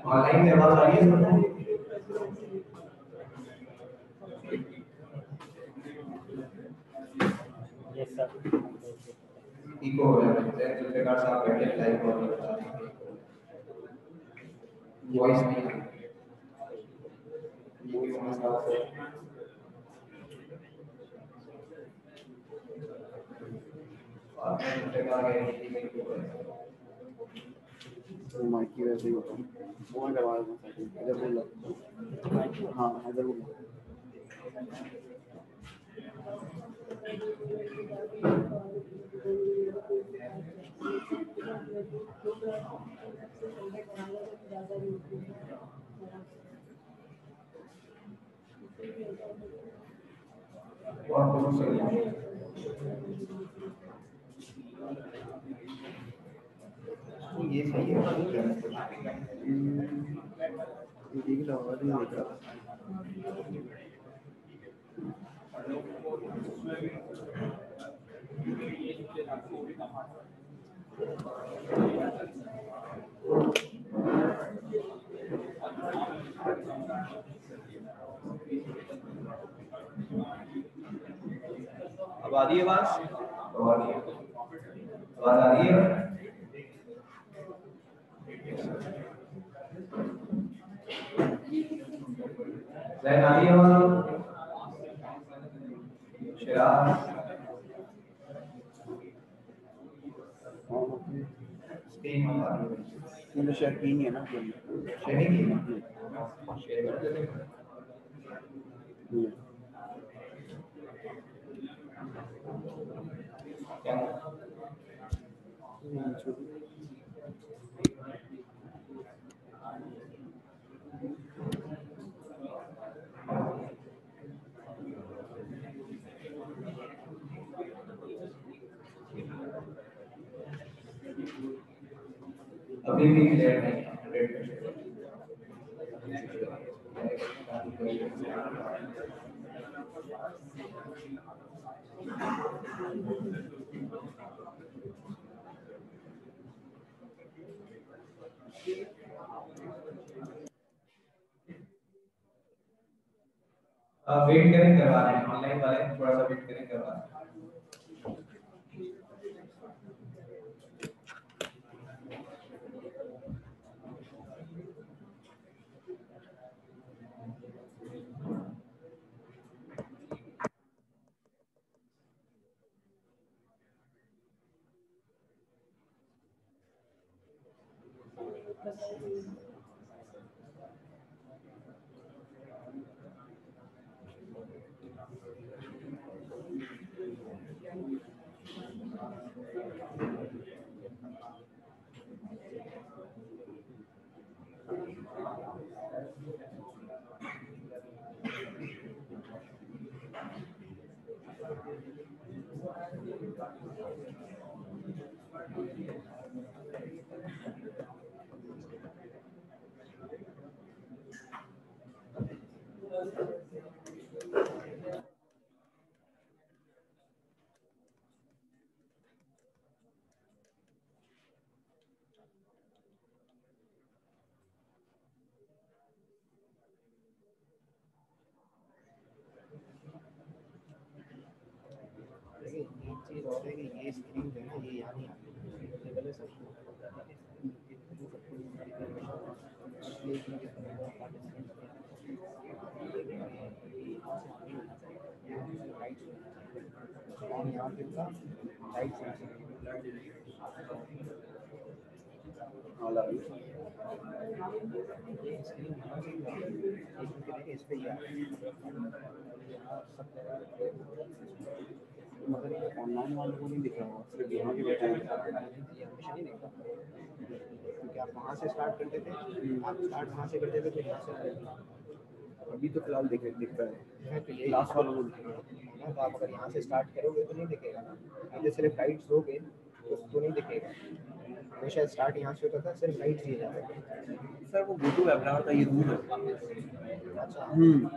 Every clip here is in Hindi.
ऑनलाइन में आवाज आ रही है यस सर इको हो रहा है जिस प्रकार से आप बैठे लाइव और वॉइस नहीं आ रही ये समस्या है और जिस प्रकार तो माइक की वजह से होता है वो मैं करवा दूँ इधर बोल हाँ इधर बोल और कौन सा ये सही है ठीक है आवाज नहीं निकल अब आ रही है आवाज? आवाज आ रही है? जैन आ रही है आवाज? शिराज स्क्रीन में आ रही है। मुझे शेयर की नहीं है ना शेयरिंग की शेयर कर देते हैं। क्या अभी भी क्लियर नहीं है 100%। वेट करें करवा रहे हैं ऑनलाइन वाले थोड़ा सा वेट करें करवा रहे हैं। चीज और है कि ये स्क्रीन जो है ना ये यहाँ नहीं आती लेवल है सब और यहाँ पे का राइट इस पे मगर ऑनलाइन वालों को नहीं दिख रहा होगा, सिर्फ यहाँ के बच्चे हमेशा नहीं देखा क्योंकि आप वहाँ से स्टार्ट करते थे आप स्टार्ट वहाँ से करते थे फिर यहाँ से अभी तो फिलहाल दिखता है तो ये क्लास वालों को दिखेगा। तो आप अगर यहाँ से स्टार्ट करोगे तो नहीं दिखेगा ना इधर सिर्फ राइट्स दोगे तो नहीं दिखेगा हमेशा स्टार्ट यहाँ से होता था सिर्फ राइट्स दिए जाते थे सर वो गो टू वेबिनार का ये रूल है। अच्छा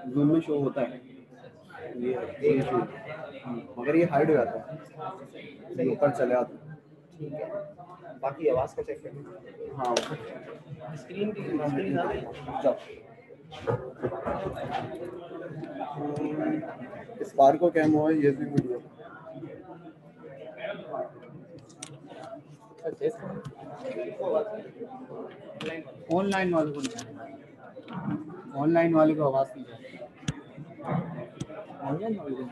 जूम में शो होता है ये मगर ये हाइड हो जाता है ये ऊपर चले आता है। ठीक है बाकी आवाज़ का चेक करें हाँ स्क्रीन आ रही है स्पार्क को कैम हुआ है ये भी वीडियो ऑनलाइन वाले को नहीं ऑनलाइन वाले को आवाज़ नहीं जाती ऑनलाइन वाले को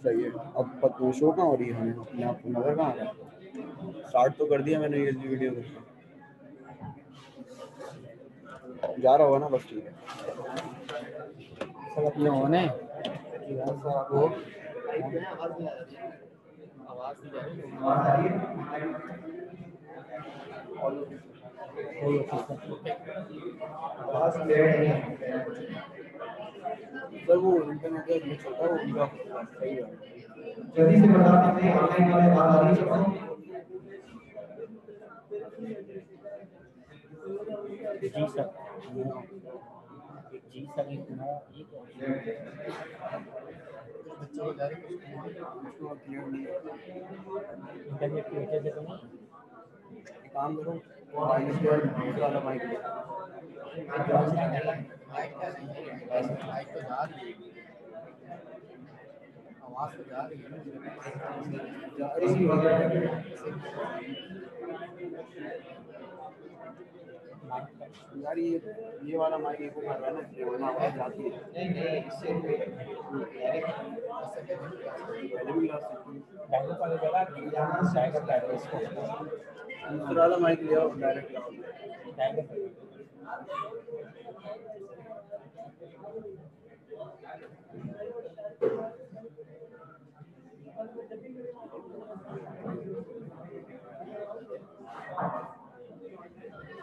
सही है। अब पता शो कहाँ हो रही है हमें अपने आप को नजर कहाँ आ रहा है। स्टार्ट तो कर दिया मैंने ये वीडियो को जा रहा होगा ना बस ठीक है सब अपने होने वो आवाज़ नहीं जा रही आवाज़ क्लियर नहीं है सर वो इंटरनेट का ग्लिच होता है वो उनका सही है। जल्दी से बता दीजिए ऑनलाइन वाले बात आ रही है सबको? जी सर जी सर एक 9 1 बच्चा हो जा रही है उसको क्लियर नहीं है। इंटरनेट की वजह से तो नहीं। एक काम करो, माइनस के दूसरा वाला माइक लो। लाइट का नहीं है, लाइट तो जा रही है, आवाज़ तो जा रही है। जा रही है। यार ये वाला माइक एक कर रहा है ना, इसलिए वरना आवाज जाती है। नहीं नहीं, इससे पहले भी ला सकती हूँ। बैंगलोर वाले जगह यहाँ जाएगा क्या इसको दूसरा वाला माइक ले आओ, डायरेक्ट लाओ। जाएगा।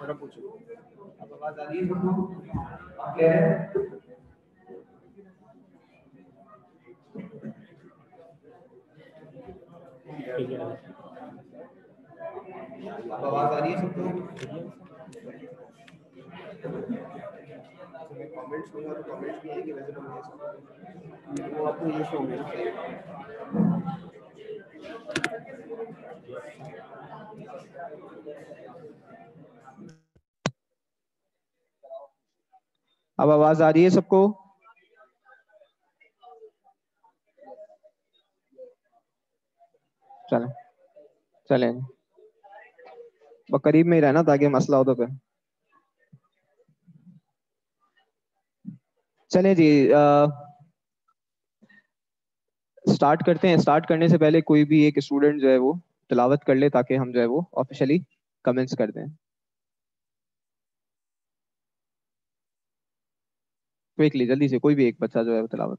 जरा पूछो। अब आवाज आ रही है सबको? क्लियर है? ठीक है। अब आवाज आ रही है सबको? कमेंट्स दूंगा तो कमेंट्स भी आएंगे, वैसे तो मैं वो आपको ये शो में अब आवाज आ रही है सबको? चले चले करीब में ही रहना ताकि मसला हो तो फिर चले जी। स्टार्ट करते हैं। स्टार्ट करने से पहले कोई भी एक स्टूडेंट जो है वो तिलावत कर ले ताकि हम जो है वो ऑफिशियली कमेंट्स कर दें। क्विकली जल्दी से कोई भी एक बच्चा जो है वो तिलावत।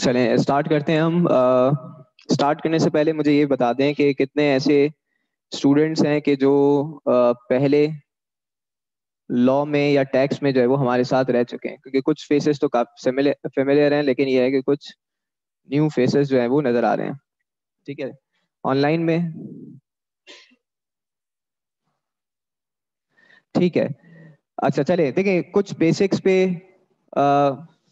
चलें स्टार्ट करते हैं हम। स्टार्ट करने से पहले मुझे ये बता दें कि कितने ऐसे स्टूडेंट्स हैं कि जो पहले लॉ में या टैक्स में जो है वो हमारे साथ रह चुके हैं, क्योंकि कुछ फेसेस तो काफी फेमिलियर हैं, लेकिन ये है कि कुछ न्यू फेसेस जो है वो नजर आ रहे हैं। ठीक है, ऑनलाइन में। ठीक है, अच्छा चले देखिए कुछ बेसिक्स पे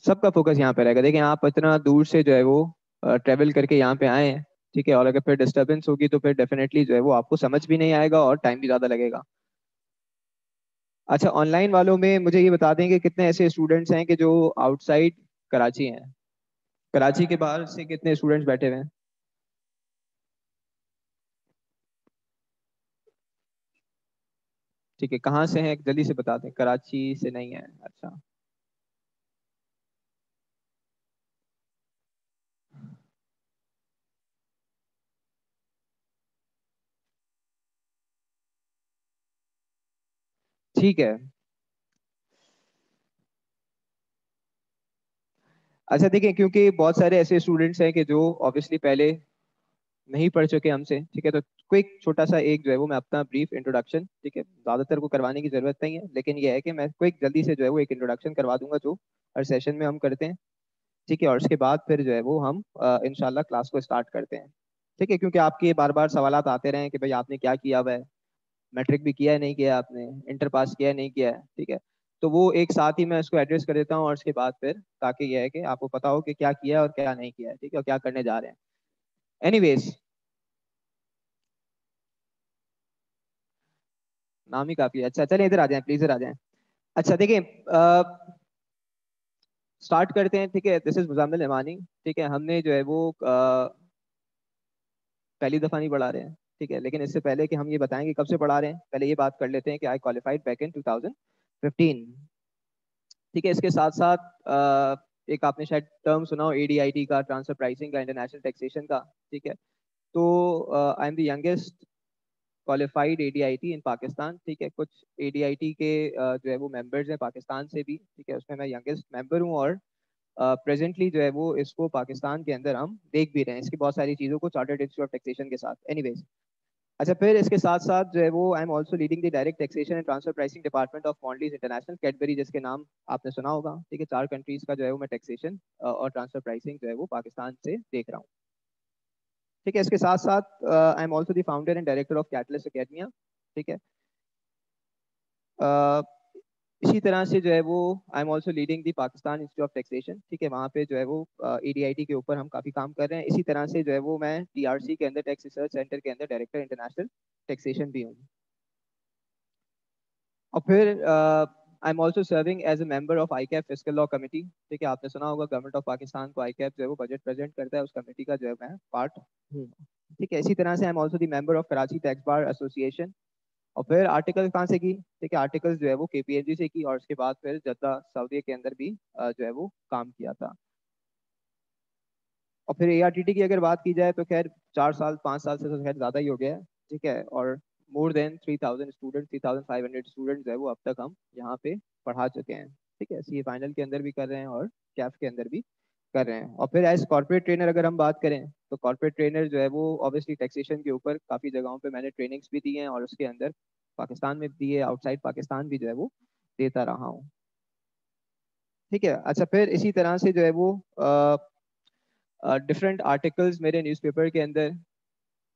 सबका फोकस यहाँ पे रहेगा। देखिए आप इतना दूर से जो है वो ट्रेवल करके यहाँ पे आए हैं, ठीक है, और अगर फिर डिस्टरबेंस होगी तो फिर डेफिनेटली जो है वो आपको समझ भी नहीं आएगा और टाइम भी ज़्यादा लगेगा। अच्छा, ऑनलाइन वालों में मुझे ये बता दें कि कितने ऐसे स्टूडेंट्स हैं कि जो आउटसाइड कराची हैं, कराची के बाहर से कितने स्टूडेंट्स बैठे हुए हैं? ठीक है, कहाँ से हैं जल्दी से बता दें। कराची से नहीं है, अच्छा। ठीक है, अच्छा देखिए क्योंकि बहुत सारे ऐसे स्टूडेंट्स हैं कि जो ऑब्वियसली पहले नहीं पढ़ चुके हमसे, ठीक है, तो क्विक छोटा सा एक जो है वो मैं अपना ब्रीफ इंट्रोडक्शन, ठीक है, ज्यादातर को करवाने की जरूरत नहीं है, लेकिन ये है कि मैं क्विक जल्दी से जो है वो एक इंट्रोडक्शन करवा दूंगा जो हर सेशन में हम करते हैं। ठीक है, और उसके बाद फिर जो है वो हम इंशाल्लाह क्लास को स्टार्ट करते हैं। ठीक है, क्योंकि आपके बार बार सवालात आते रहे कि भाई आपने क्या किया हुआ है, मैट्रिक भी किया है नहीं किया आपने, इंटर पास किया है नहीं किया है, ठीक है। तो वो एक साथ ही मैं इसको एड्रेस कर देता हूँ, और उसके बाद फिर ताकि ये है कि आपको पता हो कि क्या किया और क्या नहीं किया है, ठीक है, और क्या करने जा रहे हैं। एनीवेज, नाम ही काफी है। अच्छा चलिए इधर आ जाएं, प्लीज इधर आ जाएं। अच्छा देखिए, स्टार्ट करते हैं, ठीक है। दिस इज मुजाम्मिल इमानी, ठीक है। हमने जो है वो पहली दफा नहीं पढ़ा रहे हैं, ठीक है। लेकिन इससे पहले कि हम ये बताएं कि कब से पढ़ा रहे हैं, पहले ये बात कर लेते हैं कि आई क्वालिफाइड बैक इन 2015, ठीक है। इसके साथ साथ एक आपने शायद टर्म सुना हो एडीआईटी का, ट्रांसफर प्राइसिंग का, इंटरनेशनल टैक्सेशन का, ठीक है। तो I am the youngest qualified ADIT in Pakistan, ठीक है। कुछ एडीआईटी के जो है वो मेंबर्स हैं पाकिस्तान से भी, ठीक है, उसमें मैं यंगेस्ट मेंबर हूँ। और प्रेजेंटली जो है वो इसको पाकिस्तान के अंदर हम देख भी रहे हैं, इसकी बहुत सारी चीज़ों को चार्टर्ड इंस्टीट्यूट ऑफ टैक्सेशन के साथ। एनीवेज, अच्छा फिर इसके साथ साथ जो है वो I am also leading the direct taxation and transfer pricing department of Mondelez International, Cadbury जिसके नाम आपने सुना होगा, ठीक है। 4 कंट्रीज का जो है वो मैं टैक्सेशन और ट्रांसफर प्राइसिंग जो है वो पाकिस्तान से देख रहा हूँ, ठीक है। इसके साथ साथ आई am also the founder and director of catalyst academia, ठीक है। अ, इसी तरह से जो है वो I am also leading the Pakistan institute of taxation, ठीक है। वहाँ पे जो है वो एडीआईटी के ऊपर हम काफ़ी काम कर रहे हैं। इसी तरह से जो है वो मैं टीआरसी के अंदर, टैक्स रिसर्च सेंटर के अंदर डायरेक्टर इंटरनेशनल टैक्सेशन भी हूँ। और फिर I am also serving as a member of ICAP fiscal law committee, ठीक है। आपने सुना होगा गवर्नमेंट ऑफ पाकिस्तान को आई कैप जो है वो बजट प्रेजेंट करता है, उस कमेटी का जो है मैं पार्ट हूँ, ठीक है। इसी तरह से आई am also the member of Karachi tax bar association. और फिर आर्टिकल कहाँ से की, ठीक है, आर्टिकल जो है वो केपीएमजी से की, और उसके बाद फिर जद्दा सऊदी के अंदर भी जो है वो काम किया था। और फिर एआरटीटी की अगर बात की जाए तो खैर 4 साल 5 साल से तो खैर ज़्यादा ही हो गया है, ठीक है। और मोर देन 3000 स्टूडेंट, 3500 स्टूडेंट जो है वो अब तक हम यहाँ पे पढ़ा चुके हैं, ठीक है। सीए फाइनल के अंदर भी कर रहे हैं और कैफ के अंदर भी कर रहे हैं। और फिर एज कॉर्पोरेट ट्रेनर अगर हम बात करें तो कॉर्पोरेट ट्रेनर जो है वो ऑब्वियसली टैक्सेशन के ऊपर काफ़ी जगहों पे मैंने ट्रेनिंग्स भी दी हैं, और उसके अंदर पाकिस्तान में भी दी है, आउटसाइड पाकिस्तान भी जो है वो देता रहा हूँ, ठीक है। अच्छा फिर इसी तरह से जो है वो डिफरेंट आर्टिकल्स मेरे न्यूज़पेपर के अंदर,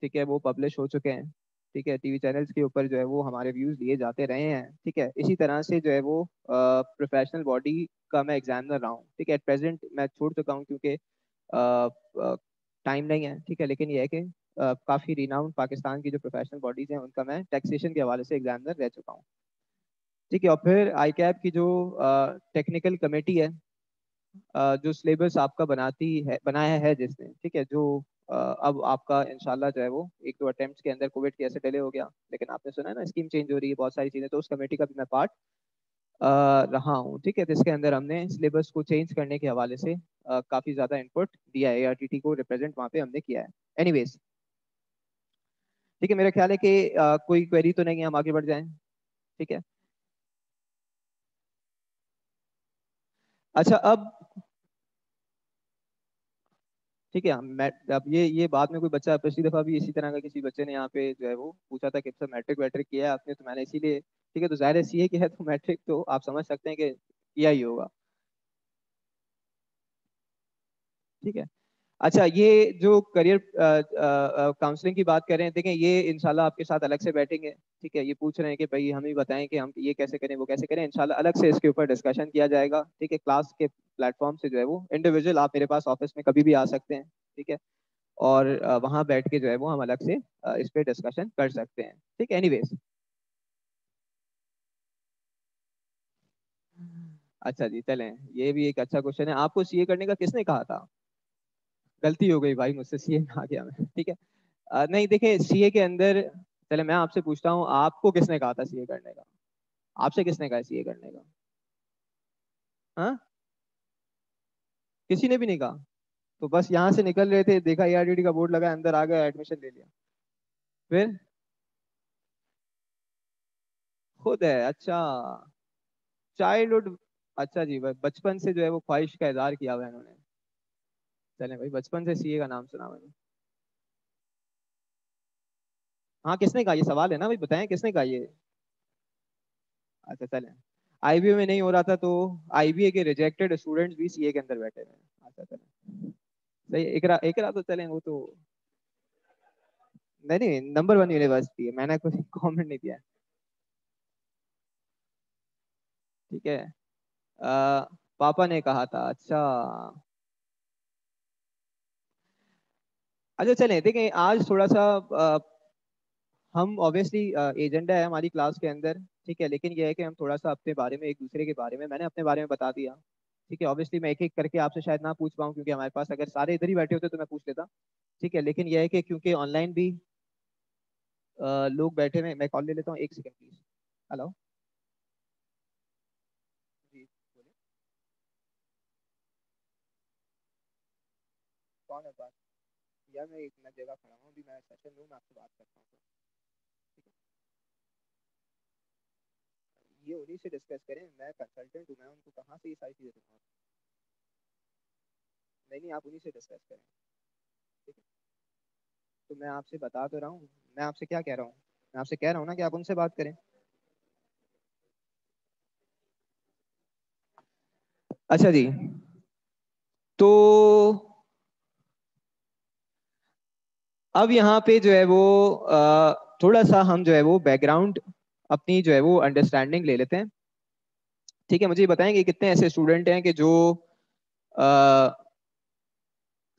ठीक है, वो पब्लिश हो चुके हैं, ठीक है। टीवी चैनल्स के ऊपर जो है वो हमारे व्यूज़ लिए जाते रहे हैं, ठीक है। इसी तरह से जो है वो प्रोफेशनल बॉडी का मैं एग्जामिनर रहा हूँ, ठीक है। एट प्रेजेंट मैं छोड़ चुका हूँ क्योंकि टाइम नहीं है, ठीक है। लेकिन ये है कि काफ़ी रिनाउंड पाकिस्तान की जो प्रोफेशनल बॉडीज़ हैं उनका मैं टैक्सेशन के हवाले से एग्जामिनर रह चुका हूँ, ठीक है। और फिर आई कैप की जो टेक्निकल कमेटी है, जो सिलेबस आपका बनाया है जिसने, ठीक है, जो अब आपका इंशाल्लाह जो है वो 1-2 अटेम्प्ट्स के अंदर कोविड के ऐसे डिले हो गया, लेकिन आपने सुना है ना स्कीम चेंज हो रही है, बहुत सारी चीज़ें, तो उस कमेटी का भी मैं पार्ट रहा हूँ, ठीक है। तो इसके अंदर हमने सिलेबस को चेंज करने के हवाले से काफ़ी ज़्यादा इनपुट दिया है, एआरटीटी को रिप्रेजेंट वहाँ पे हमने किया है। एनीवेज, ठीक है, मेरा ख्याल है कि कोई क्वेरी तो नहीं है, हम आगे बढ़ जाएं, ठीक है। अच्छा अब ठीक है, मैं अब ये बाद में कोई बच्चा पिछली दफा भी इसी तरह का किसी बच्चे ने यहाँ पे जो है वो पूछा था कि सर मैट्रिक वैट्रिक किया है आपने, तो मैंने इसीलिए, ठीक है, तो जाहिर है सीए किया है तो मैट्रिक तो आप समझ सकते हैं कि किया ही होगा, ठीक है। अच्छा ये जो करियर काउंसलिंग की बात कर रहे हैं, देखें ये इंशाल्लाह आपके साथ अलग से बैठेंगे, ठीक है। ये पूछ रहे हैं कि भाई हम ही बताएं कि हम ये कैसे करें वो कैसे करें, इंशाल्लाह अलग से इसके ऊपर डिस्कशन किया जाएगा, ठीक है। क्लास के प्लेटफॉर्म से जो है वो इंडिविजुअल आप मेरे पास ऑफिस में कभी भी आ सकते हैं, ठीक है। और वहां बैठ के जो है वो हम अलग से इस पे डिस्कशन कर सकते हैं, ठीक है। एनीवेज, अच्छा जी चलें, ये भी एक अच्छा क्वेश्चन है, आपको सीए करने का किसने कहा था? गलती हो गई भाई मुझसे, सीए में आ गया मैं, ठीक है। नहीं देखें सीए के अंदर, चले मैं आपसे पूछता हूँ, आपको किसने कहा था सीए करने का? आपसे किसने कहा सीए करने का? हाँ, किसी ने भी नहीं कहा? तो बस यहाँ से निकल रहे थे, देखा एआरडीडी का बोर्ड लगा, अंदर आ गया, एडमिशन ले लिया, फिर खुद है? अच्छा, चाइल्डहुड, अच्छा जी, बचपन से जो है वो ख्वाहिश का इजहार किया हुआ है इन्होंने। चलें भाई, बचपन से सीए का नाम सुना मैंने। हाँ किसने कहा, ये सवाल है ना भाई, बताएं किसने कहा ये? अच्छा चलें, आईबीए में नहीं हो रहा था तो आईबीए के रिजेक्टेड स्टूडेंट्स भी सीए के अंदर बैठे हुए हैं। अच्छा चलें, सही, इकरा इकरा तो चलें, वो तो नहीं नहीं, नंबर 1 यूनिवर्सिटी है, मैंने कुछ कमेंट नहीं दिया है। ठीक है। पापा ने कहा था, अच्छा। अच्छा चलें, देखें आज थोड़ा सा हम ऑब्वियसली एजेंडा है हमारी क्लास के अंदर, ठीक है, लेकिन यह है कि हम थोड़ा सा अपने बारे में, एक दूसरे के बारे में, मैंने अपने बारे में बता दिया, ठीक है। ऑब्वियसली मैं एक एक करके आपसे शायद ना पूछ पाऊँ, क्योंकि हमारे पास अगर सारे इधर ही बैठे होते तो मैं पूछ लेता, ठीक है। लेकिन यह है कि क्योंकि ऑनलाइन भी लोग बैठे हुए, मैं कॉल ले लेता हूँ, एक सेकंड प्लीज। हेलो जी, बोलिए। कौन है बात? यार मैं एक मैं जगह खड़ा हूँ अभी, मैं सेशन रूम में आपसे बात करता हूँ, ठीक है। ये उन्हीं से डिस्कस करें, मैं कंसल्टेंट हूँ, मैं उनको कहाँ से ये सारी चीज़ें दूंगा। नहीं नहीं, आप उन्हीं से डिस्कस करें, ठीक है। तो मैं आपसे बता तो रहा हूँ, मैं आपसे क्या कह रहा हूँ, मैं आपसे कह रहा हूँ ना कि आप उनसे बात करें। अच्छा जी, तो अब यहाँ पे जो है वो थोड़ा सा हम जो है वो बैकग्राउंड अपनी जो है वो अंडरस्टैंडिंग ले लेते हैं, ठीक है। मुझे ये बताएंगे कितने ऐसे स्टूडेंट हैं कि जो अ,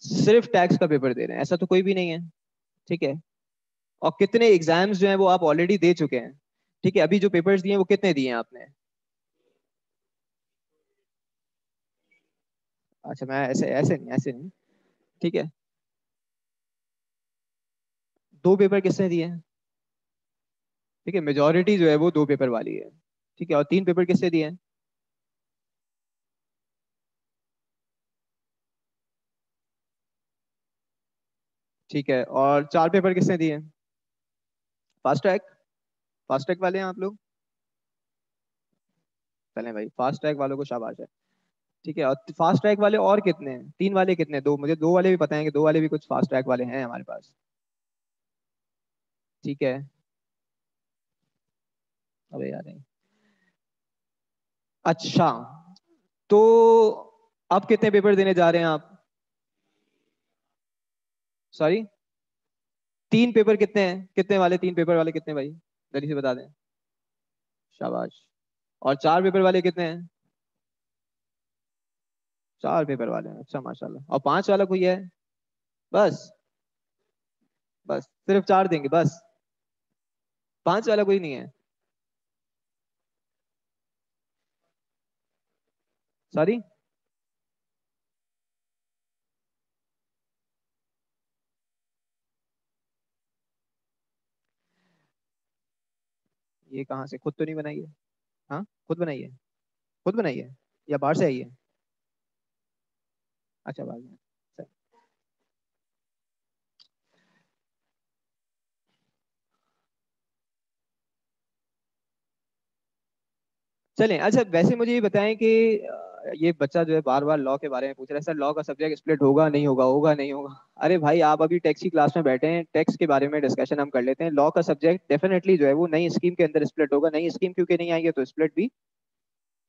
सिर्फ टैक्स का पेपर दे रहे हैं? ऐसा तो कोई भी नहीं है, ठीक है। और कितने एग्जाम्स जो हैं वो आप ऑलरेडी दे चुके हैं, ठीक है। अभी जो पेपर्स दिए हैं वो कितने दिए हैं आपने? अच्छा, मैं ऐसे ऐसे नहीं, ऐसे नहीं, ठीक है। 2 पेपर किसने दिए हैं? ठीक है, मेजोरिटी जो है वो 2 पेपर वाली है, ठीक है। और 3 पेपर किससे दिए हैं? ठीक है, और 4 पेपर किसने दिए हैं? फास्ट ट्रैक, फास्ट ट्रैक वाले हैं आप लोग? चलें भाई, फास्ट ट्रैक वालों को शाबाश है, ठीक है। और फास्ट ट्रैक वाले और कितने हैं? 3 वाले कितने हैं? 2, मुझे 2 वाले भी पता है कि 2 वाले भी कुछ फास्ट ट्रैक वाले हैं हमारे पास, ठीक है। अबे यार नहीं। अच्छा, तो अब कितने पेपर देने जा रहे हैं आप? सॉरी, 3 पेपर कितने हैं? कितने वाले 3 पेपर वाले कितने भाई, जल्दी से बता दें। शाबाश। और 4 पेपर वाले कितने हैं? 4 पेपर वाले हैं, अच्छा माशाल्लाह। और 5 वाला कोई है? बस, बस सिर्फ 4 देंगे बस? 5 वाला कोई नहीं है? सॉरी, ये कहाँ से, खुद तो नहीं बनाई है? हाँ, खुद बनाई है? खुद बनाई है या बाहर से आई है? अच्छा, बाहर से। चलें, अच्छा वैसे मुझे ये बताएं कि ये बच्चा जो है बार बार लॉ के बारे में पूछ रहा है, सर लॉ का सब्जेक्ट स्प्लिट होगा नहीं होगा, होगा नहीं होगा? अरे भाई, आप अभी टैक्स की क्लास में बैठे हैं, टैक्स के बारे में डिस्कशन हम कर लेते हैं। लॉ का सब्जेक्ट डेफिनेटली जो है वो नई स्कीम के अंदर स्प्लिट होगा, नई स्कीम क्योंकि नहीं आई है तो स्प्लिट भी,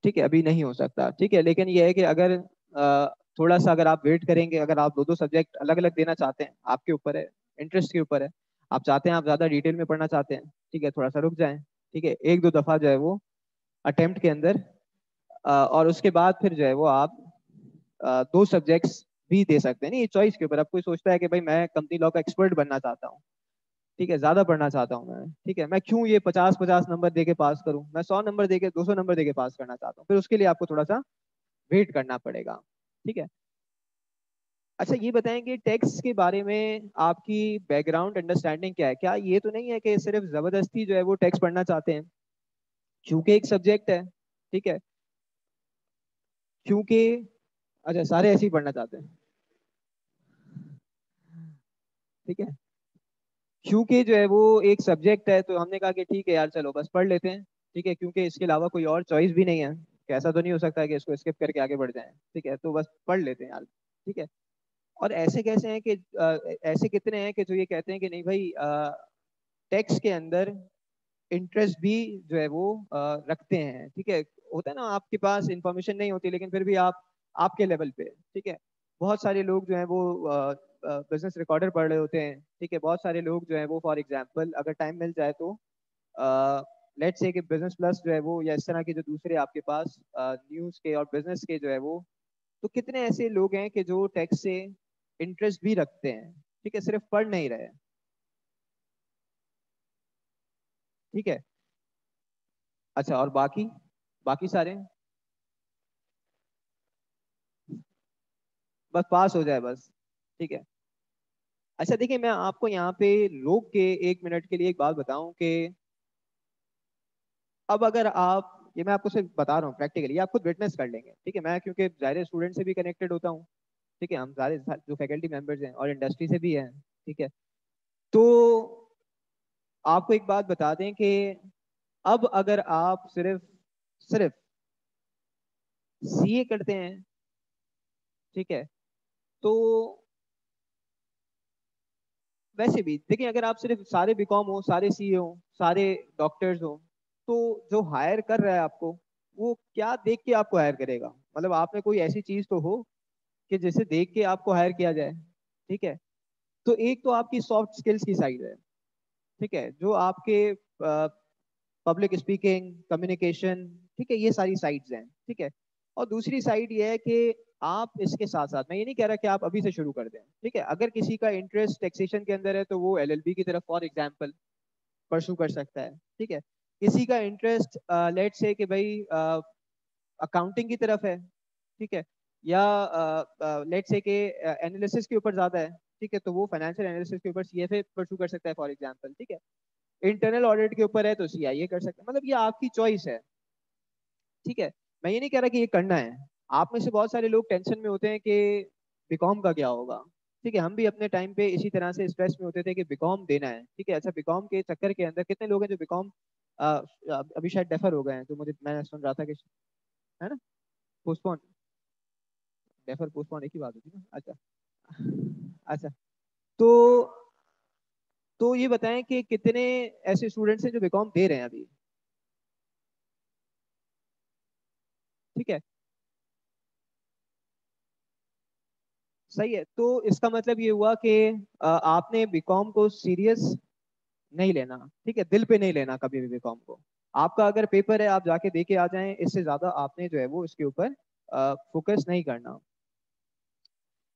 ठीक है, अभी नहीं हो सकता, ठीक है। लेकिन ये है कि अगर थोड़ा सा अगर आप वेट करेंगे, अगर आप 2 2 सब्जेक्ट अलग अलग देना चाहते हैं, आपके ऊपर है, इंटरेस्ट के ऊपर है। आप चाहते हैं, आप ज्यादा डिटेल में पढ़ना चाहते हैं, ठीक है, थोड़ा सा रुक जाएं, ठीक है। 1 2 दफा जो है वो अटेम्प्ट के अंदर और उसके बाद फिर जो है वो आप 2 सब्जेक्ट्स भी दे सकते हैं। नहीं, ये चॉइस के ऊपर। अब कोई सोचता है कि भाई मैं कंपनी लॉ का एक्सपर्ट बनना चाहता हूँ, ठीक है, ज्यादा पढ़ना चाहता हूँ मैं, ठीक है, मैं क्यों ये 50 50 नंबर दे के पास करूँ, मैं 100 नंबर दे के, 200 नंबर दे के पास करना चाहता हूँ, फिर उसके लिए आपको थोड़ा सा वेट करना पड़ेगा, ठीक है। अच्छा ये बताएंगे टैक्स के बारे में आपकी बैकग्राउंड अंडरस्टैंडिंग क्या है? क्या ये तो नहीं है कि सिर्फ जबरदस्ती जो है वो टैक्स पढ़ना चाहते हैं क्योंकि एक सब्जेक्ट है, ठीक है, क्योंकि, अच्छा सारे ऐसे ही पढ़ना चाहते हैं, ठीक है, क्योंकि जो है वो एक सब्जेक्ट है तो हमने कहा कि ठीक है यार चलो बस पढ़ लेते हैं, ठीक है, क्योंकि इसके अलावा कोई और चॉइस भी नहीं है, कि ऐसा तो नहीं हो सकता है कि इसको स्किप करके आगे बढ़ जाएं, ठीक है, तो बस पढ़ लेते हैं यार, ठीक है। और ऐसे कैसे हैं कि ऐसे कितने हैं कि जो ये कहते हैं कि नहीं भाई टैक्स के अंदर इंटरेस्ट भी जो है वो रखते हैं, ठीक है। होता है ना, आपके पास इंफॉर्मेशन नहीं होती लेकिन फिर भी आप आपके लेवल पे, ठीक है, बहुत सारे लोग जो हैं वो बिजनेस रिकॉर्डर पढ़ रहे होते हैं, ठीक है, बहुत सारे लोग जो है वो फॉर एग्जांपल अगर टाइम मिल जाए तो लेट्स से कि बिजनेस प्लस जो है वो या इस तरह के जो दूसरे आपके पास न्यूज़ के और बिजनेस के जो है वो, तो कितने ऐसे लोग हैं कि जो टैक्स से इंटरेस्ट भी रखते हैं, ठीक है, सिर्फ पढ़ नहीं रहे, ठीक है। अच्छा, और बाकी बाकी सारे बस पास हो जाए बस, ठीक है। अच्छा देखिए, मैं आपको यहाँ पे रोक के 1 मिनट के लिए एक बात बताऊं कि अब अगर आप, ये मैं आपको सिर्फ बता रहा हूँ प्रैक्टिकली, आप खुद विटनेस कर लेंगे, ठीक है, मैं क्योंकि ज़ाहिर स्टूडेंट से भी कनेक्टेड होता हूँ, ठीक है, हम सारे जो फैकल्टी मेंबर्स हैं और इंडस्ट्री से भी हैं, ठीक है। तो आपको एक बात बता दें कि अब अगर आप सिर्फ सिर्फ सीए करते हैं, ठीक है, तो वैसे भी देखिए, अगर आप सिर्फ सारे बीकॉम हो, सारे सीए हो, सारे डॉक्टर्स हो, तो जो हायर कर रहा है आपको, वो क्या देख के आपको हायर करेगा? मतलब आप में कोई ऐसी चीज तो हो कि जिसे देख के आपको हायर किया जाए, ठीक है। तो एक तो आपकी सॉफ्ट स्किल्स की साइड है, ठीक है, जो आपके पब्लिक स्पीकिंग, कम्युनिकेशन, ठीक है, ये सारी साइड्स हैं, ठीक है। और दूसरी साइड ये है कि आप इसके साथ साथ, मैं ये नहीं कह रहा कि आप अभी से शुरू कर दें, ठीक है, अगर किसी का इंटरेस्ट टैक्सेशन के अंदर है तो वो एलएलबी की तरफ फॉर एग्जांपल परसू कर सकता है, ठीक है। किसी का इंटरेस्ट लेट्स से कि भाई अकाउंटिंग की तरफ है, ठीक है, या लेट्स से कि एनालिसिस के ऊपर ज्यादा है, ठीक है, तो वो फाइनेंशियल एनालिसिस के ऊपर सीएफए परसू कर सकता है फॉर एग्जांपल, ठीक है। इंटरनल ऑडिट के ऊपर है तो सीआईए कर सकता है, मतलब ये आपकी चॉइस है, ठीक है। मैं ये नहीं कह रहा कि ये करना है। आप में से बहुत सारे लोग टेंशन में होते हैं कि बीकॉम का क्या होगा, ठीक है, हम भी अपने टाइम पे इसी तरह से स्ट्रेस में होते थे कि बीकॉम देना है, ठीक है। अच्छा, बीकॉम के चक्कर के अंदर कितने लोग हैं जो बीकॉम अभी शायद डेफर हो गए हैं, तो मुझे मैं सुन रहा था कि, है ना, पोस्टपोन, डेफर पोस्टपोन एक ही बात होती है ना। अच्छा, अच्छा, तो ये बताएं कि कितने ऐसे स्टूडेंट्स हैं जो बीकॉम दे रहे हैं अभी, ठीक है। सही है, तो इसका मतलब ये हुआ कि आपने बीकॉम को सीरियस नहीं लेना, ठीक है, दिल पे नहीं लेना कभी भी बीकॉम को। आपका अगर पेपर है आप जाके दे के आ जाएं, इससे ज्यादा आपने जो है वो इसके ऊपर फोकस नहीं करना।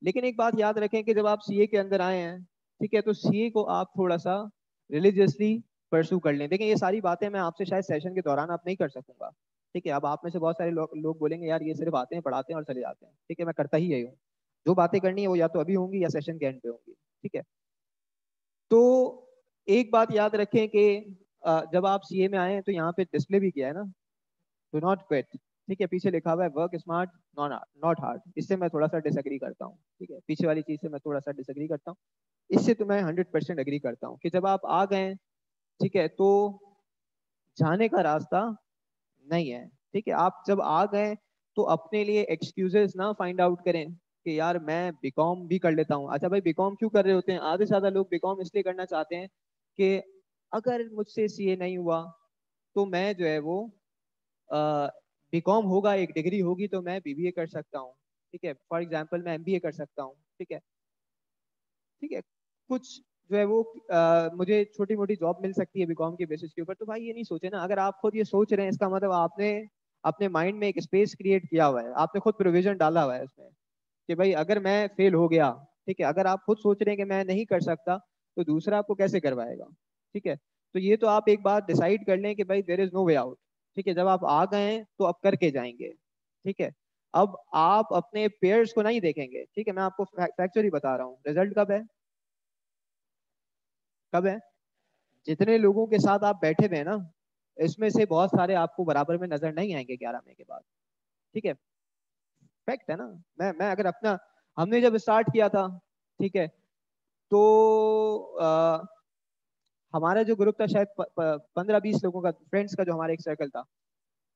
लेकिन एक बात याद रखें कि जब आप सीए के अंदर आए हैं, ठीक है, तो सीए को आप थोड़ा सा रिलीजियसली परसू कर लें। देखिए, ये सारी बातें मैं आपसे शायद सेशन के दौरान आप नहीं कर सकूंगा, ठीक है। अब आप में से बहुत सारे लोग बोलेंगे यार ये सिर्फ आते हैं, पढ़ाते हैं और चले जाते हैं, ठीक है, मैं करता ही यही हूँ। जो बातें करनी है वो या तो अभी होंगी या सेशन के एंड पे होंगी, ठीक है। तो एक बात याद रखें कि जब आप सीए में आए हैं तो यहाँ पे डिस्प्ले भी किया है ना, डू नॉट क्विट, ठीक है, पीछे लिखा हुआ है वर्क स्मार्ट नॉट हार्ड। इससे मैं थोड़ा सा डिसएग्री करता हूँ, ठीक है, पीछे वाली चीज से मैं थोड़ा सा डिसएग्री करता हूँ। इससे तो मैं 100% एग्री करता हूँ कि जब आप आ गए, ठीक है, तो जाने का रास्ता नहीं है, ठीक है। आप जब आ गए तो अपने लिए एक्सक्यूजेस ना फाइंड आउट करें कि यार मैं बीकॉम भी कर लेता हूँ। अच्छा भाई, बीकॉम क्यों कर रहे होते हैं? आधे से ज्यादा लोग बीकॉम इसलिए करना चाहते हैं कि अगर मुझसे सीए नहीं हुआ तो मैं जो है वो बीकॉम होगा, एक डिग्री होगी तो मैं बीबीए कर सकता हूँ, ठीक है, फॉर एग्जाम्पल मैं एमबीए कर सकता हूँ, ठीक है, ठीक है, कुछ जो है वो मुझे छोटी मोटी जॉब मिल सकती है बीकॉम के बेसिस के ऊपर। तो भाई ये नहीं सोचे ना, अगर आप खुद ये सोच रहे हैं इसका मतलब आपने अपने माइंड में एक स्पेस क्रिएट किया हुआ है, आपने खुद प्रोविजन डाला हुआ है उसमें कि भाई अगर मैं फेल हो गया, ठीक है, अगर आप खुद सोच रहे हैं कि मैं नहीं कर सकता तो दूसरा आपको कैसे करवाएगा, ठीक है। तो ये तो आप एक बात डिसाइड कर लें कि भाई there is no way out, ठीक है। जब आप आ गए हैं तो अब करके जाएंगे, ठीक है। अब आप अपने पेयर्स को नहीं देखेंगे, ठीक है, मैं आपको फैक्चुअली बता रहा हूँ, रिजल्ट कब है, कब है? जितने लोगों के साथ आप बैठे हुए हैं ना, इसमें से बहुत सारे आपको बराबर में नजर नहीं आएंगे 11 मई के बाद, ठीक है, फैक्ट है ना। मैं अगर अपना, हमने जब स्टार्ट किया था, ठीक है, तो हमारा जो ग्रुप था शायद 15-20 लोगों का, फ्रेंड्स का जो हमारा एक सर्कल था,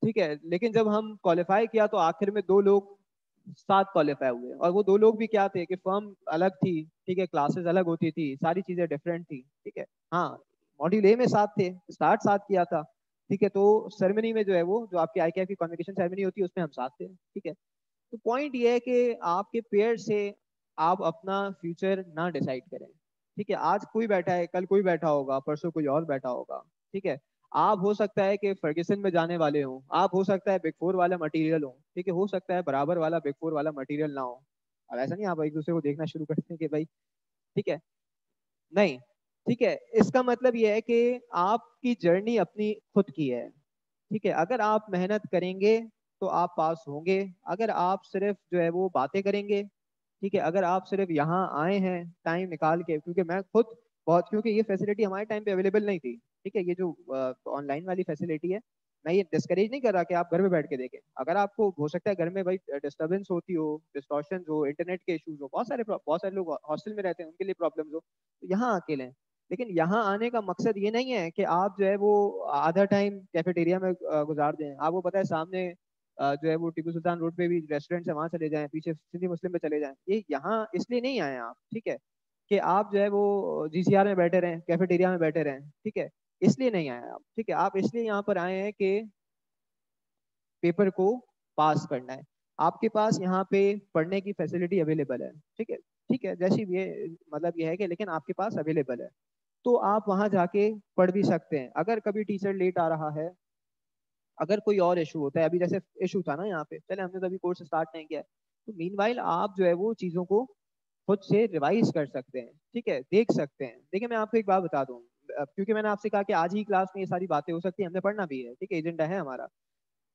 ठीक है। लेकिन जब हम क्वालिफाई किया तो आखिर में 2 लोग साथ क्वालिफाई हुए, और वो 2 लोग भी क्या थे कि फर्म अलग थी, ठीक है, क्लासेस अलग होती थी, सारी चीजें डिफरेंट थी, ठीक है। हाँ, मॉड्यूल ए में साथ थे, स्टार्ट साथ किया था, ठीक है। तो सेरेमनी में जो है वो जो आपकी आईकेएफ की कॉन्वोकेशन सेरेमनी होती है उसमें हम साथ थे, ठीक है। तो पॉइंट ये है कि आपके पेयर से आप अपना फ्यूचर ना डिसाइड करें। ठीक है, आज कोई बैठा है, कल कोई बैठा होगा, परसों कोई और बैठा होगा। ठीक है, आप हो सकता है कि फर्ग्यूसन में जाने वाले हो, आप हो सकता है बिग फोर वाला मटेरियल हो, ठीक है, हो सकता है बराबर वाला बिग फोर वाला मटेरियल ना हो। अब ऐसा नहीं आप एक दूसरे को देखना शुरू करते हैं कि भाई, ठीक है, नहीं, ठीक है, इसका मतलब ये है कि आपकी जर्नी अपनी खुद की है। ठीक है, अगर आप मेहनत करेंगे तो आप पास होंगे। अगर आप सिर्फ जो है वो बातें करेंगे, ठीक है, अगर आप सिर्फ यहाँ आए हैं टाइम निकाल के, क्योंकि मैं खुद बहुत, क्योंकि ये फैसिलिटी हमारे टाइम पे अवेलेबल नहीं थी। ठीक है, ये जो ऑनलाइन वाली फैसिलिटी है, मैं ये डिस्करेज नहीं कर रहा कि आप घर में बैठ के देखें। अगर आपको हो सकता है घर में भाई डिस्टर्बेंस होती हो, डिस्टॉर्शन हो, इंटरनेट के इश्यूज हो, बहुत सारे लोग हॉस्टल में रहते हैं, उनके लिए प्रॉब्लम्स हो, तो यहाँ अकेले हैं। लेकिन यहाँ आने का मकसद ये नहीं है कि आप जो है वो आधा टाइम कैफेटेरिया में गुजार दें। आपको पता है सामने जो है वो टीपू सुल्तान रोड पे भी रेस्टोरेंट्स है, वहां चले जाएं, पीछे सिंधी मुस्लिम पे चले जाएं। ये यहाँ इसलिए नहीं आए आप, ठीक है, कि आप जो है वो जीसीआर में बैठे रहें, कैफेटेरिया में बैठे रहें। ठीक है, इसलिए नहीं आए आप। ठीक है, आप इसलिए यहाँ पर आए हैं कि पेपर को पास करना है। आपके पास यहाँ पे पढ़ने की फैसिलिटी अवेलेबल है। ठीक है, ठीक है, जैसी भी है, मतलब ये है कि लेकिन आपके पास अवेलेबल है, तो आप वहां जाके पढ़ भी सकते हैं। अगर कभी टीचर लेट आ रहा है, अगर कोई और इशू होता है, अभी जैसे इशू था ना यहाँ पे, चले हमने तो अभी कोर्स स्टार्ट नहीं किया है, तो मीनवाइल आप जो है वो चीज़ों को खुद से रिवाइज कर सकते हैं। ठीक है, देख सकते हैं। देखिए मैं आपको एक बात बता दूं, क्योंकि मैंने आपसे कहा कि आज ही क्लास में ये सारी बातें हो सकती है, हमने पढ़ना भी है, ठीक है, एजेंडा है हमारा।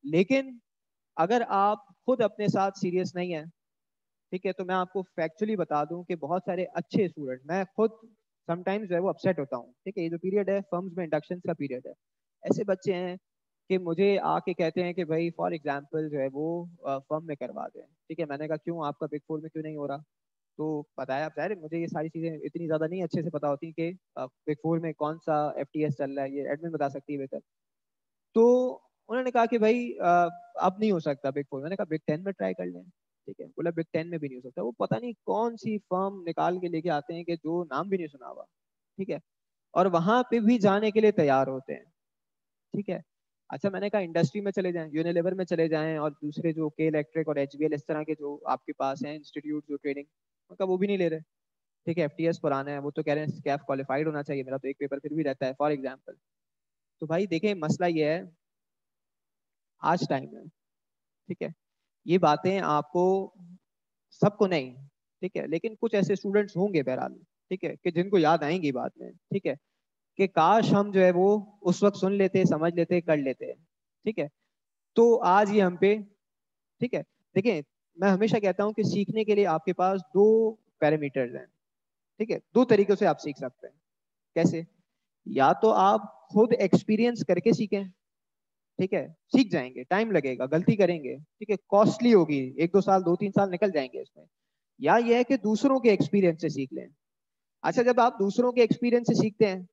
लेकिन अगर आप खुद अपने साथ सीरियस नहीं है, ठीक है, तो मैं आपको फैक्चुअली बता दूं कि बहुत सारे अच्छे स्टूडेंट, मैं खुद समटाइम्स जो है वो अपसेट होता हूँ। ठीक है, ये जो पीरियड है फर्म्स में इंडक्शन का पीरियड है, ऐसे बच्चे हैं कि मुझे आके कहते हैं कि भाई फॉर एग्जांपल जो है वो फर्म में करवा दें। ठीक है, मैंने कहा क्यों, आपका बिग फोर में क्यों नहीं हो रहा? तो बताया, आप जाहिर है मुझे ये सारी चीज़ें इतनी ज़्यादा नहीं अच्छे से पता होती कि बिग फोर में कौन सा एफटीएस चल रहा है, ये एडमिन बता सकती है बेहतर। तो उन्होंने कहा कि भाई अब नहीं हो सकता बिग फोर। मैंने कहा बिग टेन में ट्राई कर लें। ठीक है, बोला बिग टेन में भी नहीं हो सकता। वो पता नहीं कौन सी फर्म निकाल के लेके आते हैं कि जो नाम भी नहीं सुना हुआ। ठीक है, और वहां पे भी जाने के लिए तैयार होते हैं। ठीक है, अच्छा मैंने कहा इंडस्ट्री में चले जाएं, यूनिलीवर में चले जाएं, और दूसरे जो के इलेक्ट्रिक और एचबीएल इस तरह के जो आपके पास हैं इंस्टीट्यूट जो ट्रेनिंग, उनका वो भी नहीं ले रहे। ठीक है, एफटीएस पुराना है, वो तो कह रहे हैं स्कैफ क्वालिफाइड होना चाहिए, मेरा तो एक पेपर फिर भी रहता है फॉर एग्जाम्पल। तो भाई देखें मसला ये है, आज टाइम है। ठीक है, ये बातें आपको, सबको नहीं, ठीक है, लेकिन कुछ ऐसे स्टूडेंट्स होंगे बहरहाल, ठीक है, कि जिनको याद आएंगी बाद में। ठीक है, कि काश हम जो है वो उस वक्त सुन लेते, समझ लेते, कर लेते। ठीक है, तो आज ये हम पे, ठीक है, देखिए मैं हमेशा कहता हूं कि सीखने के लिए आपके पास दो पैरामीटर्स हैं। ठीक है, दो तरीकों से आप सीख सकते हैं। कैसे? या तो आप खुद एक्सपीरियंस करके सीखें, ठीक है, सीख जाएंगे, टाइम लगेगा, गलती करेंगे, ठीक है, कॉस्टली होगी, एक दो साल, दो तीन साल निकल जाएंगे इसमें। या यह है कि दूसरों के एक्सपीरियंस से सीख लें। अच्छा, जब आप दूसरों के एक्सपीरियंस से सीखते हैं,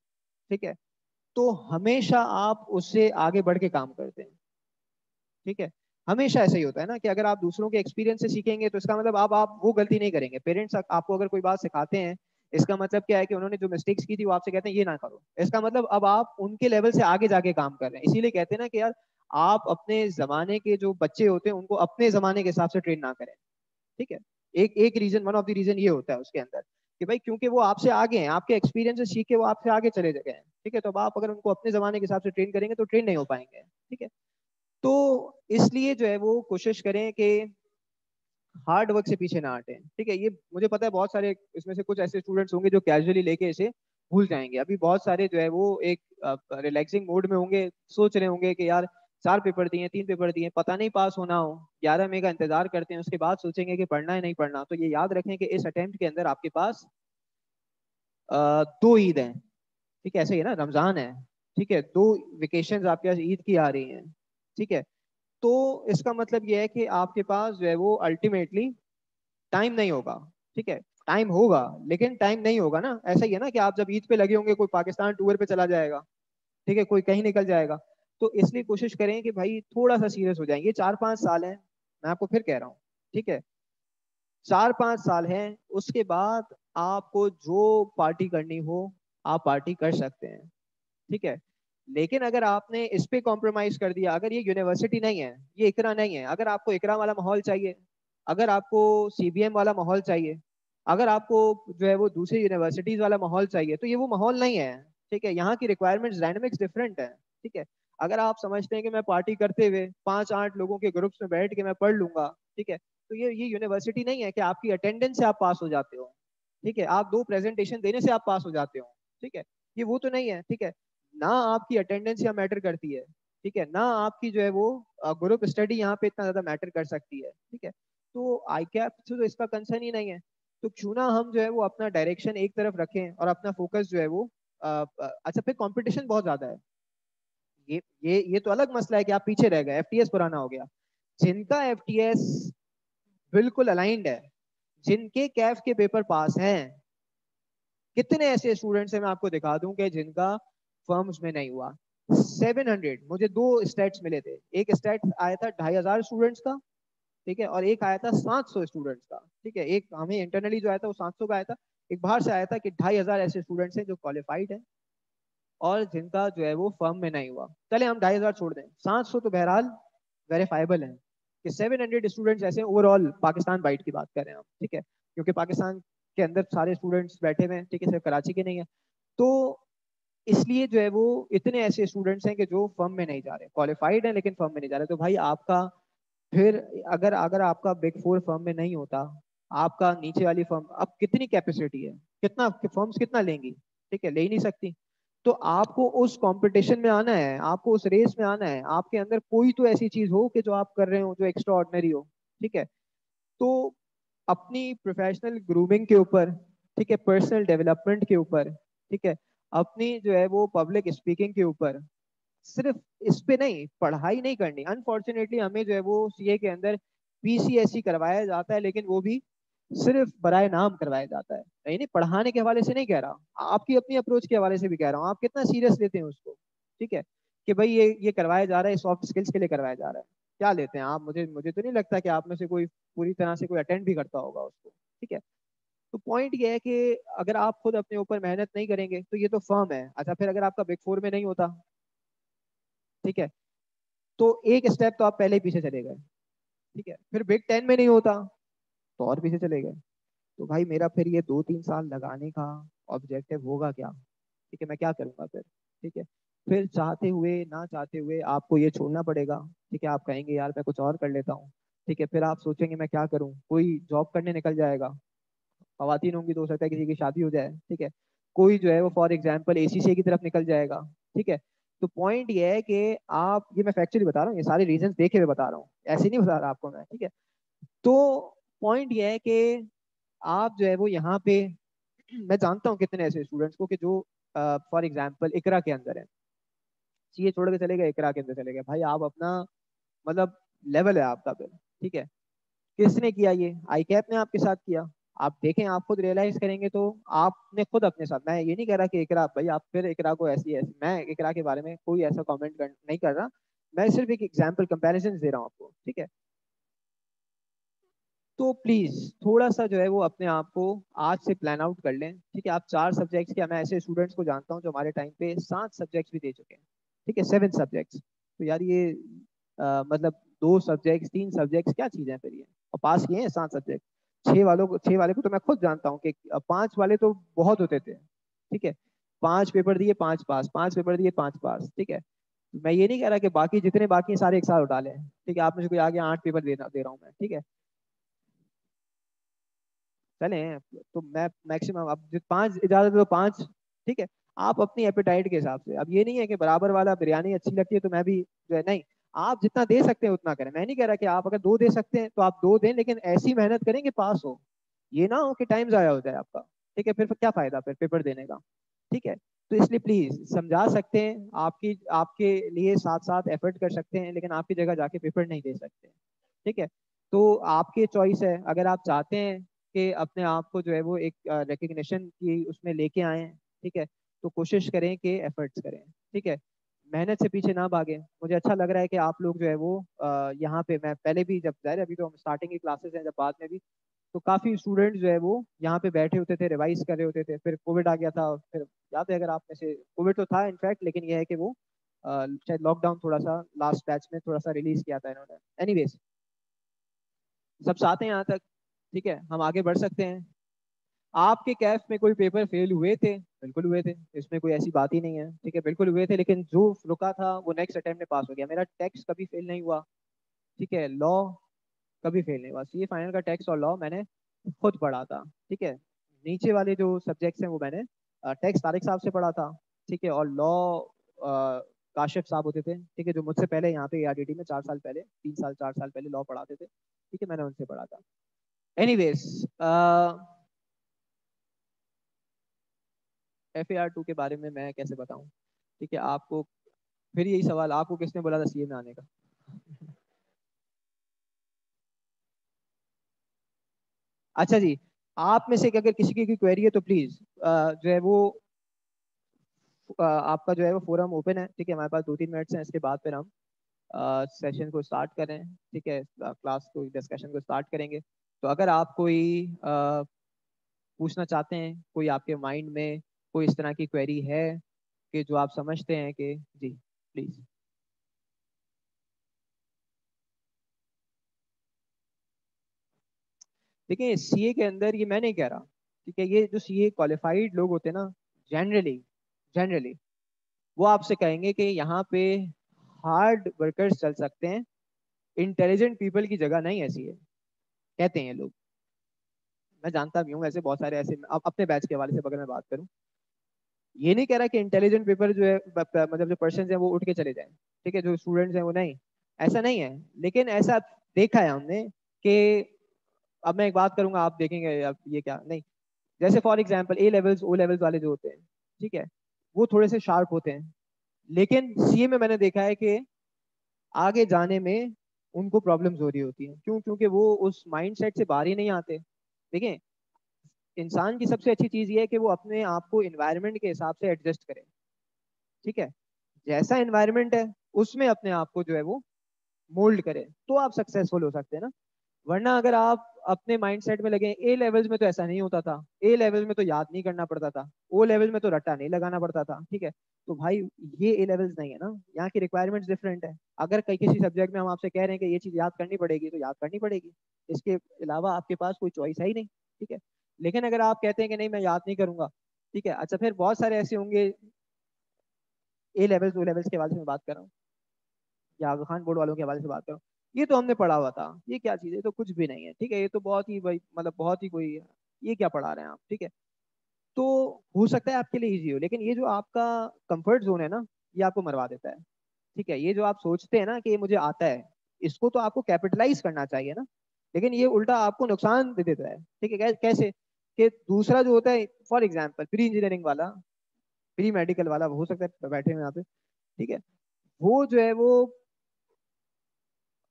ठीक है, तो हमेशा आप उससे आगे बढ़ के काम करते हैं। ठीक है, हमेशा ऐसा ही होता है ना कि अगर आप दूसरों के एक्सपीरियंस से सीखेंगे तो इसका मतलब आप वो गलती नहीं करेंगे। पेरेंट्स आपको अगर कोई बात सिखाते हैं, इसका मतलब क्या है कि उन्होंने जो मिस्टेक्स की थी वो आपसे कहते हैं ये ना करो, इसका मतलब अब आप उनके लेवल से आगे जाके काम कर रहे हैं। इसीलिए कहते हैं ना कि यार आप अपने जमाने के जो बच्चे होते हैं उनको अपने जमाने के हिसाब से ट्रेन ना करें। ठीक है, एक एक reason, one of the reason ये होता है उसके अंदर कि भाई क्योंकि वो आपसे आगे हैं, आपके एक्सपीरियंस से सीख के वो आपसे आगे चले गए हैं। ठीक है, तो अब आप अगर उनको अपने जमाने के हिसाब से ट्रेन करेंगे तो ट्रेन नहीं हो पाएंगे। ठीक है, तो इसलिए जो है वो कोशिश करें कि हार्ड वर्क से पीछे ना हटें। ठीक है, ये मुझे पता है बहुत सारे इसमें से कुछ ऐसे स्टूडेंट्स होंगे जो कैजुअली लेके इसे भूल जाएंगे। अभी बहुत सारे जो है वो एक रिलैक्सिंग मोड में होंगे, सोच रहे होंगे कि यार 4 पेपर दिए, 3 पेपर दिए, पता नहीं पास होना हो, 11 मई का इंतजार करते हैं, उसके बाद सोचेंगे कि पढ़ना है नहीं पढ़ना। तो ये याद रखें कि इस अटेम्प्ट के अंदर आपके पास 2 ईद हैं। ठीक है, ऐसे ही है ना, रमजान है, ठीक है, 2 वेकेशन आपके पास ईद की आ रही हैं। ठीक है, तो इसका मतलब यह है कि आपके पास जो है वो अल्टीमेटली टाइम नहीं होगा। ठीक है, टाइम होगा लेकिन टाइम नहीं होगा ना। ऐसा ही है ना कि आप जब ईद पे लगे होंगे, कोई पाकिस्तान टूर पे चला जाएगा, ठीक है, कोई कहीं निकल जाएगा। तो इसलिए कोशिश करें कि भाई थोड़ा सा सीरियस हो जाएंगे। 4-5 साल है, मैं आपको फिर कह रहा हूँ, ठीक है, 4-5 साल है, उसके बाद आपको जो पार्टी करनी हो आप पार्टी कर सकते हैं। ठीक है, लेकिन अगर आपने इस पे कॉम्प्रोमाइज कर दिया, अगर ये यूनिवर्सिटी नहीं है, ये इकरा नहीं है, अगर आपको इकरा वाला माहौल चाहिए, अगर आपको सीबीएम वाला माहौल चाहिए, अगर आपको जो है वो दूसरी यूनिवर्सिटीज वाला माहौल चाहिए तो ये वो माहौल नहीं है, ठीक है। यहाँ की रिक्वायरमेंट्स डायनेमिक्स डिफरेंट है, ठीक है। अगर आप समझते हैं कि मैं पार्टी करते हुए 5-8 लोगों के ग्रुप्स में बैठ के मैं पढ़ लूंगा, ठीक है, तो ये यूनिवर्सिटी नहीं है कि आपकी अटेंडेंस से आप पास हो जाते हो, ठीक है, आप 2 प्रेजेंटेशन देने से आप पास हो जाते हो, ठीक है। ये वो तो नहीं है, ठीक है। ना आपकी अटेंडेंस यहाँ मैटर करती है, ठीक है, ना आपकी जो है वो ग्रुप स्टडी यहाँ पे इतना ज्यादा मैटर कर सकती है, ठीक है। तो आई कैप से तो इसका कंसर्न ही नहीं है। तो क्यों ना हम जो है वो अपना डायरेक्शन एक तरफ रखें और अपना फोकस जो है वो अच्छा, फिर कंपटीशन बहुत ज्यादा है। ये तो अलग मसला है कि आप पीछे रह गए, एफटीएस पुराना हो गया। जिनका एफटीएस बिल्कुल अलाइंड है, जिनके कैफ के पेपर पास हैं, कितने ऐसे स्टूडेंट्स हैं मैं आपको दिखा दूं कि जिनका फर्म्स में नहीं हुआ। 700, मुझे 2 स्टेट्स मिले थे। एक स्टेट आया था 2500 स्टूडेंट्स का, ठीक है, और एक आया था 700 स्टूडेंट्स का, ठीक है। एक हमें इंटरनली जो आया था वो 700 का आया था। एक बाहर से आया था कि 2500 ऐसे स्टूडेंट्स हैं जो क्वालिफाइड हैं और जिनका जो है वो फर्म में नहीं हुआ। चले हम 2500 छोड़ दें, 700 तो बहरहाल वेरीफाइबल है कि 700 स्टूडेंट्स ऐसे ओवरऑल पाकिस्तान बाइट की बात कर रहे हैं हम, ठीक है, क्योंकि पाकिस्तान के अंदर सारे स्टूडेंट्स बैठे हुए हैं, ठीक है, सिर्फ कराची के नहीं है। तो इसलिए जो है वो इतने ऐसे स्टूडेंट्स हैं कि जो फर्म में नहीं जा रहे, क्वालिफाइड हैं लेकिन फर्म में नहीं जा रहे। तो भाई आपका फिर अगर अगर आपका बिग 4 फर्म में नहीं होता, आपका नीचे वाली फर्म अब कितनी कैपेसिटी है, कितना फर्म्स कितना लेंगी, ठीक है, ले ही नहीं सकती। तो आपको उस कंपटीशन में आना है, आपको उस रेस में आना है, आपके अंदर कोई तो ऐसी चीज हो कि जो आप कर रहे हो जो एक्स्ट्रा ऑर्डिनरी हो, ठीक है। तो अपनी प्रोफेशनल ग्रूमिंग के ऊपर, ठीक है, पर्सनल डेवलपमेंट के ऊपर, ठीक है, अपनी जो है वो पब्लिक स्पीकिंग के ऊपर, सिर्फ इस पे नहीं, पढ़ाई नहीं करनी। अनफॉर्चुनेटली हमें जो है वो सीए के अंदर पीसीएसई करवाया जाता है, लेकिन वो भी सिर्फ बराए नाम करवाया जाता है। नहीं नहीं, पढ़ाने के हवाले से नहीं कह रहा, आपकी अपनी अप्रोच के हवाले से भी कह रहा हूँ, आप कितना सीरियस लेते हैं उसको, ठीक है, कि भाई ये करवाया जा रहा है, सॉफ्ट स्किल्स के लिए करवाया जा रहा है, क्या लेते हैं आप। मुझे मुझे तो नहीं लगता कि आप में से कोई पूरी तरह से कोई अटेंड भी करता होगा उसको, ठीक है। तो पॉइंट ये है कि अगर आप खुद अपने ऊपर मेहनत नहीं करेंगे तो ये तो फर्म है। अच्छा, फिर अगर आपका बिग 4 में नहीं होता, ठीक है, तो एक स्टेप तो आप पहले ही पीछे चले गए, ठीक है, फिर बिग 10 में नहीं होता तो और पीछे चले गए। तो भाई मेरा फिर ये 2-3 साल लगाने का ऑब्जेक्टिव होगा क्या, ठीक है, मैं क्या करूंगा फिर, ठीक है। फिर चाहते हुए ना चाहते हुए आपको ये छोड़ना पड़ेगा, ठीक है। आप कहेंगे यार मैं कुछ और कर लेता हूँ, ठीक है, फिर आप सोचेंगे मैं क्या करूँ, कोई जॉब करने निकल जाएगा, खवातीन होंगी तो हो सकता है किसी की शादी हो जाए, ठीक है, कोई जो है वो फॉर एग्जाम्पल एसीसी की तरफ निकल जाएगा, ठीक है। तो पॉइंट ये है कि आप, ये मैं फैक्चुअली बता रहा हूँ, ये सारे रीजंस देखे हुए बता रहा हूँ, ऐसे नहीं बता रहा आपको मैं, ठीक है। तो पॉइंट ये है कि आप जो है वो यहाँ पे मैं जानता हूँ कितने ऐसे स्टूडेंट्स को कि जो फॉर एग्जाम्पल इकरा के अंदर है, सीए छोड़ के चले गए, इकरा के अंदर चले गए। भाई आप अपना मतलब लेवल है आपका फिर, ठीक है। किसने किया ये, आई कैप ने आपके साथ किया। आप देखें, आप खुद रियलाइज करेंगे तो आपने खुद अपने साथ, मैं ये नहीं कह रहा कि इकरा भाई आप फिर इकरा को ऐसी ऐसी, मैं इकरा के बारे में कोई ऐसा कमेंट नहीं कर रहा, मैं सिर्फ एक एग्जाम्पल कंपैरिजन दे रहा हूँ आपको, ठीक है। तो प्लीज थोड़ा सा जो है वो अपने आप को आज से प्लान आउट कर लें, ठीक है। आप 4 सब्जेक्ट्स के, मैं ऐसे स्टूडेंट्स को जानता हूँ जो हमारे टाइम पे 7 सब्जेक्ट्स भी दे चुके हैं, ठीक है, 7 सब्जेक्ट्स। तो यार ये मतलब 2 सब्जेक्ट्स 3 सब्जेक्ट्स क्या चीज़ है फिर ये, और पास किए हैं 7 सब्जेक्ट। 6 वाले को तो मैं खुद जानता हूँ कि 5 वाले तो बहुत होते थे, ठीक है, 5 पेपर दिए 5 पास, 5 पेपर दिए 5 पास, ठीक है। मैं ये नहीं कह रहा कि बाकी जितने बाकी हैं सारे एक साथ उठा लें, ठीक है, आप मुझे कोई आगे 8 पेपर दे रहा हूँ मैं, ठीक है, चले। तो मैं मैक्सिमम, अब 5 इजाजत है तो 5, ठीक है। आप अपनी एपेटाइट के हिसाब से, अब ये नहीं है कि बराबर वाला बिरयानी अच्छी लगती है तो मैं भी जो है, नहीं, आप जितना दे सकते हैं उतना करें। मैं नहीं कह रहा कि आप अगर 2 दे सकते हैं तो आप 2 दें, लेकिन ऐसी मेहनत करें कि पास हो, ये ना हो कि टाइम जाया हो जाए आपका, ठीक है, फिर क्या फायदा फिर पेपर देने का, ठीक है। तो इसलिए प्लीज समझा सकते हैं, आपकी आपके लिए साथ साथ एफर्ट कर सकते हैं, लेकिन आपकी जगह जाके पेपर नहीं दे सकते, ठीक है। तो आपकी चॉइस है, अगर आप चाहते हैं कि अपने आप को जो है वो एक रिकग्निशन की उसमें लेके आए, ठीक है, तो कोशिश करें कि एफर्ट्स करें, ठीक है, मेहनत से पीछे ना भागें। मुझे अच्छा लग रहा है कि आप लोग जो है वो यहाँ पे, मैं पहले भी जब जाहिर है, अभी तो हम स्टार्टिंग की क्लासेस हैं, जब बाद में भी तो काफ़ी स्टूडेंट्स जो है वो यहाँ पे बैठे होते थे, रिवाइज कर रहे होते थे, फिर कोविड आ गया था, फिर याद है अगर आप में से, कोविड तो था इनफैक्ट, लेकिन यह है कि वो शायद लॉकडाउन थोड़ा सा लास्ट बैच में थोड़ा सा रिलीज किया था इन्होंने। एनीवेज, सब साथ हैं यहाँ तक, ठीक है, हम आगे बढ़ सकते हैं। आपके कैफ में कोई पेपर फेल हुए थे? बिल्कुल हुए थे, इसमें कोई ऐसी बात ही नहीं है, ठीक है, बिल्कुल हुए थे, लेकिन जो रुका था वो नेक्स्ट अटेम्प्ट में पास हो गया। मेरा टेक्स्ट कभी फेल नहीं हुआ, ठीक है, लॉ कभी फेल नहीं हुआ। सीए फाइनल का टेक्स्ट और लॉ मैंने खुद पढ़ा था, ठीक है। नीचे वाले जो सब्जेक्ट्स हैं वो मैंने टेक्स्ट तारिक साहब से पढ़ा था, ठीक है, और लॉ काशिफ साहब होते थे, ठीक है, जो मुझसे पहले यहाँ पे आरडीटी में 4 साल पहले, 3 साल 4 साल पहले लॉ पढ़ाते थे, ठीक है, मैंने उनसे पढ़ा था। एनीवेज, FAR 2 के बारे में मैं कैसे बताऊं, ठीक है आपको। फिर यही सवाल, आपको किसने बोला था सीए में आने का? अच्छा जी, आप में से अगर किसी की क्वेरी है तो प्लीज जो है वो आपका जो है वो फोरम ओपन है, ठीक है, हमारे पास 2-3 मिनट्स हैं, इसके बाद फिर हम सेशन को स्टार्ट करें, ठीक है, क्लास को डिस्कशन को स्टार्ट करेंगे। तो अगर आप कोई पूछना चाहते हैं, कोई आपके माइंड में कोई इस तरह की क्वेरी है कि जो आप समझते हैं कि जी, प्लीज। देखिए सीए के अंदर, ये मैं नहीं कह रहा, ठीक है, ये जो सीए क्वालिफाइड लोग होते हैं ना, जनरली जनरली वो आपसे कहेंगे कि यहाँ पे हार्ड वर्कर्स चल सकते हैं, इंटेलिजेंट पीपल की जगह नहीं ऐसी है, कहते हैं लोग। मैं जानता भी हूँ ऐसे बहुत सारे, ऐसे अब अपने बैच के हवाले से अगर मैं बात करूँ, ये नहीं कह रहा कि इंटेलिजेंट पीपल जो है मतलब जो पर्सन है वो उठ के चले जाएं, ठीक है, जो स्टूडेंट्स हैं वो नहीं, ऐसा नहीं है, लेकिन ऐसा देखा है हमने कि, अब मैं एक बात करूंगा आप देखेंगे अब ये क्या नहीं, जैसे for example A levels O levels वाले जो होते हैं, ठीक है, वो थोड़े से शार्प होते हैं, लेकिन सीए में मैंने देखा है कि आगे जाने में उनको प्रॉब्लम्स हो रही होती हैं। क्यों? क्योंकि वो उस माइंडसेट से बाहर ही नहीं आते। देखिए, इंसान की सबसे अच्छी चीज ये है कि वो अपने आप को इन्वायरमेंट के हिसाब से एडजस्ट करे, ठीक है, जैसा इन्वायरमेंट है उसमें अपने आप को जो है वो मोल्ड करे, तो आप सक्सेसफुल हो सकते हैं ना। वरना अगर आप अपने माइंडसेट में लगे, ए लेवल्स में तो ऐसा नहीं होता था, ए लेवल में तो याद नहीं करना पड़ता था, ओ लेवल में तो रट्टा नहीं लगाना पड़ता था, ठीक है, तो भाई ये ए लेवल्स नहीं है ना, यहाँ की रिक्वायरमेंट्स डिफरेंट है। अगर कई किसी सब्जेक्ट में हम आपसे कह रहे हैं कि ये चीज़ याद करनी पड़ेगी तो याद करनी पड़ेगी, इसके अलावा आपके पास कोई चॉइस है ही नहीं, ठीक है। लेकिन अगर आप कहते हैं कि नहीं मैं याद नहीं करूंगा, ठीक है, अच्छा फिर बहुत सारे ऐसे होंगे, ए लेवल्स ओ लेवल्स के हवाले से मैं बात कर रहा हूँ, या आगा खान बोर्ड वालों के हवाले से बात करूँ, ये तो हमने पढ़ा हुआ था, ये क्या चीज़ है, ये तो कुछ भी नहीं है, ठीक है, ये तो बहुत ही भाई मतलब बहुत ही कोई, ये क्या पढ़ा रहे हैं आप, ठीक है। तो हो सकता है आपके लिए इजी हो, लेकिन ये जो आपका कंफर्ट जोन है ना, ये आपको मरवा देता है, ठीक है। ये जो आप सोचते हैं ना कि ये मुझे आता है, इसको तो आपको कैपिटलाइज करना चाहिए ना, लेकिन ये उल्टा आपको नुकसान दे देता है, ठीक है। कैसे? कि दूसरा जो होता है, फॉर एग्जाम्पल प्री इंजीनियरिंग वाला, प्री मेडिकल वाला, हो सकता है बैठे हुए यहाँ पे, ठीक है, वो जो है वो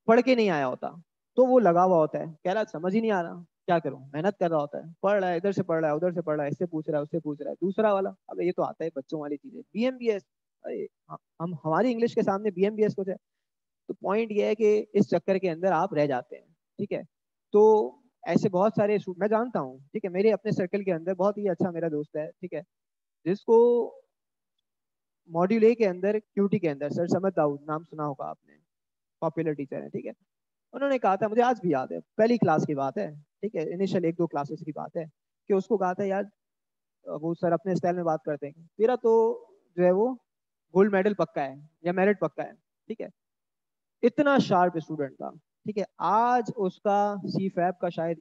पढ़ के नहीं आया होता, तो वो लगा हुआ होता है, कह रहा समझ ही नहीं आ रहा, क्या करूं, मेहनत कर रहा होता है, पढ़ रहा है, इधर से पढ़ रहा है, उधर से पढ़ रहा है, इससे पूछ रहा है, उससे पूछ रहा है। दूसरा वाला, अब ये तो आता है बच्चों वाली चीजें, बीएमबीएस, अरे हम हमारी इंग्लिश के सामने बीएमबीएस कुछ है। तो पॉइंट ये है कि इस चक्कर के अंदर आप रह जाते हैं, ठीक है। तो ऐसे बहुत सारे मैं जानता हूँ, ठीक है, मेरे अपने सर्कल के अंदर बहुत ही अच्छा मेरा दोस्त है, ठीक है, जिसको मॉड्यूल ए के अंदर क्यूटी के अंदर सर समद दाऊद, नाम सुना होगा आपने, पॉपुलर टीचर है, ठीक है, उन्होंने कहा था, मुझे आज भी याद है, पहली क्लास की बात है, ठीक है, इनिशियल 1-2 क्लासेस की बात है, कि उसको कहा था यार, वो सर अपने स्टाइल में बात करते हैं, तेरा तो जो है वो गोल्ड मेडल पक्का है या मेरिट पक्का है, ठीक है, इतना शार्प स्टूडेंट था, ठीक है, आज उसका सी फैब का शायद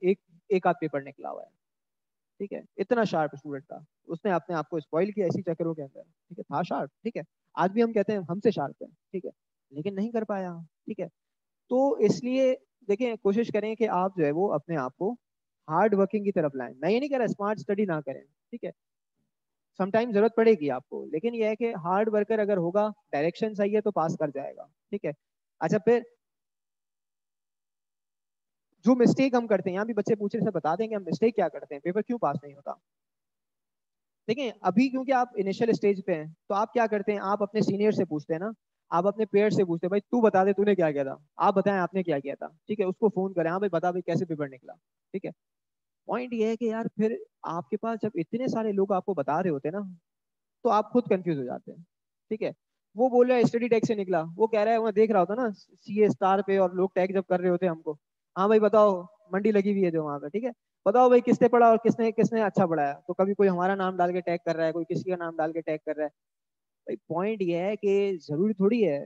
एक आध पेपर निकला हुआ है, ठीक है, इतना शार्प स्टूडेंट था। उसने अपने आप को स्पॉइल किया इसी चक्करों के अंदर, ठीक है, था शार्प, ठीक है, आज भी हम कहते हैं हमसे शार्प है, ठीक है, लेकिन नहीं कर पाया, ठीक है। तो इसलिए देखिए, कोशिश करें कि आप जो है वो अपने आप को हार्ड वर्किंग की तरफ लाएं। मैं ये नहीं कह रहा स्मार्ट स्टडी ना करें, ठीक है, समटाइम जरूरत पड़ेगी आपको, लेकिन यह है कि हार्ड वर्कर अगर होगा, डायरेक्शन सही है तो पास कर जाएगा, ठीक है। अच्छा फिर जो मिस्टेक हम करते हैं, यहाँ भी बच्चे पूछ रहे से बता देंगे हम मिस्टेक क्या करते हैं, पेपर क्यों पास नहीं होता। देखिए अभी क्योंकि आप इनिशियल स्टेज पे हैं, तो आप क्या करते हैं, आप अपने सीनियर से पूछते हैं ना, आप अपने पेयर से पूछते हैं, भाई तू बता दे तूने क्या किया था, आप बताएं आपने क्या किया था, ठीक है, उसको फोन करें, हाँ भाई बता भाई कैसे पेपर निकला, ठीक है। पॉइंट ये है कि यार फिर आपके पास जब इतने सारे लोग आपको बता रहे होते हैं ना, तो आप खुद कंफ्यूज हो जाते हैं, ठीक है। वो बोल रहा है स्टडी टैग से निकला, वो कह रहा है मैं देख रहा होता ना सीए स्टार पे, और लोग टैग जब कर रहे होते हैं हमको, हाँ भाई बताओ मंडी लगी हुई है जो वहां पे, ठीक है, बताओ भाई किसने पढ़ा और किसने किसने अच्छा पढ़ाया। तो कभी कोई हमारा नाम डाल के टैग कर रहा है, कोई किसी का नाम डाल के टैग कर रहा है। भाई पॉइंट ये है कि जरूरी थोड़ी है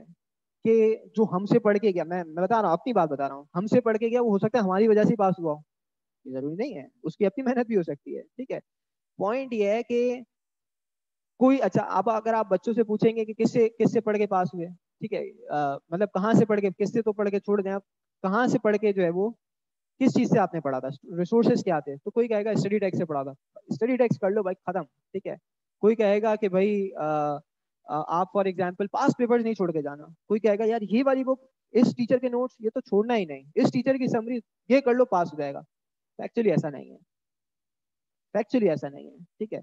कि जो हमसे पढ़ के गया, मैं बता रहा हूँ, अपनी बात बता रहा हूँ, हमसे पढ़ के गया वो हो सकता है हमारी वजह से ही पास हुआ हो, ये जरूरी नहीं है, उसकी अपनी मेहनत भी हो सकती है। ठीक है, पॉइंट ये है कि कोई अच्छा, अब अगर आप बच्चों से पूछेंगे कि किससे किससे पढ़ के पास हुए, ठीक है, मतलब कहाँ से पढ़ के, किससे तो पढ़ के छोड़ दें आप, कहाँ से पढ़ के जो है वो किस चीज से आपने पढ़ा था, रिसोर्सेज क्या थे। तो कोई कहेगा स्टडी टैक्स से पढ़ा था, स्टडी टैक्स कर लो भाई, खत्म। ठीक है, कोई कहेगा कि भाई आप फॉर एग्जांपल पास पेपर्स नहीं छोड़ के जाना, कोई कहेगा यार ये वाली बुक, इस टीचर के नोट्स ये तो छोड़ना ही नहीं, इस टीचर की समरी ये कर लो पास हो जाएगा। एक्चुअली ऐसा नहीं है, एक्चुअली ऐसा नहीं है। ठीक है,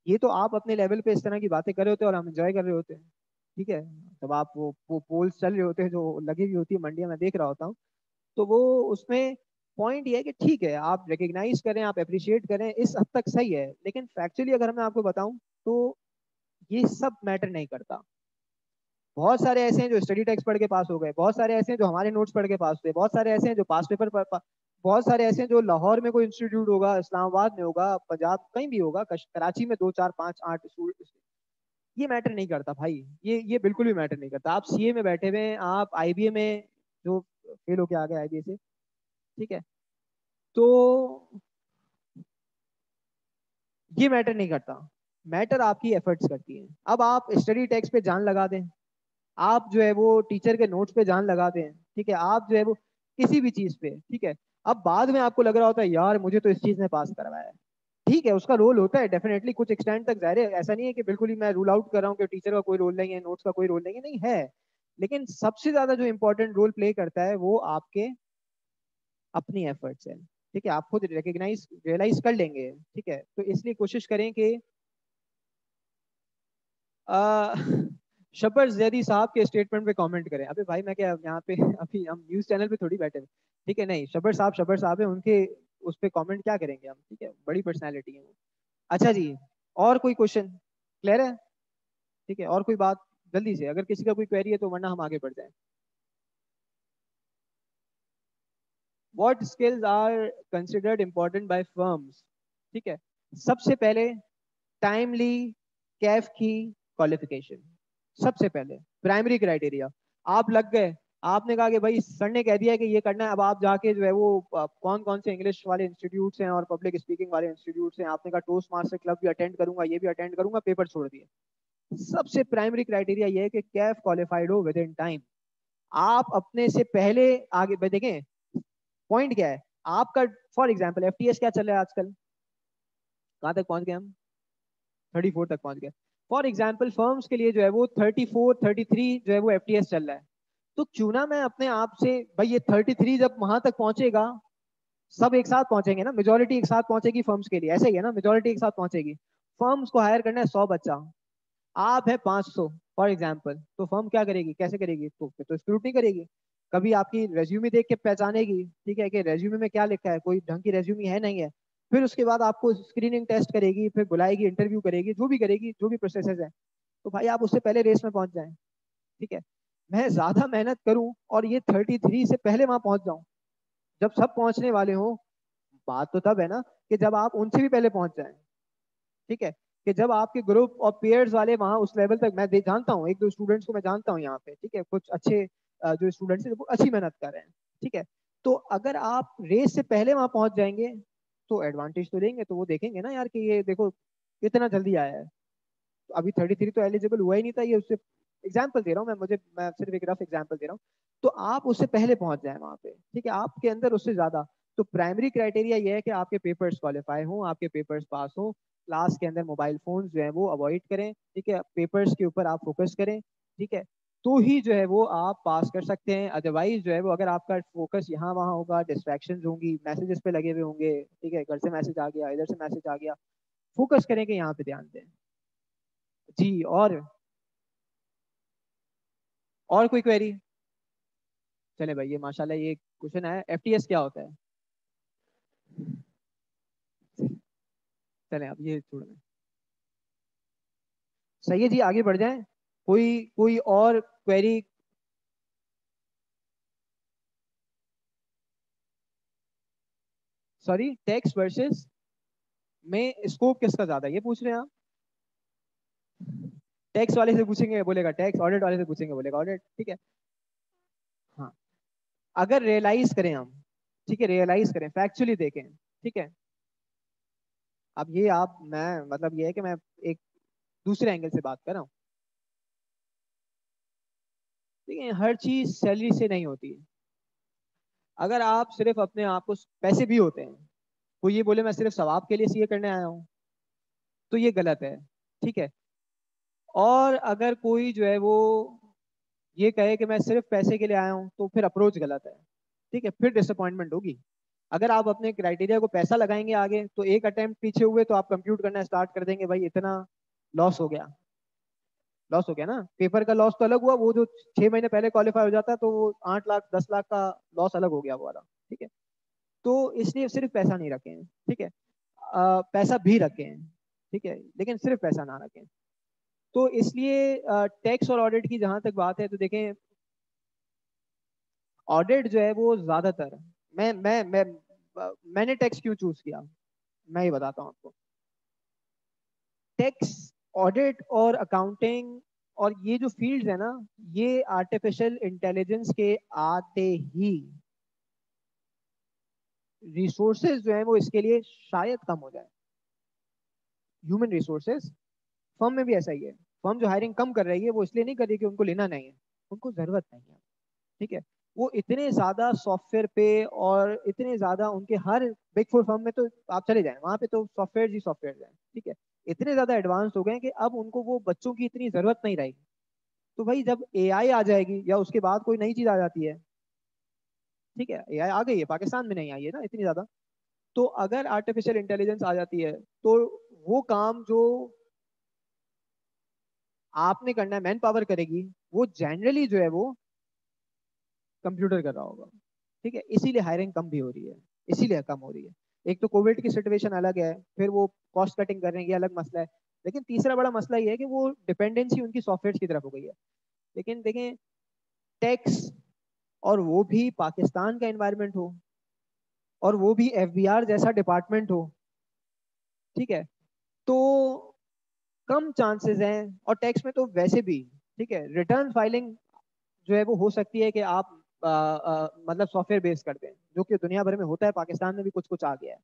ये तो आप अपने लेवल पे इस तरह की बातें कर रहे होते हैं और हम एंजॉय कर रहे होते हैं। ठीक है, तब आप वो पोल्स चल रहे होते हैं जो लगी हुई होती है मंडिया में, देख रहा होता हूँ। तो वो उसमें पॉइंट ये है कि ठीक है आप रिकग्नाइज करें, आप अप्रिशिएट करें, इस हद तक सही है, लेकिन फैक्चुअली अगर मैं आपको बताऊं तो ये सब मैटर नहीं करता। बहुत सारे ऐसे हैं जो स्टडी टेक्स्ट पढ़ के पास हो गए, बहुत सारे ऐसे हैं जो हमारे नोट्स पढ़ के पास हुए, बहुत सारे ऐसे हैं जो पास पेपर बहुत सारे ऐसे हैं जो लाहौर में कोई इंस्टीट्यूट होगा, इस्लामाबाद में होगा, पंजाब कहीं भी होगा, कराची में 2 4 5 8 ये मैटर नहीं करता भाई। ये बिल्कुल भी मैटर नहीं करता। आप सीए में बैठे हुए हैं, आप आईबीए में जो फेल होके आ गए आईबीए से, ठीक है, तो ये मैटर नहीं करता, मैटर आपकी एफर्ट्स करती है। अब आप स्टडी टेक्स्ट पे जान लगा दें, आप जो है वो टीचर के नोट्स पे जान लगा दें, ठीक है, आप जो है वो किसी भी चीज पे, ठीक है, अब बाद में आपको लग रहा होता है यार मुझे तो इस चीज ने पास करवाया है, ठीक है, उसका रोल होता है डेफिनेटली कुछ एक्सटेंड तक, जाहिर है ऐसा नहीं है कि बिल्कुल ही मैं रूल आउट कर रहा हूँ कि टीचर का कोई रोल नहीं है, नोट्स का कोई रोल नहीं है, नहीं है। लेकिन सबसे ज्यादा जो इंपॉर्टेंट रोल प्ले करता है वो आपके अपनी एफर्ट्स है। ठीक है, आप खुद रिकग्नाइज रियलाइज कर लेंगे। ठीक है, तो इसलिए कोशिश करें कि आ, शब्बर जैदी साहब के स्टेटमेंट पे कमेंट करें। अबे भाई मैं क्या यहाँ पे अभी हम न्यूज चैनल पे थोड़ी बैठे हैं। ठीक है, नहीं, शब्बर साहब है, उनके उस पे कमेंट क्या करेंगे हम। ठीक है, बड़ी पर्सनैलिटी है वो। अच्छा जी, और कोई क्वेश्चन क्लियर है? ठीक है, और कोई बात जल्दी से, अगर किसी का कोई क्वेरी है तो, वरना हम आगे बढ़ जाएं। What skills are considered important by firms? ठीक है, सबसे पहले टाइमली कैफ की क्वालिफिकेशन, सबसे पहले प्राइमरी क्राइटेरिया। आप लग गए, आपने कहा कि भाई सर ने कह दिया कि ये करना है, अब आप जाके जो है वो कौन कौन से इंग्लिश वाले इंस्टीट्यूट्स हैं और पब्लिक स्पीकिंग वाले इंस्टीट्यूट्स हैं, आपने कहा टोस्ट मास्टर क्लब भी अटेंड करूंगा, ये भी अटेंड करूंगा, पेपर छोड़ दिए। सबसे प्राइमरी क्राइटेरिया ये है कि कैफ क्वालिफाइड हो विद इन टाइम। आप अपने से पहले आगे देखें, पॉइंट क्या है आपका। फॉर एग्जाम्पल एफटीएस क्या चल रहा है आजकल, कहाँ तक पहुंच गए हम? 34 तक पहुंच गए। फॉर एग्जाम्पल फर्म्स के लिए जो है वो 34 33 जो है वो एफटीएस चल रहा है। तो क्यों ना मैं अपने आप से, भाई ये 33 जब वहां तक पहुंचेगा, सब एक साथ पहुंचेंगे ना, मेजोरिटी एक साथ पहुंचेगी फर्म्स के लिए, ऐसे ही है ना, मेजोरिटी एक साथ पहुंचेगी। फर्म्स को हायर करना है 100 बच्चा, आप है 500 फॉर एग्जाम्पल, तो फर्म क्या करेगी, कैसे करेगी? तो फिर तो स्क्रूटनी करेगी, कभी आपकी रेज्यूमे देख के पहचानेगी, ठीक है, कि रेज्यूमे में क्या लिखा है, कोई ढंग की रेज्यूमे है नहीं है। फिर उसके बाद आपको स्क्रीनिंग टेस्ट करेगी, फिर बुलाएगी, इंटरव्यू करेगी, जो भी करेगी, जो भी प्रोसेसेस है। तो भाई आप उससे पहले रेस में पहुंच जाएं। ठीक है, मैं ज्यादा मेहनत करूं और ये 33 से पहले वहां पहुंच जाऊं, जब सब पहुंचने वाले हो। बात तो तब है ना कि जब आप उनसे भी पहले पहुंच जाएं। ठीक है, कि जब आपके ग्रुप और पेयर्स वाले वहां उस लेवल तक, मैं जानता हूँ एक दो स्टूडेंट्स को, मैं जानता हूँ यहाँ पे, ठीक है, कुछ अच्छे जो स्टूडेंट्स हैं वो अच्छी मेहनत कर रहे हैं। ठीक है, तो अगर आप रेस से पहले वहां पहुंच जाएंगे तो एडवांटेज तो लेंगे, तो वो देखेंगे ना यार कि ये देखो कितना जल्दी आया है। तो अभी 33 तो एलिजिबल हुआ ही नहीं था, ये उससे एग्जाम्पल दे रहा हूँ मैं सिर्फ एक रफ एग्जाम्पल दे रहा हूँ। तो आप उससे पहले पहुंच जाए वहां पे, ठीक है, आपके अंदर उससे ज्यादा। तो प्राइमरी क्राइटेरिया ये है कि आपके पेपर्स क्वालिफाई हों, आपके पेपर्स पास हों, क्लास के अंदर मोबाइल फोन जो है वो अवॉइड करें, ठीक है, पेपर्स के ऊपर आप फोकस करें। ठीक है, तो ही जो है वो आप पास कर सकते हैं। अदरवाइज जो है वो, अगर आपका फोकस यहाँ वहाँ होगा, डिस्ट्रैक्शन होंगी, मैसेजेस पे लगे हुए होंगे, ठीक है, घर से मैसेज आ गया, इधर से मैसेज आ गया, फोकस करें कि यहाँ पे ध्यान दें। जी, और कोई क्वेरी? चले भाई, ये माशाल्लाह ये क्वेश्चन है, एफटीएस क्या होता है? चले अब ये छोड़ दें। सही है जी, आगे बढ़ जाएं। कोई कोई और क्वेरी? सॉरी, टैक्स वर्सेस में स्कोप किसका ज्यादा, ये पूछ रहे हैं आप? टैक्स वाले से पूछेंगे बोलेगा टैक्स, ऑडिट वाले से पूछेंगे बोलेगा ऑडिट, ठीक है। हाँ, अगर रियलाइज करें हम, ठीक है, रियलाइज करें, फैक्चुअली देखें, ठीक है। अब ये आप मैं मतलब ये है कि मैं एक दूसरे एंगल से बात कर रहा हूँ, ठीक है। हर चीज सैलरी से नहीं होती है। अगर आप सिर्फ अपने आप को, पैसे भी होते हैं, कोई ये बोले मैं सिर्फ सवाब के लिए सीए करने आया हूँ, तो ये गलत है, ठीक है। और अगर कोई जो है वो ये कहे कि मैं सिर्फ पैसे के लिए आया हूँ, तो फिर अप्रोच गलत है, ठीक है, फिर डिसअपॉइंटमेंट होगी। अगर आप अपने क्राइटेरिया को पैसा लगाएंगे आगे, तो एक अटेम्प्ट पीछे हुए तो आप कंप्यूट करना स्टार्ट कर देंगे, भाई इतना लॉस हो गया, लॉस हो गया ना। पेपर का लॉस तो अलग हुआ, वो जो 6 महीने पहले क्वालिफाई हो जाता है तो वो 8 लाख 10 लाख का लॉस अलग हो गया वो वाला, ठीक है। तो इसलिए सिर्फ पैसा नहीं रखें, ठीक है। पैसा भी रखें, ठीक है, लेकिन सिर्फ पैसा ना रखें। तो इसलिए टैक्स और ऑडिट की जहां तक बात है, तो देखें, ऑडिट जो है वो ज्यादातर, मैं मैंने टैक्स क्यों चूज किया, मैं ये बताता हूँ आपको। टैक्स, ऑडिट और अकाउंटिंग और ये जो फील्ड्स है ना, ये आर्टिफिशियल इंटेलिजेंस के आते ही रिसोर्सेज जो है वो इसके लिए शायद कम हो जाए। ह्यूमन रिसोर्सेज, फर्म में भी ऐसा ही है। फर्म जो हायरिंग कम कर रही है वो इसलिए नहीं कर रही कि उनको लेना नहीं है, उनको जरूरत नहीं है, ठीक है। वो इतने ज्यादा सॉफ्टवेयर पे और इतने ज्यादा उनके हर बिग फोर फर्म में, तो आप चले जाएं वहां पे तो सॉफ्टवेयर ही सॉफ्टवेयर है, ठीक है। इतने ज्यादा एडवांस हो गए हैं कि अब उनको वो बच्चों की इतनी जरूरत नहीं रहेगी। तो भाई जब एआई आ जाएगी या उसके बाद कोई नई चीज आ जाती है, ठीक है, एआई आ गई है, पाकिस्तान में नहीं आई है ना इतनी ज्यादा। तो अगर आर्टिफिशियल इंटेलिजेंस आ जाती है, तो वो काम जो आपने करना है मैन पावर करेगी, वो जनरली जो है वो कंप्यूटर कर रहा होगा, ठीक है। इसीलिए हायरिंग कम भी हो रही है, इसीलिए कम हो रही है। एक तो कोविड की सिचुएशन अलग है, फिर वो कॉस्ट कटिंग कर रहे हैं, ये अलग मसला है। लेकिन तीसरा बड़ा मसला ये है कि वो डिपेंडेंसी उनकी सॉफ्टवेयर की तरफ हो गई है। लेकिन देखें, टैक्स, और वो भी पाकिस्तान का एनवायरनमेंट हो, और वो भी एफबीआर जैसा डिपार्टमेंट हो, ठीक है, तो कम चांसेस हैं। और टैक्स में तो वैसे भी, ठीक है, रिटर्न फाइलिंग जो है वो हो सकती है कि आप मतलब सॉफ्टवेयर बेस कर दें, जो कि दुनिया भर में होता है, पाकिस्तान में भी कुछ कुछ आ गया है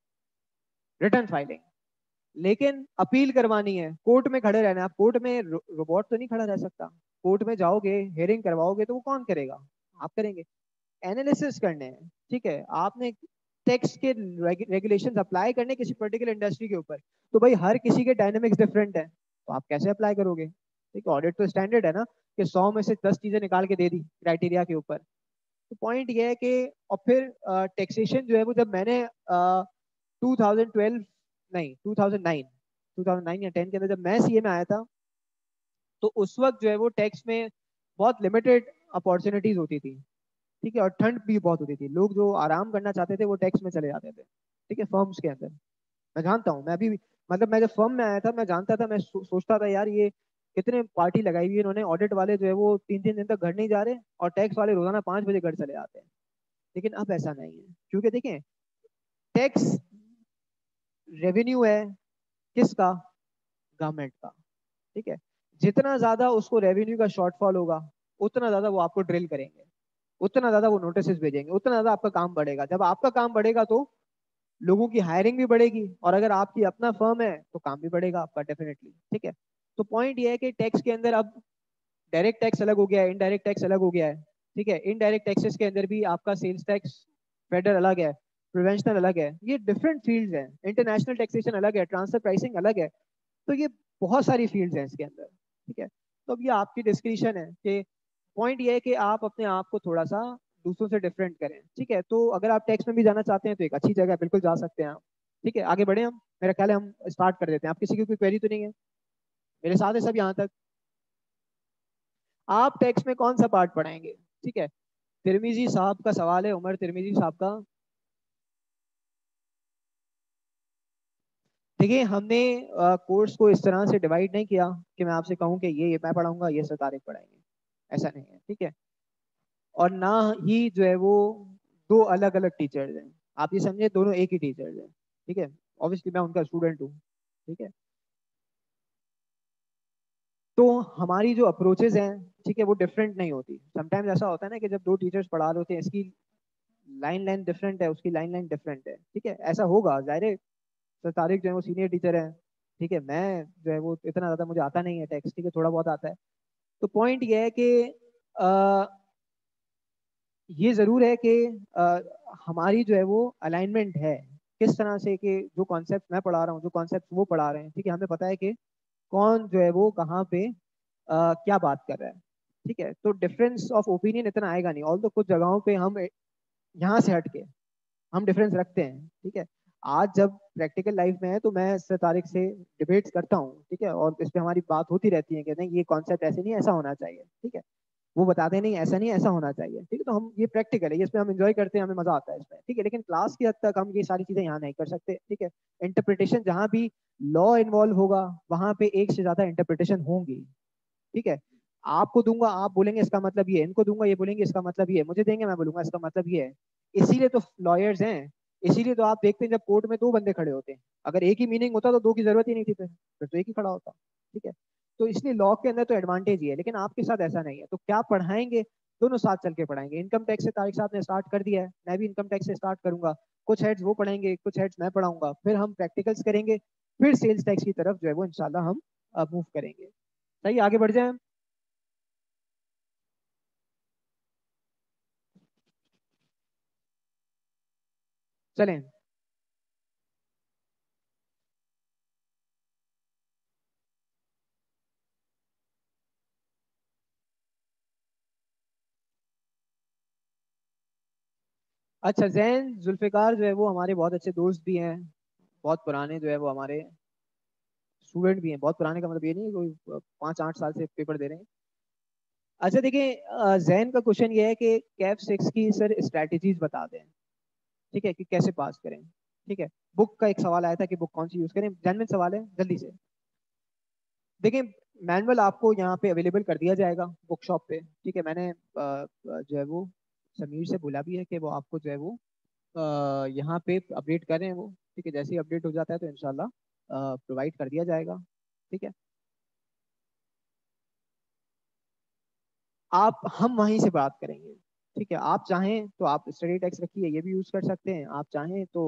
रिटर्न फाइलिंग। लेकिन अपील करवानी है, कोर्ट में खड़े रहना है। आप कोर्ट में रोबोट तो नहीं खड़ा रह सकता। कोर्ट में जाओगे, हेयरिंग करवाओगे, तो वो कौन करेगा, आप करेंगे। एनालिसिस करने हैं, ठीक है, आपने टैक्स के रेगुलेशंस अप्लाई करने किसी पर्टिकुलर इंडस्ट्री के ऊपर, तो भाई हर किसी के डायनेमिक्स डिफरेंट है, तो आप कैसे अप्लाई करोगे। ठीक है, ऑडिट तो स्टैंडर्ड है ना, कि 100 में से 10 चीजें निकाल के दे दी क्राइटेरिया के ऊपर। तो पॉइंट ये है कि, और फिर टैक्सेशन जो है वो, जब मैंने 2012 नहीं 2009 2009 या 10 के अंदर जब मैं सीए में आया था, तो उस वक्त जो है वो टैक्स में बहुत लिमिटेड अपॉर्चुनिटीज होती थी, ठीक है। और ठंड भी बहुत होती थी, लोग जो आराम करना चाहते थे वो टैक्स में चले जाते थे, ठीक है, फर्म्स के अंदर। मैं जानता हूँ, मैं अभी मतलब मैं जब फर्म में आया था, मैं जानता था, मैं सोचता था यार ये कितने पार्टी लगाई हुई है इन्होंने। ऑडिट वाले जो है वो 3 3 दिन तक घर नहीं जा रहे, और टैक्स वाले रोजाना 5 बजे घर चले जाते हैं। लेकिन अब ऐसा नहीं है, क्योंकि देखें, टैक्स रेवेन्यू है किसका, गवर्नमेंट का, ठीक है। जितना ज्यादा उसको रेवेन्यू का शॉर्टफॉल होगा, उतना ज्यादा वो आपको ड्रिल करेंगे, उतना ज्यादा वो नोटिस भेजेंगे, उतना ज्यादा आपका काम बढ़ेगा। जब आपका काम बढ़ेगा तो लोगों की हायरिंग भी बढ़ेगी, और अगर आपकी अपना फर्म है तो काम भी बढ़ेगा आपका डेफिनेटली, ठीक है। तो पॉइंट ये है कि टैक्स के अंदर अब डायरेक्ट टैक्स अलग हो गया है, इनडायरेक्ट टैक्स अलग हो गया है, ठीक है। इनडायरेक्ट टैक्सेस के अंदर भी आपका सेल्स टैक्स फेडरल अलग है, प्रिवेंशनल अलग है, ये डिफरेंट फील्ड्स हैं। इंटरनेशनल टैक्सेशन अलग है, ट्रांसफर प्राइसिंग अलग है। तो ये बहुत सारी फील्ड्स हैं इसके अंदर, ठीक है। तो अब ये आपकी डिस्क्रिप्शन है कि, पॉइंट ये है कि आप अपने आप को थोड़ा सा दूसरों से डिफरेंट करें, ठीक है। तो अगर आप टैक्स में भी जाना चाहते हैं तो एक अच्छी जगह है, बिल्कुल जा सकते हैं आप, ठीक है। आगे बढ़े हम, मेरा ख्याल है हम स्टार्ट कर देते हैं। आप किसी की कोई क्वेरी तो नहीं है, मेरे साथ है सब यहाँ तक। आप टैक्स में कौन सा पार्ट पढ़ाएंगे, ठीक है। तिरमिजी साहब का सवाल है, उमर तिरमिजी साहब का। देखिए, हमने कोर्स को इस तरह से डिवाइड नहीं किया कि मैं आपसे कहूँ कि ये मैं पढ़ाऊंगा, ये सर तारिक पढ़ाएंगे, ऐसा नहीं है, ठीक है। और ना ही जो है वो दो अलग अलग टीचर्स हैं। आप ये समझे दोनों एक ही टीचर्स हैं, ठीक है, ऑब्वियसली मैं उनका स्टूडेंट हूँ, ठीक है। तो हमारी जो अप्रोचेज हैं, ठीक है, वो डिफरेंट नहीं होती। समटाइम्स ऐसा होता है ना कि जब दो टीचर्स पढ़ा रहे होते हैं, इसकी लाइन लाइन डिफरेंट है, उसकी लाइन लाइन डिफरेंट है, ठीक है, ऐसा होगा, जाहिर है। सर तारिक जो है वो सीनियर टीचर है, ठीक है, मैं जो है वो इतना ज़्यादा मुझे आता नहीं है टेक्स्ट, ठीक है, थोड़ा बहुत आता है। तो पॉइंट ये है कि अ, ये ज़रूर है कि हमारी जो है वो अलाइनमेंट है किस तरह से, कि जो कॉन्सेप्ट मैं पढ़ा रहा हूँ, जो कॉन्सेप्ट वो पढ़ा रहे हैं, ठीक है, हमें पता है कि कौन जो है वो कहाँ पे क्या बात कर रहा है, ठीक है। तो डिफरेंस ऑफ ओपिनियन इतना आएगा नहीं, ऑल तो कुछ जगहों पे हम यहाँ से हट के हम डिफरेंस रखते हैं, ठीक है। आज जब प्रैक्टिकल लाइफ में है तो मैं सर तारिक से डिबेट्स करता हूँ, ठीक है, और इस पे हमारी बात होती रहती है कि नहीं ये कॉन्सेप्ट ऐसे नहीं, ऐसा होना चाहिए, ठीक है। वो बताते हैं नहीं ऐसा नहीं, ऐसा होना चाहिए, ठीक है। तो हम ये प्रैक्टिकल है, इसमें हम एंजॉय करते हैं, हमें मजा आता है इसमें, ठीक है। लेकिन क्लास की हद तक हम ये सारी चीजें यहाँ नहीं कर सकते, ठीक है। इंटरप्रिटेशन जहाँ भी लॉ इन्वॉल्व होगा वहां पे एक से ज्यादा इंटरप्रिटेशन होंगी, ठीक है। आपको दूंगा आप बोलेंगे इसका मतलब ये है, इनको दूंगा ये बोलेंगे इसका मतलब ये है, मुझे देंगे मैं बोलूंगा इसका मतलब ये है। इसीलिए तो लॉयर्स हैं, इसीलिए तो आप देखते हैं जब कोर्ट में दो बंदे खड़े होते हैं, अगर एक ही मीनिंग होता तो दो की जरूरत ही नहीं थी, फिर तो एक ही खड़ा होता, ठीक है। तो इसलिए लॉ के अंदर तो एडवांटेज ही है, लेकिन आपके साथ ऐसा नहीं है। तो क्या पढ़ाएंगे, दोनों साथ चल के पढ़ाएंगे। इनकम टैक्स से तारिक साहब ने स्टार्ट कर दिया है, मैं भी इनकम टैक्स से स्टार्ट करूंगा, कुछ हेड्स वो पढ़ाएंगे, कुछ हेड्स मैं पढ़ाऊंगा, फिर हम प्रैक्टिकल्स करेंगे, फिर सेल्स टैक्स की तरफ जो है वो इंशाल्लाह हम मूव करेंगे। सही, आगे बढ़ जाए। चलें। अच्छा, जैन जुल्फिकार जो है वो हमारे बहुत अच्छे दोस्त भी हैं, बहुत पुराने जो है वो हमारे स्टूडेंट भी हैं। बहुत पुराने का मतलब ये नहीं है कोई 5-8 साल से पेपर दे रहे हैं। अच्छा देखिए, जैन का क्वेश्चन ये है कि कैफ सिक्स की सर स्ट्रैटेजीज बता दें, ठीक है, कि कैसे पास करें, ठीक है। बुक का एक सवाल आया था कि बुक कौन सी यूज करें, जेन्युइन सवाल है, जल्दी से। देखिए, मैनुअल आपको यहाँ पे अवेलेबल कर दिया जाएगा बुक शॉप पे, ठीक है। मैंने जो है वो समीर से बोला भी है कि वो आपको जो है वो यहाँ पे अपडेट करें वो, ठीक है। जैसे ही अपडेट हो जाता है तो इंशाल्लाह प्रोवाइड कर दिया जाएगा, ठीक है। आप हम वहीं से बात करेंगे, ठीक है। आप चाहें तो आप स्टडी टेक्स्ट रखिए, ये भी यूज कर सकते हैं, आप चाहें तो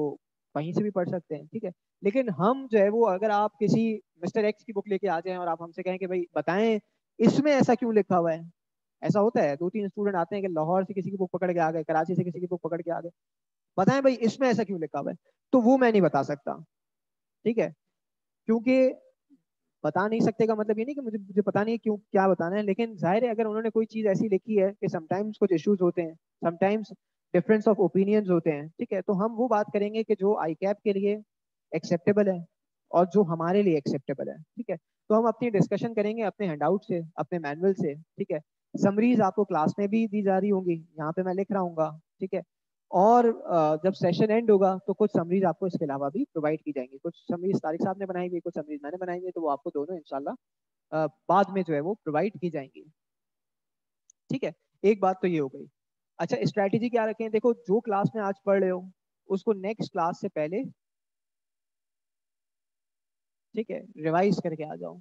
वहीं से भी पढ़ सकते हैं, ठीक है। लेकिन हम जो है वो, अगर आप किसी मिस्टर एक्स की बुक लेके आ जाएं और आप हमसे कहें कि भाई बताएं इसमें ऐसा क्यों लिखा हुआ है, ऐसा होता है, 2-3 स्टूडेंट आते हैं कि लाहौर से किसी की बुक पकड़ के आ गए, कराची से किसी की बुक पकड़ के आ गए, बताएं भाई इसमें ऐसा क्यों लिखा हुआ है, तो वो मैं नहीं बता सकता, ठीक है। क्योंकि बता नहीं सकते का मतलब ये नहीं कि मुझे मुझे पता नहीं है क्यों क्या बताना है, लेकिन जाहिर है अगर उन्होंने कोई चीज ऐसी लिखी है कि समटाइम्स कुछ इश्यूज होते हैं, समटाइम्स डिफरेंस ऑफ ओपिनियंस होते हैं, ठीक है, तो हम वो बात करेंगे कि जो आई कैप के लिए एक्सेप्टेबल है और जो हमारे लिए एक्सेप्टेबल है, ठीक है। तो हम अपनी डिस्कशन करेंगे अपने हैंडआउट से, अपने मैनुअल से, ठीक है। समरीज आपको क्लास में भी दी जा रही होंगी, यहाँ पे मैं लिख रहा हूँ, ठीक है। और जब सेशन एंड होगा तो कुछ समरीज आपको इसके अलावा भी प्रोवाइड की जाएंगी, कुछ समरीज तारिक साहब ने बनाई हुई, कुछ समरीज मैंने बनाई हुई, तो वो आपको दोनों इंशाल्लाह बाद में जो है वो प्रोवाइड की जाएंगी, ठीक है। एक बात तो ये हो गई। अच्छा, स्ट्रैटेजी क्या रखें, देखो जो क्लास में आज पढ़ रहे हो उसको नेक्स्ट क्लास से पहले, ठीक है, रिवाइज करके आ जाओ,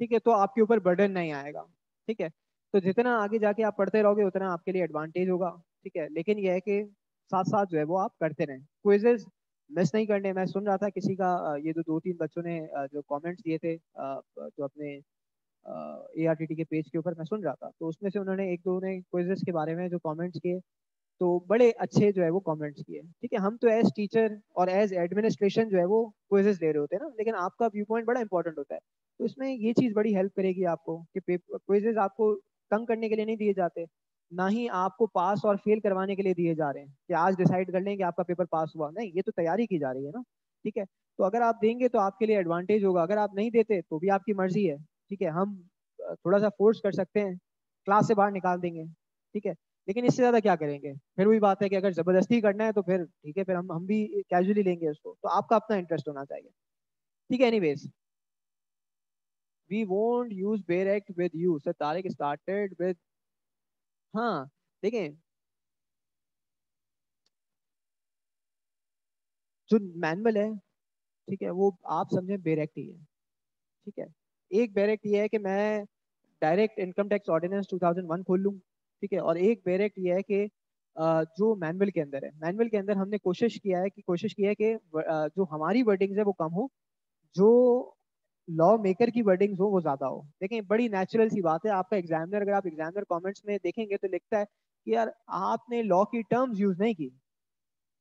ठीक है, तो आपके ऊपर बर्डन नहीं आएगा, ठीक है। तो जितना आगे जाके आप पढ़ते रहोगे उतना आपके लिए एडवांटेज होगा, ठीक है। लेकिन यह है कि साथ साथ जो है वो आप करते रहें, क्विजेज मिस नहीं करने। मैं सुन रहा था किसी का ये जो 2-3 बच्चों ने जो कमेंट्स दिए थे जो अपने ARTT के पेज के ऊपर मैं सुन रहा था, तो उसमें से उन्होंने एक दो ने क्विजेस के बारे में जो कमेंट्स किए, तो बड़े अच्छे जो है वो कमेंट्स किए, ठीक है। हम तो एज टीचर और एज एडमिनिस्ट्रेशन जो है वो क्विजेस ले रहे होते हैं ना, लेकिन आपका व्यू पॉइंट बड़ा इंपॉर्टेंट होता है। तो इसमें ये चीज़ बड़ी हेल्प करेगी आपको कि क्विजेस आपको तंग करने के लिए नहीं दिए जाते, ना ही आपको पास और फेल करवाने के लिए दिए जा रहे हैं कि आज डिसाइड कर लें कि आपका पेपर पास हुआ, नहीं, ये तो तैयारी की जा रही है ना, ठीक है। तो अगर आप देंगे तो आपके लिए एडवांटेज होगा, अगर आप नहीं देते तो भी आपकी मर्जी है, ठीक है। हम थोड़ा सा फोर्स कर सकते हैं, क्लास से बाहर निकाल देंगे, ठीक है। लेकिन इससे ज्यादा क्या करेंगे, फिर वही बात है कि अगर जबरदस्ती करना है तो फिर ठीक है, फिर हम भी कैजुअली लेंगे उसको, तो आपका अपना इंटरेस्ट होना चाहिए, ठीक है। Anyways, we won't use bare act with you, sir Tariq started with, हाँ, देखें, जो मैनुअल है, ठीक है, वो आप समझें बेरेक्ट ही है, ठीक है। एक बेरेक्ट ये है कि मैं डायरेक्ट इनकम टैक्स ऑर्डिनेंस 2001 खोल लूँ, ठीक है, और एक बेरेक्ट ये है कि जो मैनुअल के अंदर है, मैनुअल के अंदर हमने कोशिश की है कि जो हमारी वर्डिंग्स है वो कम हो, जो लॉ मेकर की वर्डिंग्स हो वो ज्यादा हो। देखें, बड़ी नेचुरल सी बात है, आपका एग्जामिनर, अगर आप एग्जामिनर कमेंट्स में देखेंगे तो लिखता है कि यार आपने लॉ की टर्म्स यूज नहीं की,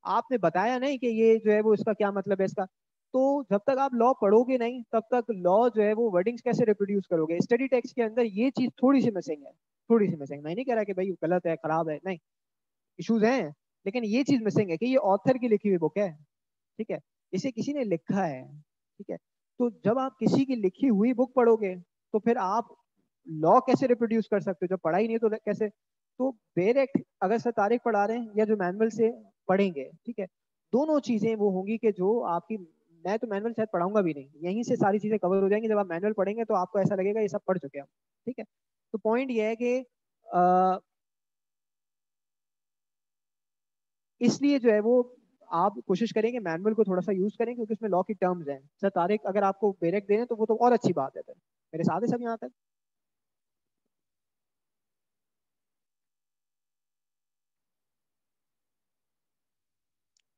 आपने बताया नहीं कि ये जो है वो इसका क्या मतलब है इसका। तो जब तक आप लॉ पढ़ोगे नहीं तब तक लॉ जो है वो वर्डिंग्स कैसे रिप्रोड्यूस करोगे। स्टडी टेक्स्ट के अंदर ये चीज थोड़ी सी मिसिंग है, थोड़ी सी मिसिंग। मैं नहीं कह रहा कि भाई गलत है, खराब है, नहीं, इश्यूज हैं, लेकिन ये चीज मिसिंग है कि ये ऑथर की लिखी हुई बुक है, ठीक है, इसे किसी ने लिखा है, ठीक है। तो जब आप किसी की लिखी हुई बुक पढ़ोगे तो फिर आप लॉ कैसे रिप्रोड्यूस कर सकते हो, जब पढ़ा ही नहीं तो कैसे। तो डायरेक्ट अगर सर तारीख पढ़ा रहे हैं या जो मैनुअल से पढ़ेंगे, ठीक है, दोनों चीजें वो होंगी कि जो आपकी, मैं तो मैनुअल शायद पढ़ाऊंगा भी नहीं, यहीं से सारी चीजें कवर हो जाएंगी। जब आप मैनुअल पढ़ेंगे तो आपको ऐसा लगेगा ये सब पढ़ चुके हैं हम, ठीक है। तो पॉइंट ये है कि इसलिए जो है वो आप कोशिश करेंगे मैनुअल को थोड़ा सा यूज करें, क्योंकि उसमें लॉ की टर्म्स हैं। सर तारिक अगर आपको बेरेक दे रहे हैं तो वो तो और अच्छी बात है। फिर मेरे साथ है सब यहाँ तक।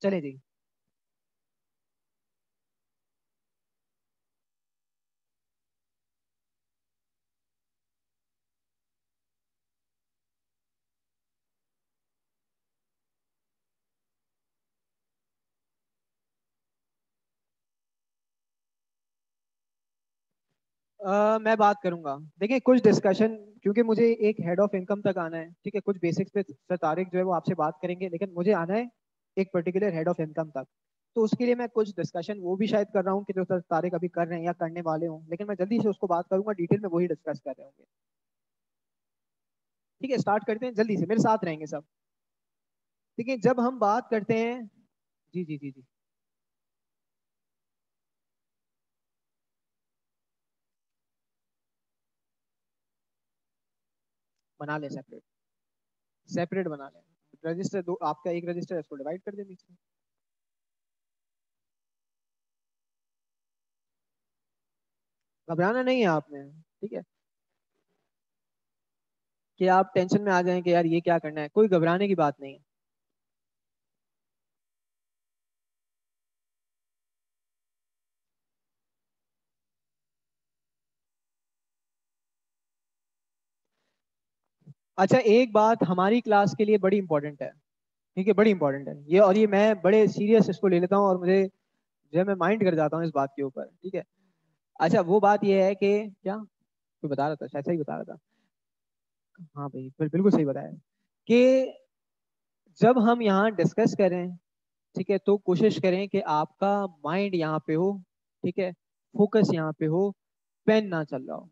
चले जी। मैं बात करूंगा, देखिए कुछ डिस्कशन, क्योंकि मुझे एक हेड ऑफ इनकम तक आना है, ठीक है, कुछ बेसिक्स पे सर तारिक जो है वो आपसे बात करेंगे, लेकिन मुझे आना है एक पर्टिकुलर हेड ऑफ इनकम तक। तो उसके लिए मैं कुछ डिस्कशन वो भी शायद कर रहा हूँ कि जो सर तारिक अभी कर रहे हैं या करने वाले हों, लेकिन मैं जल्दी से उसको बात करूंगा, डिटेल में वही डिस्कस कर रहे होंगे। ठीक है, स्टार्ट करते हैं, जल्दी से मेरे साथ रहेंगे सब। ठीक है, जब हम बात करते हैं, जी जी जी जी, बना ले सेपरेट, सेपरेट बना लें। रजिस्टर दो, आपका एक रजिस्टर है, इसको डिवाइड कर दें बीच में। घबराना नहीं है आपने, ठीक है, कि आप टेंशन में आ जाएं कि यार ये क्या करना है, कोई घबराने की बात नहीं है। अच्छा, एक बात हमारी क्लास के लिए बड़ी इंपॉर्टेंट है, ठीक है, बड़ी इंपॉर्टेंट है ये, और ये मैं बड़े सीरियस इसको ले लेता हूँ, और मुझे जो है मैं माइंड कर जाता हूँ इस बात के ऊपर, ठीक है। अच्छा, वो बात ये है कि क्या कोई बता रहा था, शायद सही बता रहा था, हाँ भाई बिल्कुल सही बताया, कि जब हम यहाँ डिस्कस करें, ठीक है, तो कोशिश करें कि आपका माइंड यहाँ पे हो, ठीक है, फोकस यहाँ पे हो, पेन ना चल रहा हो,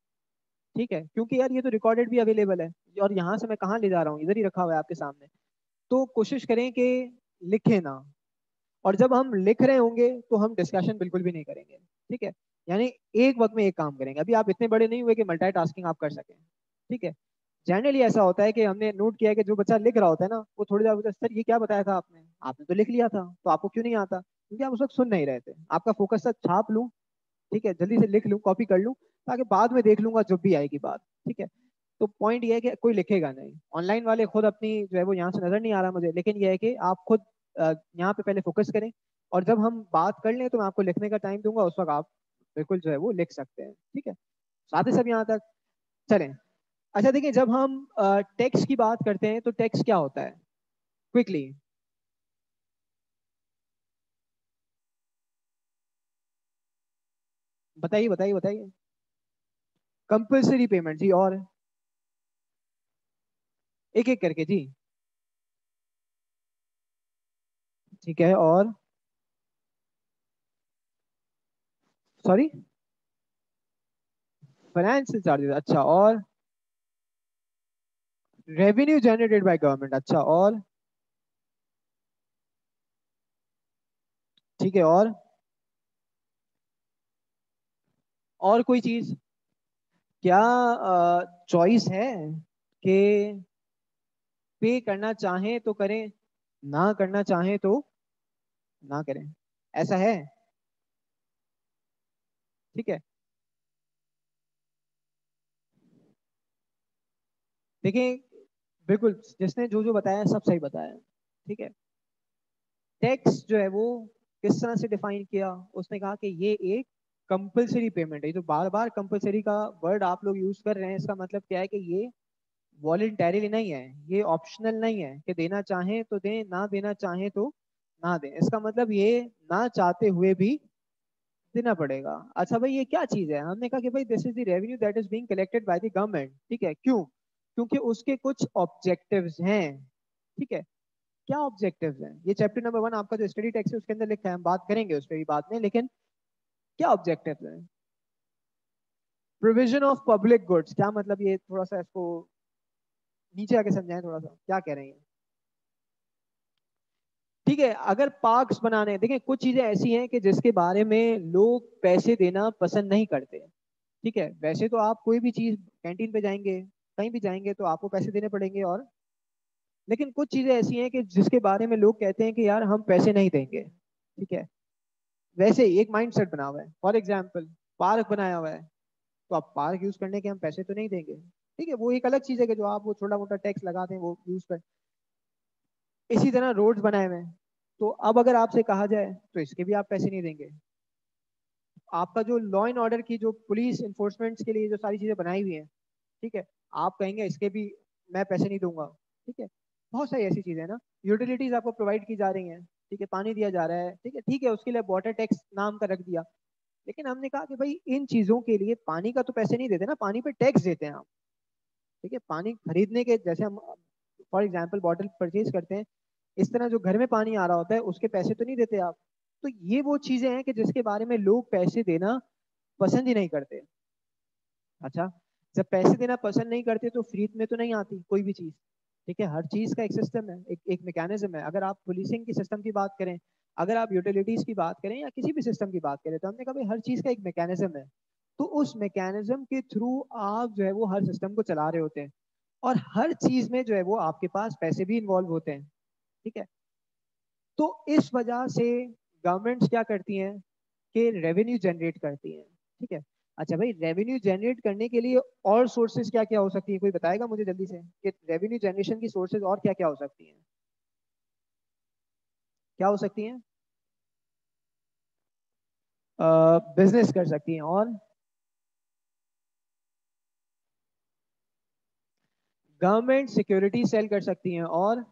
ठीक है, क्योंकि यार ये तो रिकॉर्डेड भी अवेलेबल है, और यहाँ से मैं कहाँ ले जा रहा हूँ, इधर ही रखा हुआ है आपके सामने। तो कोशिश करें कि लिखे ना, और जब हम लिख रहे होंगे तो हम डिस्कशन बिल्कुल भी नहीं करेंगे, ठीक है। यानी एक वक्त में एक काम करेंगे, अभी आप इतने बड़े नहीं हुए कि मल्टीटास्किंग आप कर सकें, ठीक है। जनरली ऐसा होता है कि हमने नोट किया है कि जो बच्चा लिख रहा होता है ना, वो थोड़ी देर सर ये क्या बताया था आपने, आपने तो लिख लिया था, तो आपको क्यों नहीं आता, क्योंकि आप उस वक्त सुन नहीं रहे थे। आपका फोकस था छाप लूं, ठीक है, जल्दी से लिख लूं, कॉपी कर लूं, ताकि बाद में देख लूंगा जब भी आएगी बात, ठीक है। तो पॉइंट ये है कि कोई लिखेगा नहीं, ऑनलाइन वाले खुद अपनी जो है वो यहाँ से नजर नहीं आ रहा मुझे, लेकिन ये है कि आप खुद यहाँ पे पहले फोकस करें, और जब हम बात कर लें तो मैं आपको लिखने का टाइम दूंगा, उस वक्त आप बिल्कुल जो है वो लिख सकते हैं, ठीक है। साथ ही सब यहाँ तक चलें। अच्छा देखिए, जब हम टेक्स्ट की बात करते हैं तो टेक्स्ट क्या होता है, क्विकली बताइए बताइए बताइए। कंपल्सरी पेमेंट जी, और एक एक करके जी, ठीक है, और सॉरी, फाइनेंशियल चार्जेस, अच्छा, और रेवेन्यू जनरेटेड बाय गवर्नमेंट, अच्छा, ठीक है, और कोई चीज, क्या चॉइस है कि पे करना चाहें तो करें, ना करना चाहें तो ना करें। ऐसा है? ठीक है, देखिए बिल्कुल जिसने जो जो बताया सब सही बताया। ठीक है, टैक्स जो है वो किस तरह से डिफाइन किया, उसने कहा कि ये एक कंपलसरी पेमेंट है। ये जो बार बार कंपलसरी का वर्ड आप लोग यूज कर रहे हैं, इसका मतलब क्या है कि ये वॉलेंटरीली नहीं है, ये ऑप्शनल नहीं है कि देना चाहें तो दें, ना देना चाहें तो ना दें। इसका मतलब ये ना चाहते हुए भी देना पड़ेगा। अच्छा भाई ये क्या चीज है? हमने कहा कि भाई this is the revenue that is being collected by the government. ठीक है, क्यों? क्योंकि उसके कुछ ऑब्जेक्टिव्स हैं। ठीक है, क्या ऑब्जेक्टिव्स हैं? ये चैप्टर नंबर 1 आपका जो स्टडी टेक्स्ट है उसके अंदर लिखा है, हम बात करेंगे उस पर भी बाद में, लेकिन क्या ऑब्जेक्टिव्स हैं? प्रोविजन ऑफ पब्लिक गुड्स, क्या मतलब? ये थोड़ा सा इसको नीचे आके समझाएं, थोड़ा सा क्या कह रहे हैं। ठीक है, अगर पार्क्स बनाने हैं, देखिए कुछ चीजें ऐसी हैं कि जिसके बारे में लोग पैसे देना पसंद नहीं करते। ठीक है, वैसे तो आप कोई भी चीज कैंटीन पे जाएंगे, कहीं भी जाएंगे तो आपको पैसे देने पड़ेंगे, और लेकिन कुछ चीजें ऐसी हैं कि जिसके बारे में लोग कहते हैं कि यार हम पैसे नहीं देंगे। ठीक है, वैसे ही एक माइंड सेट बना हुआ है। फॉर एग्जाम्पल पार्क बनाया हुआ है, तो आप पार्क यूज करने के हम पैसे तो नहीं देंगे। ठीक है, वो एक अलग चीज है कि जो आप वो छोटा मोटा टैक्स लगा दें वो यूज कर। इसी तरह रोड्स बनाए हुए हैं, तो अब अगर आपसे कहा जाए तो इसके भी आप पैसे नहीं देंगे। आपका जो लॉ एंड ऑर्डर की जो पुलिस इन्फोर्समेंट के लिए जो सारी चीजें बनाई हुई हैं, ठीक है, आप कहेंगे इसके भी मैं पैसे नहीं दूंगा। ठीक है, बहुत सारी ऐसी चीजें हैं ना। यूटिलिटीज आपको प्रोवाइड की जा रही हैं, ठीक है, पानी दिया जा रहा है, ठीक है, उसके लिए वाटर टैक्स नाम का रख दिया। लेकिन हमने कहा कि भाई इन चीजों के लिए पानी का तो पैसे नहीं देते ना, पानी पे टैक्स देते हैं आप। ठीक है, पानी खरीदने के जैसे हम फॉर एग्जाम्पल बॉटल परचेज करते हैं, इस तरह जो घर में पानी आ रहा होता है उसके पैसे तो नहीं देते आप। तो ये वो चीजें हैं कि जिसके बारे में लोग पैसे देना पसंद ही नहीं करते। अच्छा, जब पैसे देना पसंद नहीं करते तो फ्री में तो नहीं आती कोई भी चीज। ठीक है, हर चीज का एक सिस्टम है, एक मैकेनिज्म है। अगर आप पुलिसिंग की सिस्टम की बात करें, अगर आप यूटिलिटीज की बात करें, या किसी भी सिस्टम की बात करें, तो हमने कहा भाई हर चीज का एक मैकेनिज्म है। तो उस मैकेनिज्म के थ्रू आप जो है वो हर सिस्टम को चला रहे होते हैं, और हर चीज में जो है वो आपके पास पैसे भी इन्वॉल्व होते हैं। ठीक है, तो इस वजह से गवर्नमेंट्स क्या करती हैं कि रेवेन्यू जनरेट करती हैं। ठीक है, अच्छा भाई रेवेन्यू जनरेट करने के लिए और सोर्सेज क्या क्या हो सकती हैं? कोई बताएगा मुझे जल्दी से कि रेवेन्यू जनरेशन की सोर्सेज और क्या क्या हो सकती हैं? क्या हो सकती हैं? बिजनेस कर सकती हैं, और गवर्नमेंट सिक्योरिटी सेल कर सकती हैं, और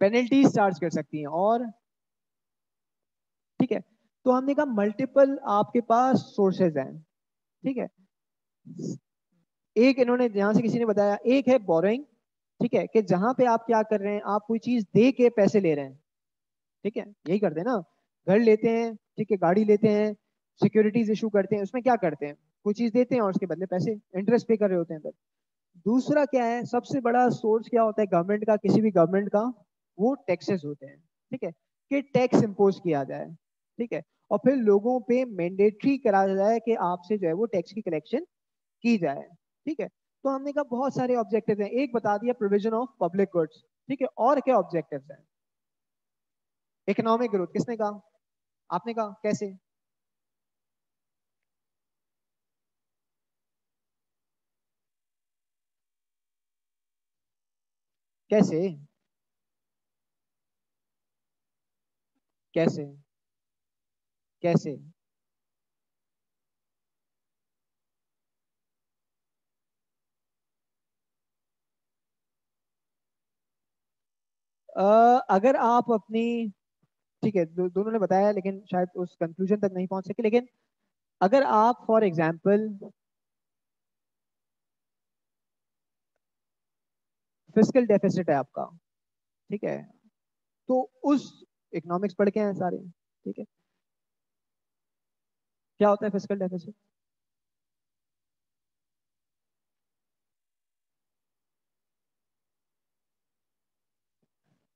पेनल्टीज चार्ज कर सकती हैं, और ठीक है, तो हमने कहा मल्टीपल आपके पास सोर्सेज हैं। ठीक है, एक इन्होंने यहां से किसी ने बताया, एक है बोरोइंग। ठीक है, कि जहां पे आप क्या कर रहे हैं, आप कोई चीज दे के पैसे ले रहे हैं। ठीक है, यही करते हैं ना, घर लेते हैं, ठीक है, गाड़ी लेते हैं, सिक्योरिटीज इशू करते हैं, उसमें क्या करते हैं, कोई चीज देते हैं और उसके बदले पैसे इंटरेस्ट पे कर रहे होते हैं। दूसरा क्या है, सबसे बड़ा सोर्स क्या होता है गवर्नमेंट का, किसी भी गवर्नमेंट का, वो टैक्सेस होते हैं। ठीक है, कि टैक्स इम्पोज किया जाए। ठीक है, और फिर लोगों पे मैंडेटरी करा जाए कि आपसे जो है वो टैक्स की कलेक्शन की जाए। ठीक है, तो हमने कहा बहुत सारे ऑब्जेक्टिव हैं, एक बता दिया प्रोविजन ऑफ पब्लिक गुड्स। ठीक है, और क्या ऑब्जेक्टिव हैं? इकोनॉमिक ग्रोथ, किसने कहा? आपने कहा, कैसे? कैसे? कैसे? कैसे? अगर आप अपनी, ठीक है, दोनों ने बताया लेकिन शायद उस कंक्लूजन तक नहीं पहुंच सके, लेकिन अगर आप फॉर एग्जाम्पल फिजिकल डेफिसिट है आपका, ठीक है, तो उस, इकोनॉमिक्स पढ़ के हैं सारे, ठीक है, क्या होता है फिजिकल डेफिसिट?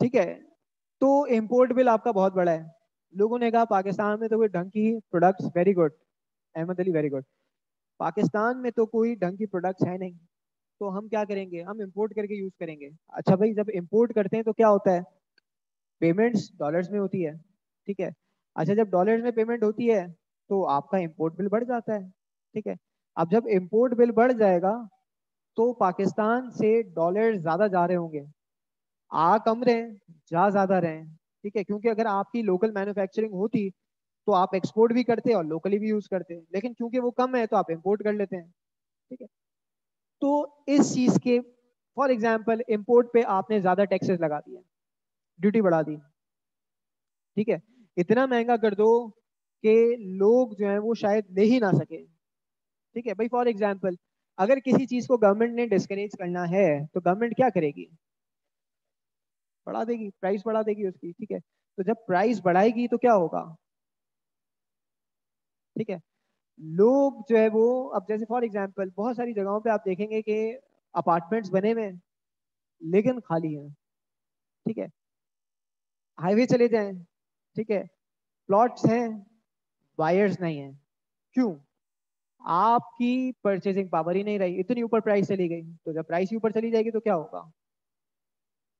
ठीक है, तो इम्पोर्ट बिल आपका बहुत बड़ा है। लोगों ने कहा पाकिस्तान में तो कोई ढंग की products, very good Ahmed Ali, very good, Pakistan में तो कोई ढंग की प्रोडक्ट्स है नहीं, तो हम क्या करेंगे, हम इंपोर्ट करके यूज करेंगे। अच्छा भाई, जब इंपोर्ट करते हैं तो क्या होता है, पेमेंट्स डॉलर्स में होती है। ठीक है। अच्छा, जब डॉलर्स में पेमेंट होती है तो आपका इंपोर्ट बिल बढ़ जाता है, ठीक है। अब जब इंपोर्ट बिल बढ़ जाएगा तो पाकिस्तान से डॉलर ज़्यादा जा रहे होंगे, आ कम रहे हैं, जा ज़्यादा रहे हैं, ठीक है। क्योंकि अगर आपकी लोकल मैन्युफैक्चरिंग होती तो आप एक्सपोर्ट भी करते और लोकली भी यूज़ करते, लेकिन क्योंकि वो कम है तो आप इंपोर्ट कर लेते हैं, ठीक है। तो इस चीज़ के फॉर एग्जाम्पल इंपोर्ट पे आपने ज़्यादा टैक्सेस लगा दिए, ड्यूटी बढ़ा दी, ठीक है। इतना महंगा कर दो कि लोग जो है वो शायद ले ही ना सके, ठीक है भाई। फॉर एग्जाम्पल अगर किसी चीज़ को गवर्नमेंट ने डिस्करेज करना है तो गवर्नमेंट क्या करेगी, बढ़ा देगी, प्राइस बढ़ा देगी उसकी, ठीक है। तो जब प्राइस बढ़ाएगी तो क्या होगा, ठीक है। लोग जो है वो, अब जैसे फॉर एग्जाम्पल बहुत सारी जगहों पे आप देखेंगे कि अपार्टमेंट्स बने हुए हैं लेकिन खाली हैं, ठीक है। हाईवे चले जाएं, ठीक है, प्लॉट्स हैं, बायर्स नहीं हैं। क्यों? आपकी परचेजिंग पावर ही नहीं रही, इतनी ऊपर प्राइस चली गई। तो जब प्राइस ही ऊपर चली जाएगी तो क्या होगा,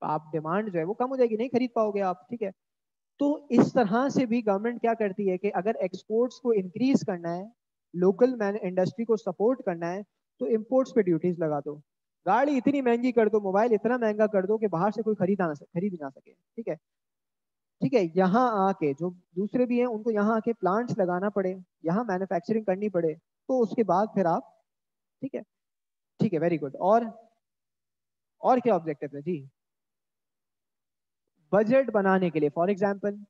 आप डिमांड जो है वो कम हो जाएगी, नहीं खरीद पाओगे आप, ठीक है। तो इस तरह से भी गवर्नमेंट क्या करती है कि अगर एक्सपोर्ट्स को इंक्रीज करना है, लोकल मैन इंडस्ट्री को सपोर्ट करना है, तो इंपोर्ट्स पे ड्यूटीज लगा दो, गाड़ी इतनी महंगी कर दो, मोबाइल इतना महंगा कर दो कि बाहर से कोई खरीद ही ना सके, ठीक है। ठीक है, यहाँ आके जो दूसरे भी हैं उनको यहाँ आके प्लांट्स लगाना पड़े, यहाँ मैन्युफैक्चरिंग करनी पड़े, तो उसके बाद फिर आप, ठीक है, ठीक है, वेरी गुड। और क्या ऑब्जेक्टिव है जी, बजट बनाने के लिए फॉर एग्जाम्पल,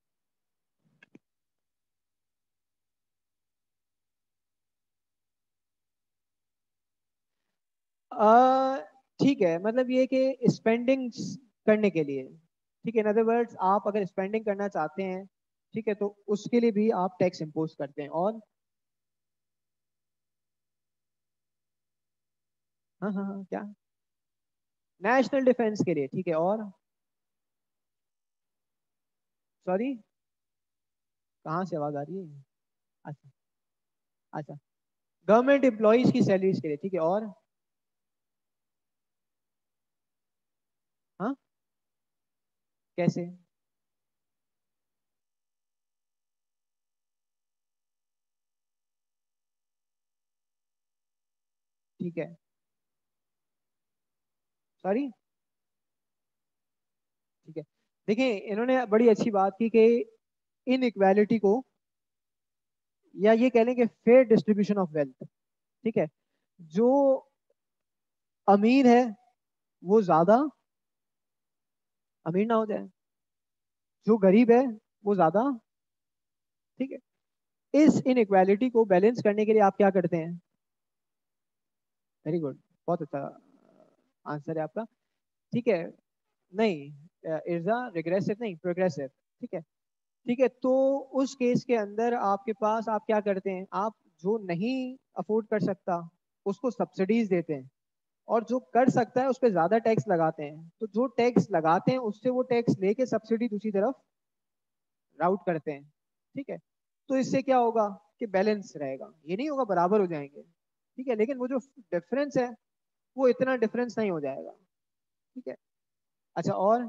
ठीक है, मतलब ये कि स्पेंडिंग करने के लिए, ठीक है। इन अदर वर्ड्स आप अगर स्पेंडिंग करना चाहते हैं, ठीक है, तो उसके लिए भी आप टैक्स इम्पोज करते हैं। और हाँ हाँ हाँ, क्या, नेशनल डिफेंस के लिए, ठीक है। और सॉरी, कहाँ से आवाज आ रही है? अच्छा, अच्छा, गवर्नमेंट एम्प्लॉयज की सैलरीज के लिए, ठीक है। और हाँ, कैसे? ठीक है, सॉरी, ठीक है। देखिए, इन्होंने बड़ी अच्छी बात की कि इन इक्वालिटी को, या ये कह लें कि फेयर डिस्ट्रीब्यूशन ऑफ वेल्थ, ठीक है। जो अमीर है वो ज्यादा अमीर ना हो जाए, जो गरीब है वो ज्यादा, ठीक है। इस इनइक्वालिटी को बैलेंस करने के लिए आप क्या करते हैं? वेरी गुड, बहुत अच्छा आंसर है आपका, ठीक है। नहीं, इर्जा रिग्रेसिव नहीं, प्रोग्रेसिव, ठीक है, ठीक है। तो उस केस के अंदर आपके पास आप क्या करते हैं, आप जो नहीं अफोर्ड कर सकता उसको सब्सिडीज देते हैं, और जो कर सकता है उस पर ज्यादा टैक्स लगाते हैं। तो जो टैक्स लगाते हैं उससे वो टैक्स लेके सब्सिडी दूसरी तरफ राउट करते हैं, ठीक है। तो इससे क्या होगा कि बैलेंस रहेगा, ये नहीं होगा बराबर हो जाएंगे, ठीक है, लेकिन वो जो डिफरेंस है वो इतना डिफरेंस नहीं हो जाएगा, ठीक है। अच्छा, और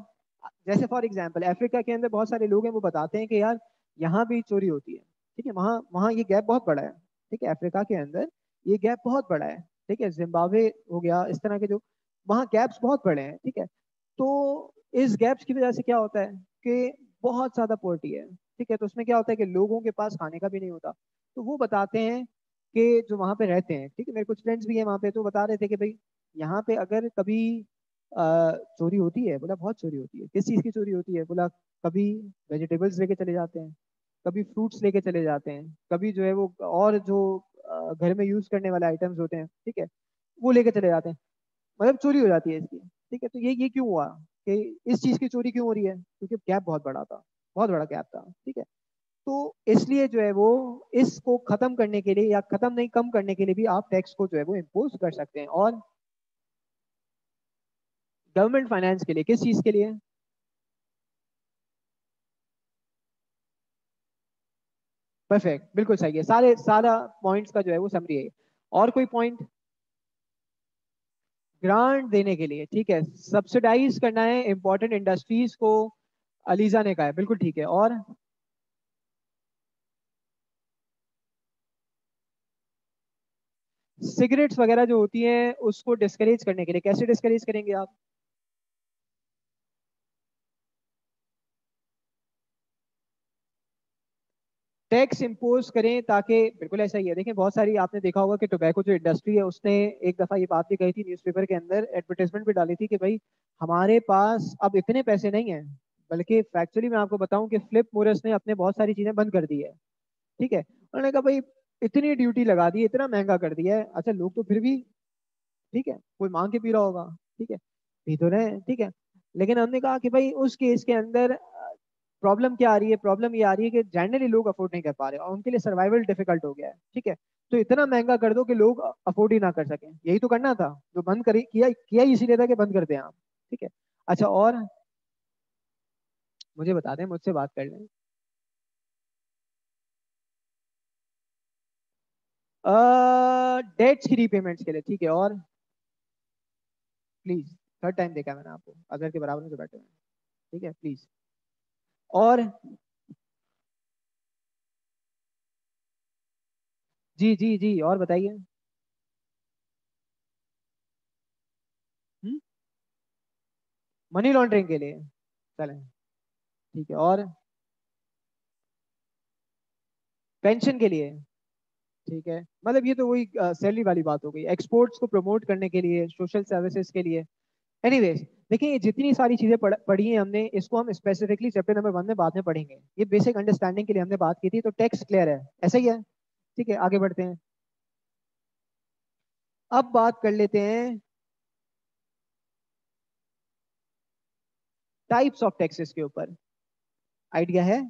जैसे फॉर एग्जांपल अफ्रीका के अंदर बहुत सारे लोग हैं वो बताते हैं कि यार यहाँ भी चोरी होती है, ठीक है, वहाँ वहाँ ये गैप बहुत बड़ा है, ठीक है, अफ्रीका के अंदर ये गैप बहुत बड़ा है, ठीक है। जिम्बाब्वे हो गया, इस तरह के जो वहाँ गैप्स बहुत बड़े हैं, ठीक है। तो इस गैप्स की वजह से क्या होता है कि बहुत ज्यादा पोवर्टी है, ठीक है। तो उसमें क्या होता है कि लोगों के पास खाने का भी नहीं होता। तो वो बताते हैं कि जो वहाँ पे रहते हैं, ठीक है, मेरे कुछ फ्रेंड्स भी हैं वहाँ पे, तो बता रहे थे कि भाई यहाँ पे अगर कभी चोरी होती है, बोला बहुत चोरी होती है। किस चीज़ की चोरी होती है? बोला कभी वेजिटेबल्स लेके चले जाते हैं, कभी फ्रूट्स लेके चले जाते हैं, कभी जो है वो और जो घर में यूज करने वाले आइटम्स होते हैं, ठीक है, वो लेके चले जाते हैं। मतलब चोरी हो जाती है इसकी, ठीक है। तो ये क्यों हुआ कि इस चीज़ की चोरी क्यों हो रही है? क्योंकि गैप बहुत बड़ा था, बहुत बड़ा गैप था, ठीक है। तो इसलिए जो है वो इसको खत्म करने के लिए, या खत्म नहीं कम करने के लिए भी आप टैक्स को जो है वो इम्पोज कर सकते हैं। और गवर्नमेंट फाइनेंस के लिए, किस चीज़ के लिए? परफेक्ट, बिल्कुल सही है, सारा पॉइंट्स का जो है वो समरी है। और कोई पॉइंट? ग्रांट देने के लिए, ठीक है, सब्सिडाइज करना है इंपॉर्टेंट इंडस्ट्रीज को, अलीजा ने कहा है, बिल्कुल ठीक है। और सिगरेट्स वगैरह जो होती हैं उसको डिस्करेज करने के लिए कैसे डिस्करेज करेंगे आप? टैक्स इम्पोज करें ताकि, बिल्कुल ऐसा ही है। देखें बहुत सारी आपने देखा होगा कि टोबैको जो इंडस्ट्री है उसने एक दफा ये बात भी कही थी, न्यूज़पेपर के अंदर एडवर्टाइजमेंट भी डाली थी कि भाई हमारे पास अब इतने पैसे नहीं हैं, बल्कि फैक्चुअली मैं आपको बताऊं कि फ्लिप मोरस ने अपने बहुत सारी चीजें बंद कर दी है। ठीक है, उन्होंने कहा भाई इतनी ड्यूटी लगा दी, इतना महंगा कर दिया है, अच्छा लोग तो फिर भी, ठीक है, कोई मांग के पी रहा होगा, ठीक है, पी तो रहे हैं, ठीक है। लेकिन हमने कहा कि भाई उस केस के अंदर प्रॉब्लम क्या आ रही है? प्रॉब्लम ये आ रही है कि जनरली लोग अफोर्ड नहीं कर पा रहे और उनके लिए सर्वाइवल डिफिकल्ट हो गया है। ठीक है, तो इतना महंगा कर दो कि लोग अफोर्ड ही ना कर सकें, यही तो करना था। जो बंद करी किया किया ही इसीलिए था कि बंद कर दें आप। ठीक है, अच्छा और मुझे बता दें, मुझसे बात कर लें। डेट्स की रीपेमेंट्स के लिए, ठीक है। और प्लीज, थर्ड टाइम देखा मैंने आपको, अजहर के बराबर में जो बैठे हुए हैं, ठीक है प्लीज। और जी जी जी, और बताइए। मनी लॉन्ड्रिंग के लिए, चलें, ठीक है। और पेंशन के लिए, ठीक है। मतलब ये तो वही सैलरी वाली बात हो गई। एक्सपोर्ट्स को प्रमोट करने के लिए, सोशल सर्विसेज के लिए। एनीवेज, देखिए ये जितनी सारी चीजें पढ़ी हैं हमने, इसको हम स्पेसिफिकली चैप्टर नंबर 1 में बाद में पढ़ेंगे। ये बेसिक अंडरस्टैंडिंग के लिए हमने बात की थी, तो टेक्स्ट क्लियर है, ऐसा ही है। ठीक है, आगे बढ़ते हैं। अब बात कर लेते हैं टाइप्स ऑफ टैक्सेस के ऊपर। आइडिया है?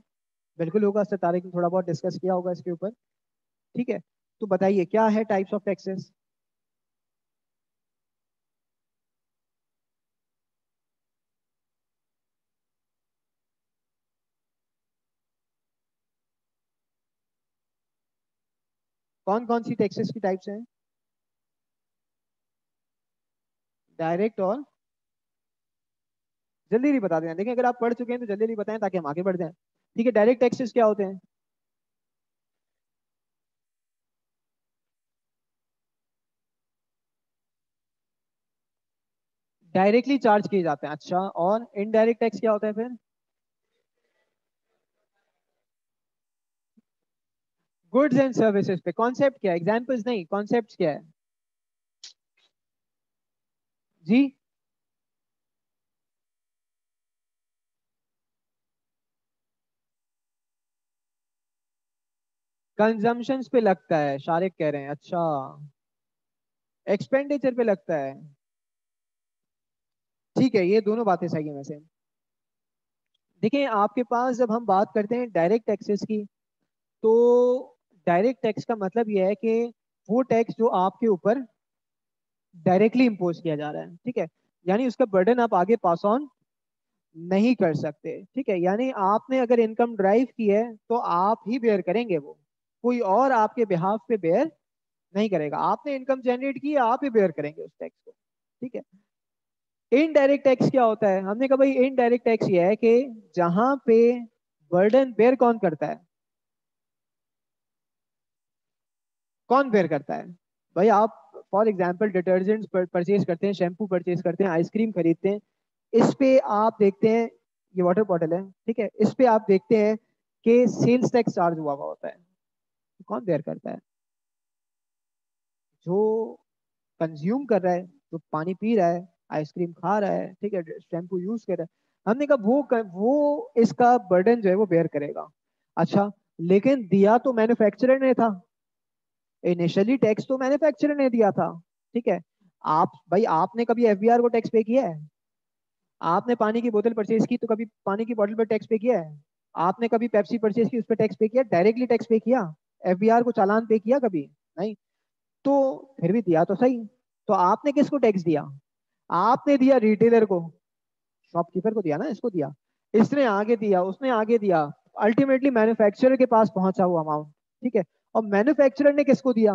बिल्कुल होगा सर, तारिक ने थोड़ा बहुत डिस्कस किया होगा इसके ऊपर। ठीक है, तो बताइए क्या है टाइप्स ऑफ टैक्सेस? कौन कौन सी टैक्सेस की टाइप्स हैं? डायरेक्ट और, जल्दी जल्दी बता देना। देखिए अगर आप पढ़ चुके हैं तो जल्दी जल्दी बताएं ताकि हम आगे बढ़ जाएं। ठीक है, डायरेक्ट टैक्सेस क्या होते हैं? डायरेक्टली चार्ज किए जाते हैं, अच्छा। और इनडायरेक्ट टैक्स क्या होता है फिर? गुड्स एंड सर्विसेज पे। कॉन्सेप्ट क्या है? एग्जांपल्स नहीं, कॉन्सेप्ट क्या है जी? कंजम्पशंस पे लगता है, शारिक कह रहे हैं, अच्छा। एक्सपेंडिचर पे लगता है, ठीक है। ये दोनों बातें सही है वैसे। देखिए आपके पास जब हम बात करते हैं डायरेक्ट टैक्सेस की, तो डायरेक्ट टैक्स का मतलब यह है कि वो टैक्स जो आपके ऊपर डायरेक्टली इम्पोज किया जा रहा है, ठीक है। यानी उसका बर्डन आप आगे पास ऑन नहीं कर सकते, ठीक है। यानी आपने अगर इनकम ड्राइव की है तो आप ही बेयर करेंगे वो, कोई और आपके बिहाफ पे बेयर नहीं करेगा। आपने इनकम जनरेट की है, आप ही बेयर करेंगे उस टैक्स को, ठीक है। इनडायरेक्ट टैक्स क्या होता है? हमने कहा भाई इनडायरेक्ट टैक्स ये है कि जहां पे बर्डन बेयर कौन करता है? कौन बेयर करता है? भाई आप फॉर एग्जाम्पल डिटर्जेंट्स परचेज करते हैं, शैम्पू परचेज करते हैं, आइसक्रीम खरीदते हैं, इस पे आप देखते हैं, ये वाटर बॉटल है, ठीक है, इस पे आप देखते हैं कि सेल्स टैक्स चार्ज हुआ हुआ होता है। कौन बेयर करता है? जो कंज्यूम कर रहा है, जो पानी पी रहा है, आइसक्रीम खा रहा है, ठीक है, शैम्पू यूज कर रहा है। हमने कहा वो इसका बर्डन जो है वो बेयर करेगा। अच्छा, लेकिन दिया तो मैन्युफैक्चरर ने था, इनिशियली टैक्स तो मैन्युफैक्चरर ने दिया था, ठीक है। आप भाई आपने कभी एफबीआर को टैक्स पे किया है? आपने पानी की बोतल परचेज की तो कभी पानी की बोतल पर टैक्स पे किया है? आपने कभी पेप्सी परचेज की उस पर टैक्स पे किया? डायरेक्टली टैक्स पे किया? एफबीआर को चालान पे किया कभी? नहीं। तो फिर भी दिया तो सही। तो आपने किसको टैक्स दिया? आपने दिया रिटेलर को, शॉपकीपर को दिया ना, इसको दिया, इसने आगे दिया, उसने आगे दिया, अल्टीमेटली मैन्युफैक्चरर के पास पहुंचा वो अमाउंट, ठीक है। और मैन्युफैक्चरर ने किसको दिया?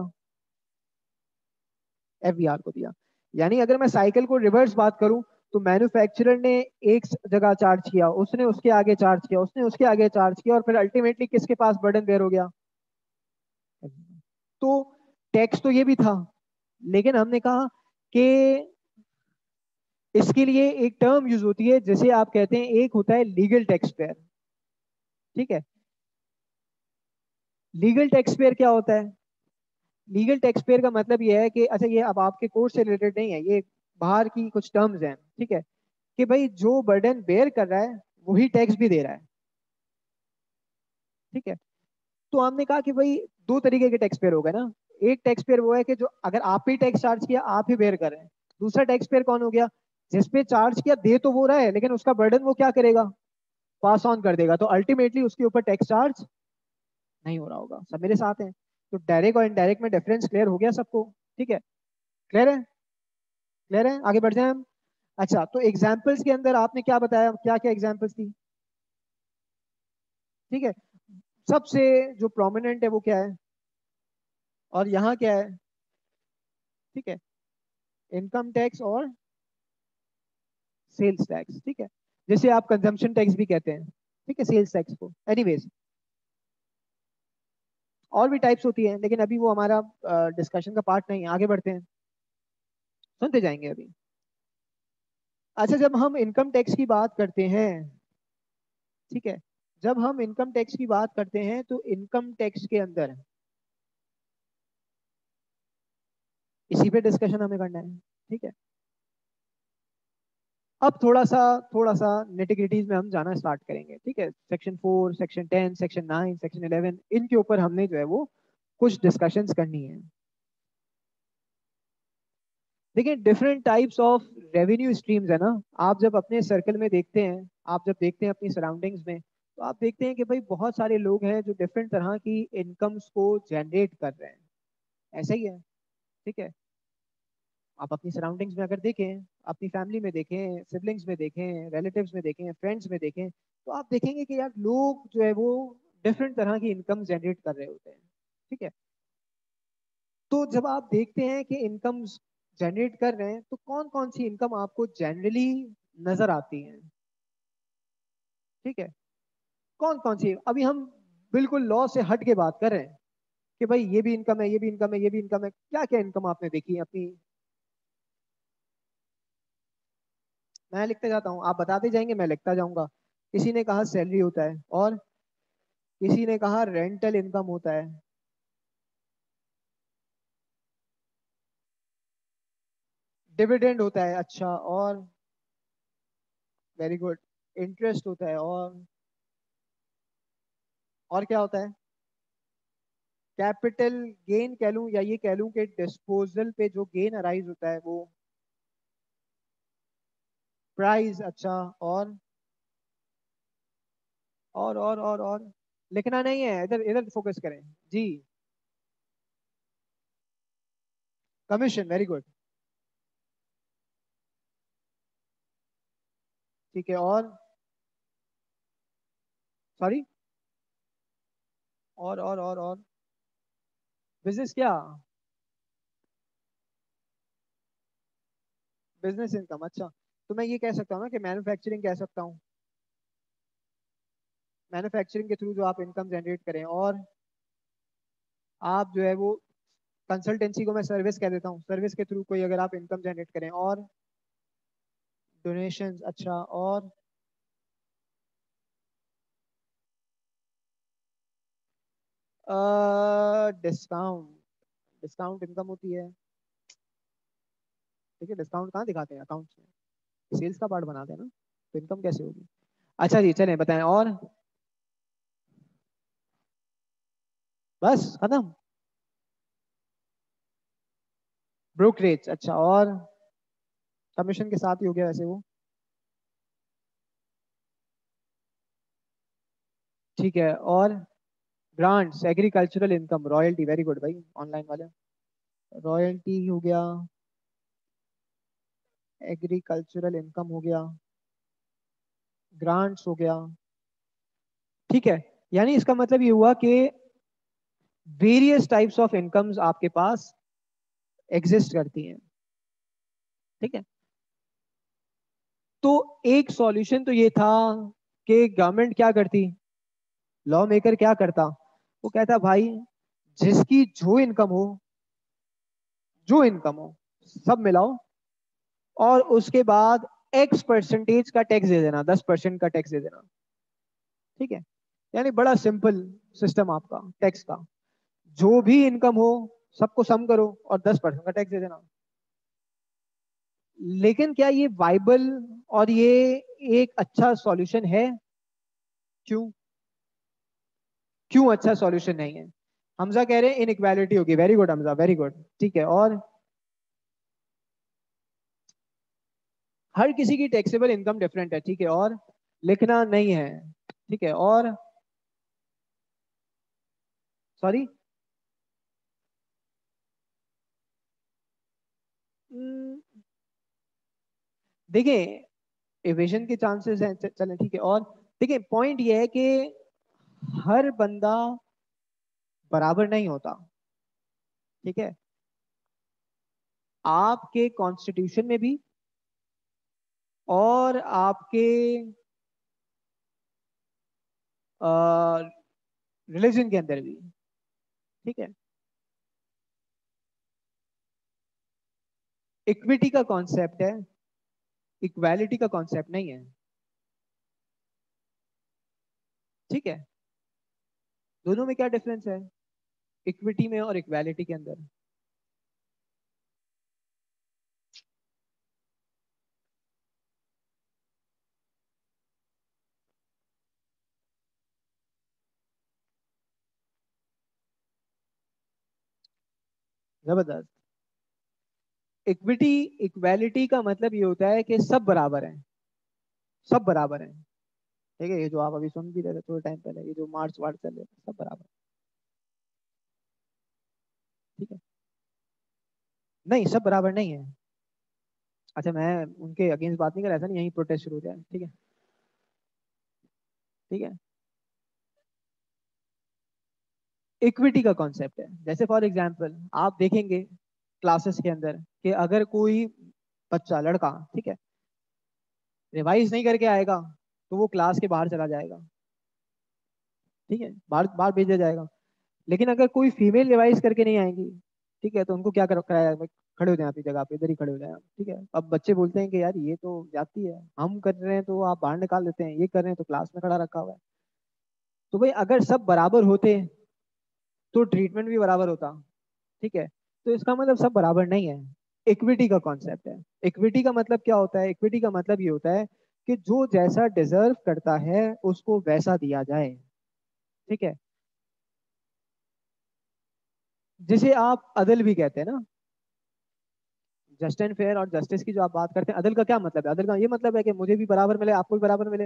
एफबीआर को दिया। यानी अगर मैं साइकिल को रिवर्स बात करूं, तो मैन्युफैक्चरर ने एक जगह चार्ज किया, उसने उसके आगे चार्ज किया, उसने उसके आगे चार्ज किया, और फिर अल्टीमेटली किसके पास बर्डन बेयर हो गया? तो टैक्स तो ये भी था, लेकिन हमने कहा कि इसके लिए एक टर्म यूज होती है, जैसे आप कहते हैं एक होता है लीगल टैक्स पेयर। ठीक है, लीगल टैक्स पेयर क्या होता है? लीगल टैक्स पेयर का मतलब ये है कि अच्छा, ये अब आपके कोर्स से रिलेटेड नहीं है, ये बाहर की कुछ टर्म्स हैं। ठीक है, कि भाई जो बर्डन बेयर कर रहा है वही टैक्स भी दे रहा है। ठीक है, तो हमने कहा कि भाई दो तरीके के टैक्स पेयर हो गए ना। एक टैक्स पेयर वो है कि जो अगर आप ही टैक्स चार्ज किया आप ही बेयर कर रहे हैं। दूसरा टैक्स पेयर कौन हो गया? जिसपे चार्ज किया दे तो वो रहा है, लेकिन उसका बर्डन वो क्या करेगा? पास ऑन कर देगा। तो अल्टीमेटली उसके ऊपर टैक्स चार्ज नहीं हो रहा होगा। सब मेरे साथ हैं? तो डायरेक्ट और इनडायरेक्ट में डिफरेंस क्लियर हो गया सबको? ठीक है, क्लियर है? क्लियर है? आगे बढ़ जाए हम। अच्छा, तो एग्जाम्पल्स के अंदर आपने क्या बताया, क्या क्या एग्जाम्पल्स थी? ठीक है, सबसे जो प्रोमिनेंट है वो क्या है, और यहाँ क्या है? ठीक है, इनकम टैक्स और सेल्स टैक्स। ठीक है, जैसे आप कंजम्पशन टैक्स भी कहते हैं। ठीक है, सेल्स टैक्स को। एनीवेज, और भी टाइप्स होती है, लेकिन अभी वो हमारा डिस्कशन का पार्ट नहीं है। आगे बढ़ते हैं, सुनते जाएंगे अभी। अच्छा, जब हम इनकम टैक्स की बात करते हैं, ठीक है, जब हम इनकम टैक्स की बात करते हैं तो इनकम टैक्स के अंदर इसी पे डिस्कशन हमें करना है। ठीक है, अब थोड़ा सा नेटिग्रिटीज में हम जाना स्टार्ट करेंगे। ठीक है, सेक्शन 4, सेक्शन 10, सेक्शन 9, सेक्शन 11, इनके ऊपर हमने जो है वो कुछ डिस्कशंस करनी है। देखिए, different types of revenue streams है ना। आप जब अपने सर्कल में देखते हैं, आप जब देखते हैं अपनी सराउंडिंग्स में, तो आप देखते हैं कि भाई बहुत सारे लोग हैं जो डिफरेंट तरह की इनकम्स को जनरेट कर रहे हैं। ऐसा ही है। ठीक है, आप अपनी सराउंडिंग्स में अगर देखें, अपनी फैमिली में देखें, सिबलिंग्स में देखें, रिलेटिव्स में देखें, फ्रेंड्स में देखें, तो आप देखेंगे कि यार लोग जो है वो डिफरेंट तरह की इनकम जनरेट कर रहे होते हैं। ठीक है, तो जब आप देखते हैं कि इनकम जनरेट कर रहे हैं, तो कौन कौन सी इनकम आपको जनरली नजर आती है? ठीक है, कौन कौन सी? अभी हम बिल्कुल लॉ से हट के बात कर रहे हैं कि भाई ये भी इनकम है, ये भी इनकम है, ये भी इनकम है। क्या क्या इनकम आपने देखी है अपनी? मैं लिखते जाता हूँ, आप बताते जाएंगे, मैं लिखता जाऊंगा। किसी ने कहा सैलरी होता है, और किसी ने कहा रेंटल इनकम होता है, डिविडेंड होता है, अच्छा, और वेरी गुड, इंटरेस्ट होता है, और क्या होता है? कैपिटल गेन कह लूं, या ये कह लूं कि डिस्पोजल पे जो गेन अराइज होता है वो प्राइस, अच्छा, और लिखना नहीं है, इधर इधर फोकस करें जी। Commission, very good. ठीक है, और सॉरी, और बिजनेस क्या? बिजनेस इनकम, अच्छा। तो मैं ये कह सकता हूँ ना कि मैन्युफैक्चरिंग कह सकता हूँ, मैन्युफैक्चरिंग के थ्रू जो आप इनकम जनरेट करें, और आप जो है वो कंसल्टेंसी को मैं सर्विस कह देता हूँ, सर्विस के थ्रू कोई अगर आप इनकम जनरेट करें, और डोनेशंस, अच्छा, और डिस्काउंट, डिस्काउंट इनकम होती है। ठीक है, डिस्काउंट कहाँ दिखाते हैं अकाउंट्स में? सेल्स का पार्ट बनाते हैं ना, तो इनकम कैसे होगी? अच्छा जी, चलें बताएं, और बस खत्म? ब्रोकरेज, अच्छा, और कमीशन के साथ ही हो गया वैसे वो। ठीक है, और grants, agricultural income, royalty, very good भाई, ऑनलाइन वाले, रॉयल्टी हो गया, एग्रीकल्चरल इनकम हो गया, ग्रांट्स हो गया। ठीक है, यानी इसका मतलब ये हुआ कि वेरियस टाइप्स ऑफ इनकम्स आपके पास एग्जिस्ट करती हैं। ठीक है, तो एक सॉल्यूशन तो ये था कि गवर्नमेंट क्या करती, लॉ मेकर क्या करता, वो कहता भाई जिसकी जो इनकम हो, जो इनकम हो सब मिलाओ और उसके बाद X% का टैक्स दे देना, 10% का टैक्स दे देना। ठीक है, यानी बड़ा सिंपल सिस्टम आपका टैक्स का। जो भी इनकम हो सबको सम करो और 10% का टैक्स दे देना। लेकिन क्या ये वाइबल और ये एक अच्छा सॉल्यूशन है? क्यों क्यों अच्छा सॉल्यूशन नहीं है? हमजा कह रहे हैं इनइक्वालिटी होगी। Very good Hamza, very good. ठीक है, और हर किसी की टैक्सेबल इनकम डिफरेंट है। ठीक है, और लिखना नहीं है। ठीक है, और सॉरी, देखिए एविएशन के चांसेस हैं, चलें ठीक है। और देखिए पॉइंट ये है कि हर बंदा बराबर नहीं होता। ठीक है, आपके कॉन्स्टिट्यूशन में भी और आपके रिलीजन के अंदर भी। ठीक है, इक्विटी का कॉन्सेप्ट है, इक्वालिटी का कॉन्सेप्ट नहीं है। ठीक है, दोनों में क्या डिफरेंस है इक्विटी में और इक्वालिटी के अंदर? जबरदस्त। इक्विटी इक्वालिटी का मतलब ये होता है कि सब बराबर हैं, सब बराबर हैं। ठीक है, ये जो आप अभी सुन भी रहे थे थोड़े टाइम पहले, ये जो मार्च वार्च चल रहे थे, सब बराबर। ठीक है, नहीं सब बराबर नहीं है। अच्छा, मैं उनके अगेंस्ट बात नहीं कर रहा, ऐसा नहीं यही प्रोटेस्ट शुरू हो जाए। ठीक है, ठीक है। इक्विटी का कॉन्सेप्ट है, जैसे फॉर एग्जांपल आप देखेंगे क्लासेस के अंदर कि अगर कोई बच्चा लड़का, ठीक है, रिवाइज नहीं करके आएगा तो वो क्लास के बाहर चला जाएगा। ठीक है, बाहर बाहर भेजा जाएगा। लेकिन अगर कोई फीमेल रिवाइज करके नहीं आएंगी, ठीक है, तो उनको क्या कराया जाएगा? खड़े हो जाए अपनी जगह पे, इधर ही खड़े हो जाए आप। ठीक है, अब बच्चे बोलते हैं कि यार ये तो जाती है, हम कर रहे हैं तो आप बाहर निकाल देते हैं, ये कर रहे हैं तो क्लास में खड़ा रखा हुआ है। तो भाई अगर सब बराबर होते तो ट्रीटमेंट भी बराबर होता। ठीक है, तो इसका मतलब सब बराबर नहीं है। इक्विटी का कॉन्सेप्ट है। इक्विटी का मतलब क्या होता है? इक्विटी का मतलब ये होता है कि जो जैसा डिजर्व करता है उसको वैसा दिया जाए। ठीक है, जिसे आप अदल भी कहते हैं ना, जस्ट एंड फेयर और जस्टिस की जो आप बात करते हैं, अदल का क्या मतलब है? अदल का ये मतलब है कि मुझे भी बराबर मिले, आपको भी बराबर मिले।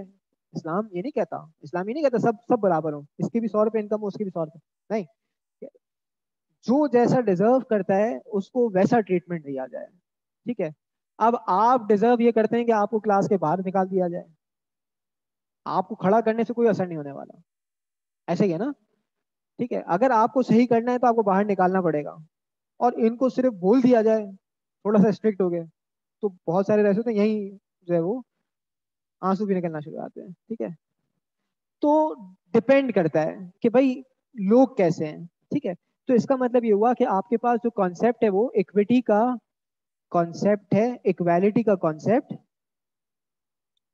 इस्लाम ये नहीं कहता, इस्लाम ये नहीं कहता सब सब बराबर हो, इसकी भी 100 रुपये इनकम हो उसकी भी 100 रुपये। नहीं, जो जैसा डिजर्व करता है उसको वैसा ट्रीटमेंट दिया जाए। ठीक है, अब आप डिजर्व ये करते हैं कि आपको क्लास के बाहर निकाल दिया जाए, आपको खड़ा करने से कोई असर नहीं होने वाला। ऐसे ही है ना? ठीक है, अगर आपको सही करना है तो आपको बाहर निकालना पड़ेगा। और इनको सिर्फ बोल दिया जाए, थोड़ा सा स्ट्रिक्ट हो गए, तो बहुत सारे ऐसे होते हैं यही जो है वो आंसू भी निकलना शुरू हो जाते हैं। ठीक है, तो डिपेंड करता है कि भाई लोग कैसे हैं। ठीक है, तो इसका मतलब ये हुआ कि आपके पास जो कॉन्सेप्ट है वो इक्विटी का कॉन्सेप्ट है, इक्वालिटी का कॉन्सेप्ट।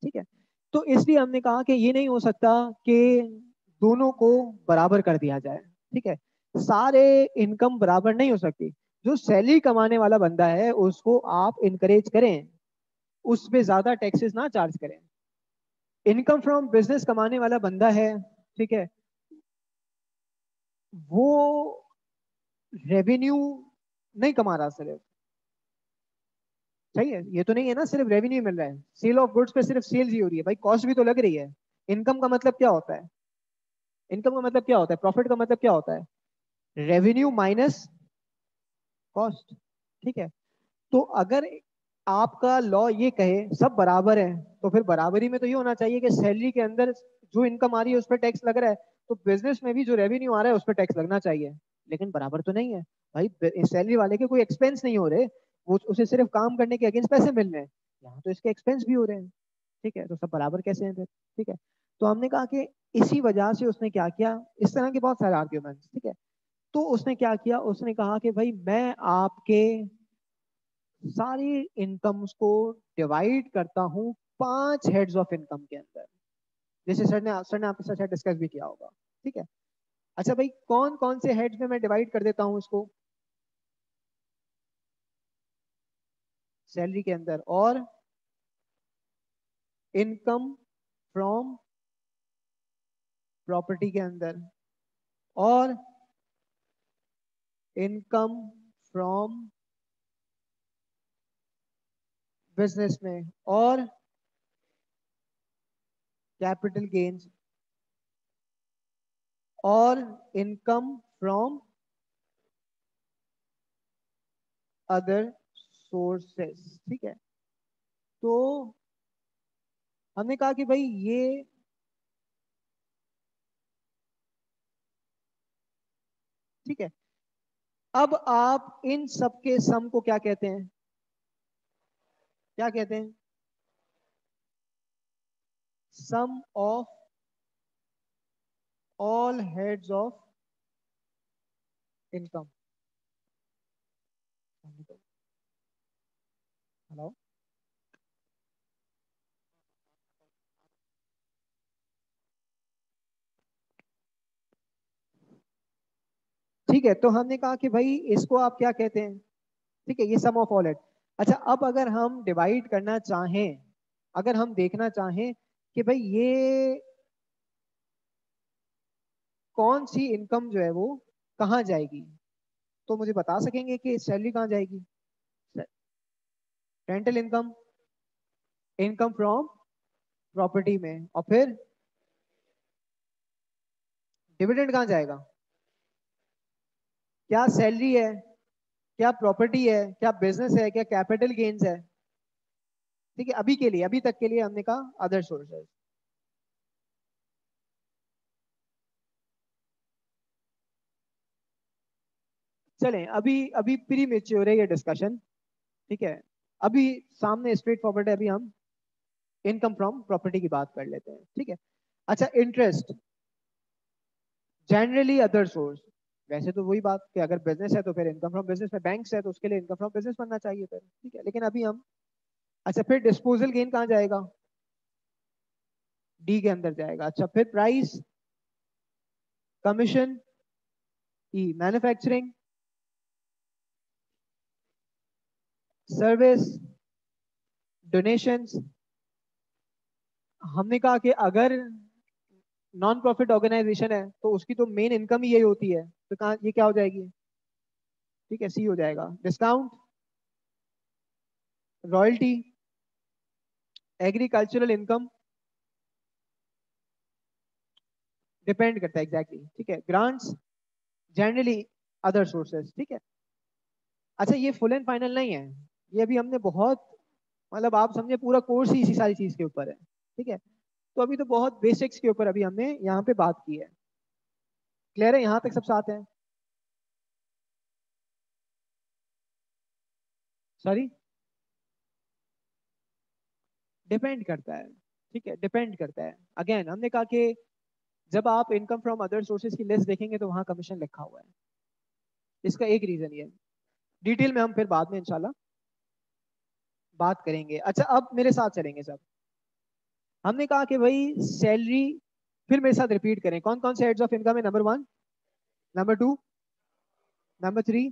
ठीक है, तो इसलिए हमने कहा कि ये नहीं हो सकता कि दोनों को बराबर कर दिया जाए। ठीक है, सारे इनकम बराबर नहीं हो सकती। जो सैलरी कमाने वाला बंदा है उसको आप इनकरेज करें, उस पे ज्यादा टैक्सेस ना चार्ज करें। इनकम फ्रॉम बिजनेस कमाने वाला बंदा है, ठीक है, वो रेवेन्यू नहीं कमा रहा सिर्फ, सही है, ये तो नहीं है ना सिर्फ रेवेन्यू मिल रहा है, सेल ऑफ गुड्स पे सिर्फ सेल्स ही हो रही है, भाई कॉस्ट भी तो लग रही है। इनकम का मतलब क्या होता है? इनकम का मतलब क्या होता है? प्रॉफिट का मतलब क्या होता है? Revenue minus cost. ठीक है, तो अगर आपका लॉ ये कहे सब बराबर है, तो फिर बराबरी में तो ये होना चाहिए कि सैलरी के अंदर जो इनकम आ रही है उस पर टैक्स लग रहा है, तो बिजनेस में भी जो रेवेन्यू आ रहा है उस पर टैक्स लगना चाहिए। लेकिन बराबर तो नहीं है भाई, सैलरी वाले के कोई एक्सपेंस नहीं हो रहे, वो उसे सिर्फ काम करने के अगेंस्ट पैसे मिल रहे हैं, यहाँ तो इसके एक्सपेंस भी हो रहे हैं। ठीक है, तो सब बराबर कैसे हैं फिर? ठीक है, तो हमने कहा कि इसी वजह से उसने क्या किया, इस तरह के बहुत सारे आर्ग्यूमेंट्स। ठीक है, तो उसने क्या किया, उसने कहा कि भाई मैं आपके सारी इनकम्स को डिवाइड करता हूँ 5 हेड्स ऑफ इनकम के अंदर, जैसे सर ने आपके साथ डिस्कस भी किया होगा। ठीक है, अच्छा भाई कौन कौन से हेड्स में मैं डिवाइड कर देता हूँ इसको, सैलरी के अंदर, और इनकम फ्रॉम प्रॉपर्टी के अंदर, और इनकम फ्रॉम बिजनेस में, और कैपिटल गेन्स, और इनकम फ्रॉम अदर सोर्सेस। ठीक है, तो हमने कहा कि भाई ये ठीक है, अब आप इन सब के सम को क्या कहते हैं, क्या कहते हैं, sum of all heads of income. Hello, ठीक है, तो हमने कहा कि भाई इसको आप क्या कहते हैं, ठीक है, ये सम ऑफ ऑल हेड। अच्छा, अब अगर हम डिवाइड करना चाहें, अगर हम देखना चाहें कि भाई ये कौन सी इनकम जो है वो कहाँ जाएगी, तो मुझे बता सकेंगे कि सैलरी कहाँ जाएगी, rental income, income from property में, और फिर डिविडेंड कहाँ जाएगा, क्या सैलरी है, क्या प्रॉपर्टी है, क्या बिजनेस है, क्या कैपिटल गेन्स है। ठीक है, अभी के लिए, अभी तक के लिए हमने कहा अदर सोर्सेज। चलें, अभी अभी प्री मेच्योर है ये डिस्कशन। ठीक है, अभी सामने स्ट्रेट फॉरवर्ड है, अभी हम इनकम फ्रॉम प्रॉपर्टी की बात कर लेते हैं। ठीक है, अच्छा, इंटरेस्ट जनरली अदर सोर्स, वैसे तो वही बात कि अगर बिजनेस है तो फिर इनकम फ्रॉम बिजनेस में, बैंक्स है तो उसके लिए इनकम फ्रॉम बिजनेस बनना चाहिए फिर। ठीक है, लेकिन अभी हम, अच्छा फिर डिस्पोजल गेन कहाँ जाएगा, डी के अंदर जाएगा। अच्छा, फिर प्राइस, कमीशन, ई मैन्युफैक्चरिंग, सर्विस, डोनेशंस। हमने कहा कि अगर नॉन प्रॉफिट ऑर्गेनाइजेशन है तो उसकी तो मेन इनकम ही यही होती है, तो कहाँ ये क्या हो जाएगी, ठीक है, सी हो जाएगा। Discount, royalty, agricultural income, depend करता है एग्जैक्टली। ठीक है, ग्रांट्स, जनरली अदर सोर्सेज। ठीक है, अच्छा ये फुल एंड फाइनल नहीं है, ये अभी हमने बहुत, मतलब आप समझे पूरा कोर्स ही इसी सारी चीज के ऊपर है। ठीक है, तो अभी तो बहुत बेसिक्स के ऊपर अभी हमने यहाँ पे बात की है। क्लियर है, यहाँ तक सब साथ है, सॉरी, डिपेंड करता है। ठीक है, डिपेंड करता है। अगेन हमने कहा कि जब आप इनकम फ्रॉम अदर सोर्सेज की लिस्ट देखेंगे तो वहां कमीशन लिखा हुआ है, इसका एक रीजन ये है। डिटेल में हम फिर बाद में इंशाल्लाह बात करेंगे। अच्छा, अब मेरे साथ चलेंगे सब। हमने कहा कि भाई सैलरी, फिर मेरे साथ रिपीट करें कौन कौन से हेड्स ऑफ इनकम है। Number 1, number 2, number 3,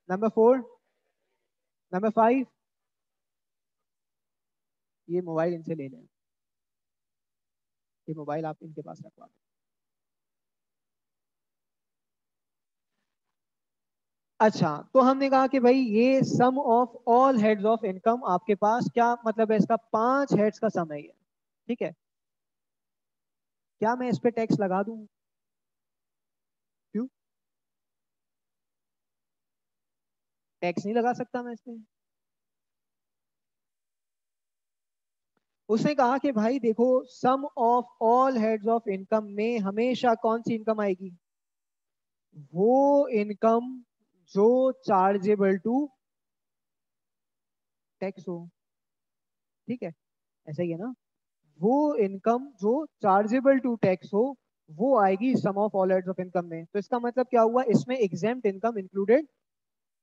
number 4, number 5। ये मोबाइल इनसे ले लें, ये मोबाइल आप इनके पास रखवा दें। अच्छा, तो हमने कहा कि भाई ये sum of all heads of income आपके पास, क्या मतलब है इसका, 5 हेड्स का सम है ये। ठीक है, क्या मैं इस पे टैक्स लगा दूं, क्यों, टैक्स नहीं लगा सकता मैं इसमें। उसने कहा कि भाई देखो, sum of all heads of income में हमेशा कौन सी इनकम आएगी, वो इनकम जो चार्जेबल टू टैक्स हो। ठीक है, ऐसा ही है ना, वो इनकम जो चार्जेबल टू टैक्स हो वो आएगी sum of all heads of income में। तो इसका मतलब क्या हुआ, इसमें एग्जेम्प्ट इनकम इंक्लूडेड।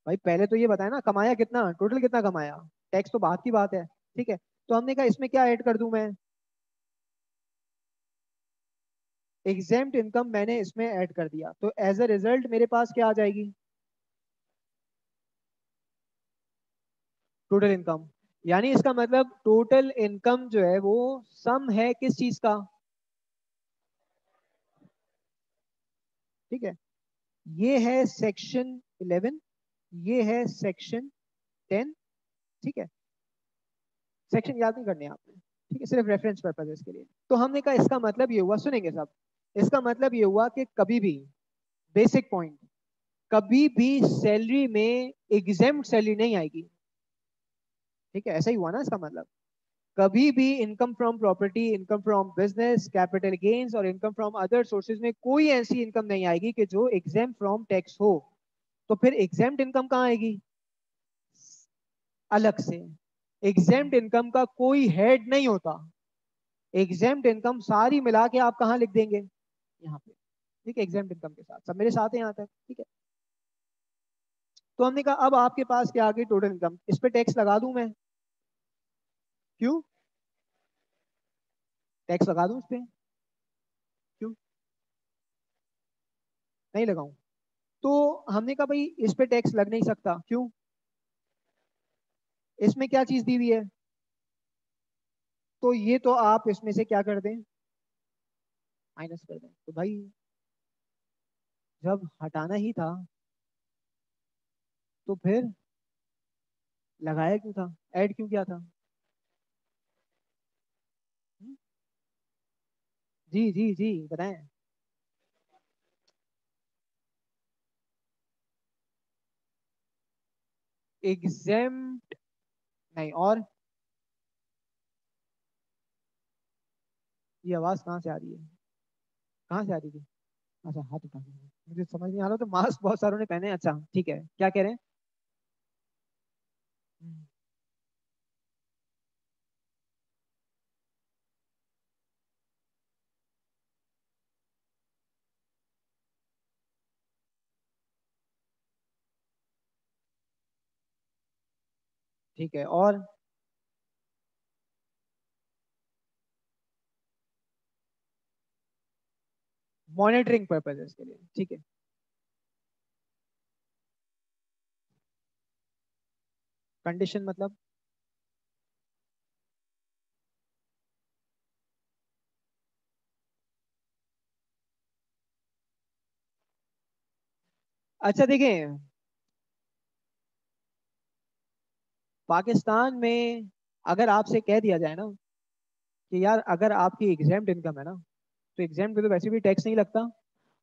भाई पहले तो ये बताया ना कमाया कितना, टोटल कितना कमाया, टैक्स तो बात की बात है, ठीक है। तो हमने कहा इसमें क्या ऐड कर दूं मैं, एग्जेम्प्ट इनकम मैंने इसमें ऐड कर दिया, तो एज अ रिजल्ट मेरे पास क्या आ जाएगी, टोटल इनकम। यानी इसका मतलब टोटल इनकम जो है वो सम है किस चीज का, ठीक है। ये है सेक्शन 11, ये है सेक्शन 10, ठीक है। सेक्शन याद नहीं करने आपने, ठीक है, सिर्फ रेफरेंस पर्पज के लिए। तो हमने कहा इसका मतलब ये हुआ, सुनेंगे सब, इसका मतलब ये हुआ कि कभी भी, बेसिक पॉइंट, कभी भी सैलरी में एग्जेम्प्ट सैलरी नहीं आएगी, ठीक है। ऐसा ही हुआ ना इसका मतलब, कभी भी income from property, income from business, capital gains और इनकम फ्रॉम अदर सोर्सेज में कोई ऐसी इनकम नहीं आएगी कि जो एग्जेम्प्ट फ्रॉम टैक्स हो। तो फिर एग्जेम्प्ट इनकम कहाँ आएगी, अलग से। एग्जेम्प्ट इनकम का कोई हेड नहीं होता, एग्जेम्प्ट इनकम सारी मिला के आप कहाँ लिख देंगे, यहाँ पे, ठीक है, एग्जेम्प्ट इनकम के साथ। सब मेरे साथ है यहाँ तक, ठीक है। तो हमने कहा अब आपके पास क्या आ गई, टोटल इनकम, इस पे टैक्स लगा दूं मैं, क्यों, टैक्स लगा दूं इस पे, क्यों नहीं लगाऊं। तो हमने कहा भाई इस पे टैक्स लग नहीं सकता, क्यों, इसमें क्या चीज दी हुई है। तो ये तो आप इसमें से क्या कर दें, माइनस कर दें। तो भाई जब हटाना ही था तो फिर लगाया क्यों था, ऐड क्यों किया था। हम्म? जी जी जी बताएं। एग्जेम्प्ट नहीं, और ये आवाज कहाँ से आ रही है, कहाँ से आ रही थी, अच्छा हाथ उठा के, मुझे समझ नहीं आ रहा, तो मास्क बहुत सारों ने पहने हैं। अच्छा ठीक है, क्या कह रहे हैं। हम्म, ठीक है, और मॉनिटरिंग पर्पजेस के लिए, ठीक है। कंडीशन मतलब, अच्छा देखिए, पाकिस्तान में अगर आपसे कह दिया जाए ना कि यार अगर आपकी एग्जाम्ड इनकम है ना, तो एग्जाम पे तो वैसे भी टैक्स नहीं लगता,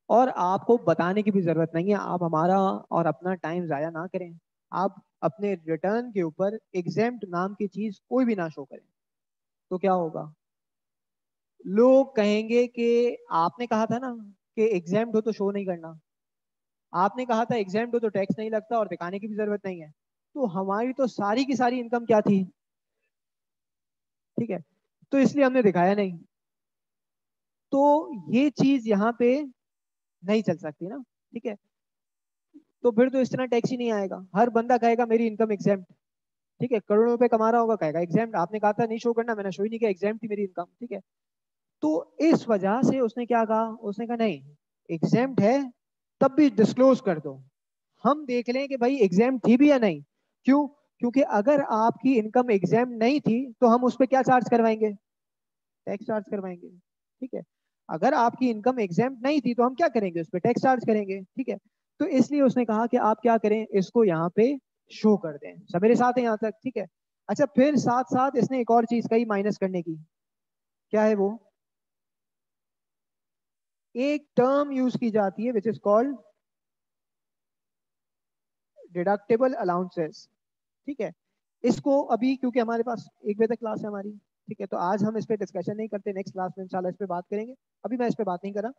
और आपको बताने की भी जरूरत नहीं है, आप हमारा और अपना टाइम जाया ना करें, आप अपने रिटर्न के ऊपर एग्जाम्ड नाम की चीज कोई भी ना शो करें। तो क्या होगा, लोग कहेंगे कि आपने कहा था ना कि एग्जाम्ड हो तो शो नहीं करना, आपने कहा था एग्जाम्ड हो तो टैक्स नहीं लगता और दिखाने की भी जरूरत नहीं है। तो हमारी तो सारी की सारी इनकम क्या थी, ठीक है, तो इसलिए हमने दिखाया नहीं। तो ये चीज यहाँ पे नहीं चल सकती ना, ठीक है। तो फिर तो इस तरह टैक्स ही नहीं आएगा, हर बंदा कहेगा मेरी इनकम एग्जाम्प्ट, ठीक है, करोड़ों रुपए कमा रहा होगा कहेगा एग्जाम्प्ट, आपने कहा था नहीं शो करना, मैंने शो ही नहीं किया, एग्जाम्प्ट थी मेरी इनकम, ठीक है। तो इस वजह से उसने क्या कहा, उसने कहा नहीं, एग्जाम्प्ट है तब भी डिस्क्लोज कर दो, हम देख लें कि भाई एग्जाम थी भी या नहीं। क्यों, क्योंकि अगर आपकी इनकम एग्जाम नहीं थी तो हम उस पर क्या चार्ज करवाएंगे, टैक्स चार्ज करवाएंगे, ठीक है। अगर आपकी इनकम एग्जाम नहीं थी तो हम क्या करेंगे, उस पर टैक्स चार्ज करेंगे, ठीक है। तो इसलिए उसने कहा कि आप क्या करें, इसको यहाँ पे शो कर दें। सब मेरे साथ है यहाँ तक, ठीक है। अच्छा फिर साथ साथ इसने एक और चीज कही माइनस करने की, क्या है वो, एक टर्म यूज की जाती है which is called deductible allowances, ठीक है। इसको अभी क्योंकि हमारे पास 1 बजे तक क्लास है हमारी, ठीक है, तो आज हम इस पे डिस्कशन नहीं करते, नेक्स्ट क्लास में इंशाल्लाह इस पे बात करेंगे, अभी मैं इस पे बात नहीं कर रहा।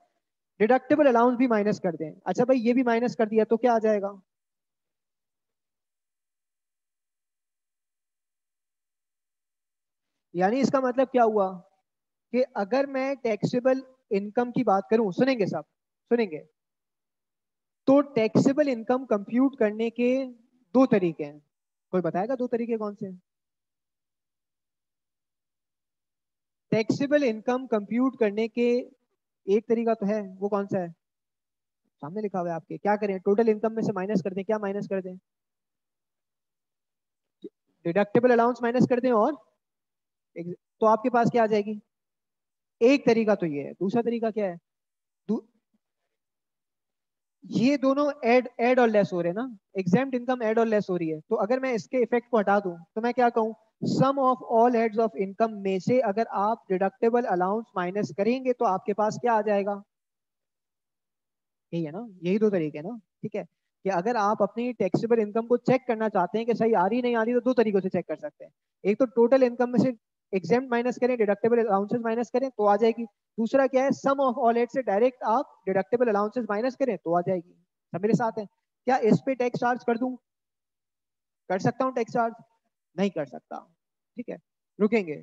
डिडक्टेबल अलाउंस भी माइनस कर दें, अच्छा भाई ये भी माइनस कर दिया तो क्या आ जाएगा, यानी इसका मतलब क्या हुआ कि अगर मैं टैक्सेबल इनकम की बात करूं, सुनेंगे सब, सुनेंगे, तो टैक्सेबल इनकम कंप्यूट करने के दो तरीके हैं। कोई बताएगा दो तरीके कौन से हैं? टैक्सेबल इनकम कंप्यूट करने के एक तरीका तो है, वो कौन सा है? सामने लिखा हुआ है आपके। क्या करें? टोटल इनकम में से माइनस कर दें। क्या माइनस कर दें? डिडक्टेबल अलाउंस माइनस कर दें, और तो आपके पास क्या आ जाएगी? एक तरीका तो ये है। दूसरा तरीका क्या है? ये दोनों ऐड ऐड और लेस हो रहे हैं ना, एग्जाम्प्ट इनकम ऐड और लेस हो रही है। तो अगर मैं इसके इफेक्ट को हटा दूं तो मैं क्या कहूं? Sum of all heads of income में से अगर आप डिडक्टेबल अलाउंस माइनस करेंगे तो आपके पास क्या आ जाएगा? यही है ना, यही दो तरीके हैं ना। ठीक है, कि अगर आप अपनी टैक्सेबल इनकम को चेक करना चाहते हैं कि सही आ रही नहीं आ रही, तो दो तरीकों से चेक कर सकते हैं। एक तो टोटल इनकम में से एग्जाम्प्ट माइनस करें, डिडक्टेबल अलाउंसेस माइनस करें तो आ जाएगी। दूसरा क्या है? सम ऑफ ऑल हेड से डायरेक्ट आप डिडक्टेबल अलाउंसेस माइनस करें तो आ जाएगी। सब मेरे साथ हैं? क्या इस पे टैक्स चार्ज कर दूं? कर सकता हूं टैक्स चार्ज? नहीं कर सकता। ठीक है, रुकेंगे।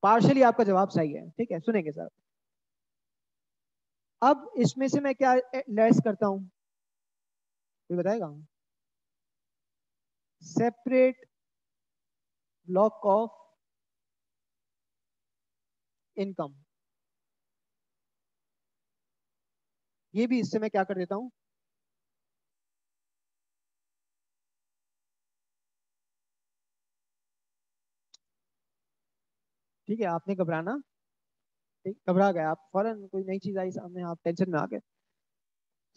पार्शली आपका जवाब सही है। ठीक है, सुनेंगे सर। अब इसमें से मैं क्या लेस करता हूं, कोई बताएगा? सेपरेट ब्लॉक ऑफ इनकम, ये भी इससे मैं क्या कर देता हूं? ठीक है, आपने घबराना, ठीक, घबरा गए आप फौरन, कोई नई चीज आई सामने, आप टेंशन में आ गए।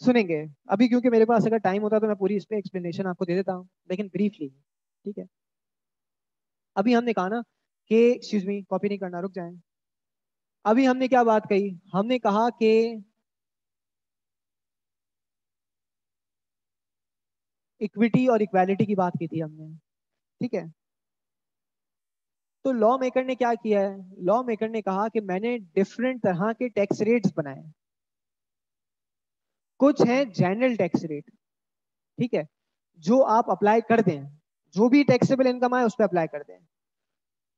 सुनेंगे अभी, क्योंकि मेरे पास अगर टाइम होता तो मैं पूरी इस पे एक्सप्लेनेशन आपको दे देता हूं, लेकिन ब्रीफली। ठीक है, अभी हमने कहा ना कि, एक्सक्यूज मी, कॉपी नहीं करना, रुक जाएं। अभी हमने क्या बात कही? हमने कहा कि इक्विटी और इक्वालिटी की बात की थी हमने। ठीक है, तो लॉ मेकर ने क्या किया है? लॉ मेकर ने कहा कि मैंने डिफरेंट तरह के टैक्स रेट्स बनाए। कुछ हैं जनरल टैक्स रेट, ठीक है, जो आप अप्लाई कर दें, जो भी टैक्सेबल इनकम आए उस पर अप्लाई कर दें।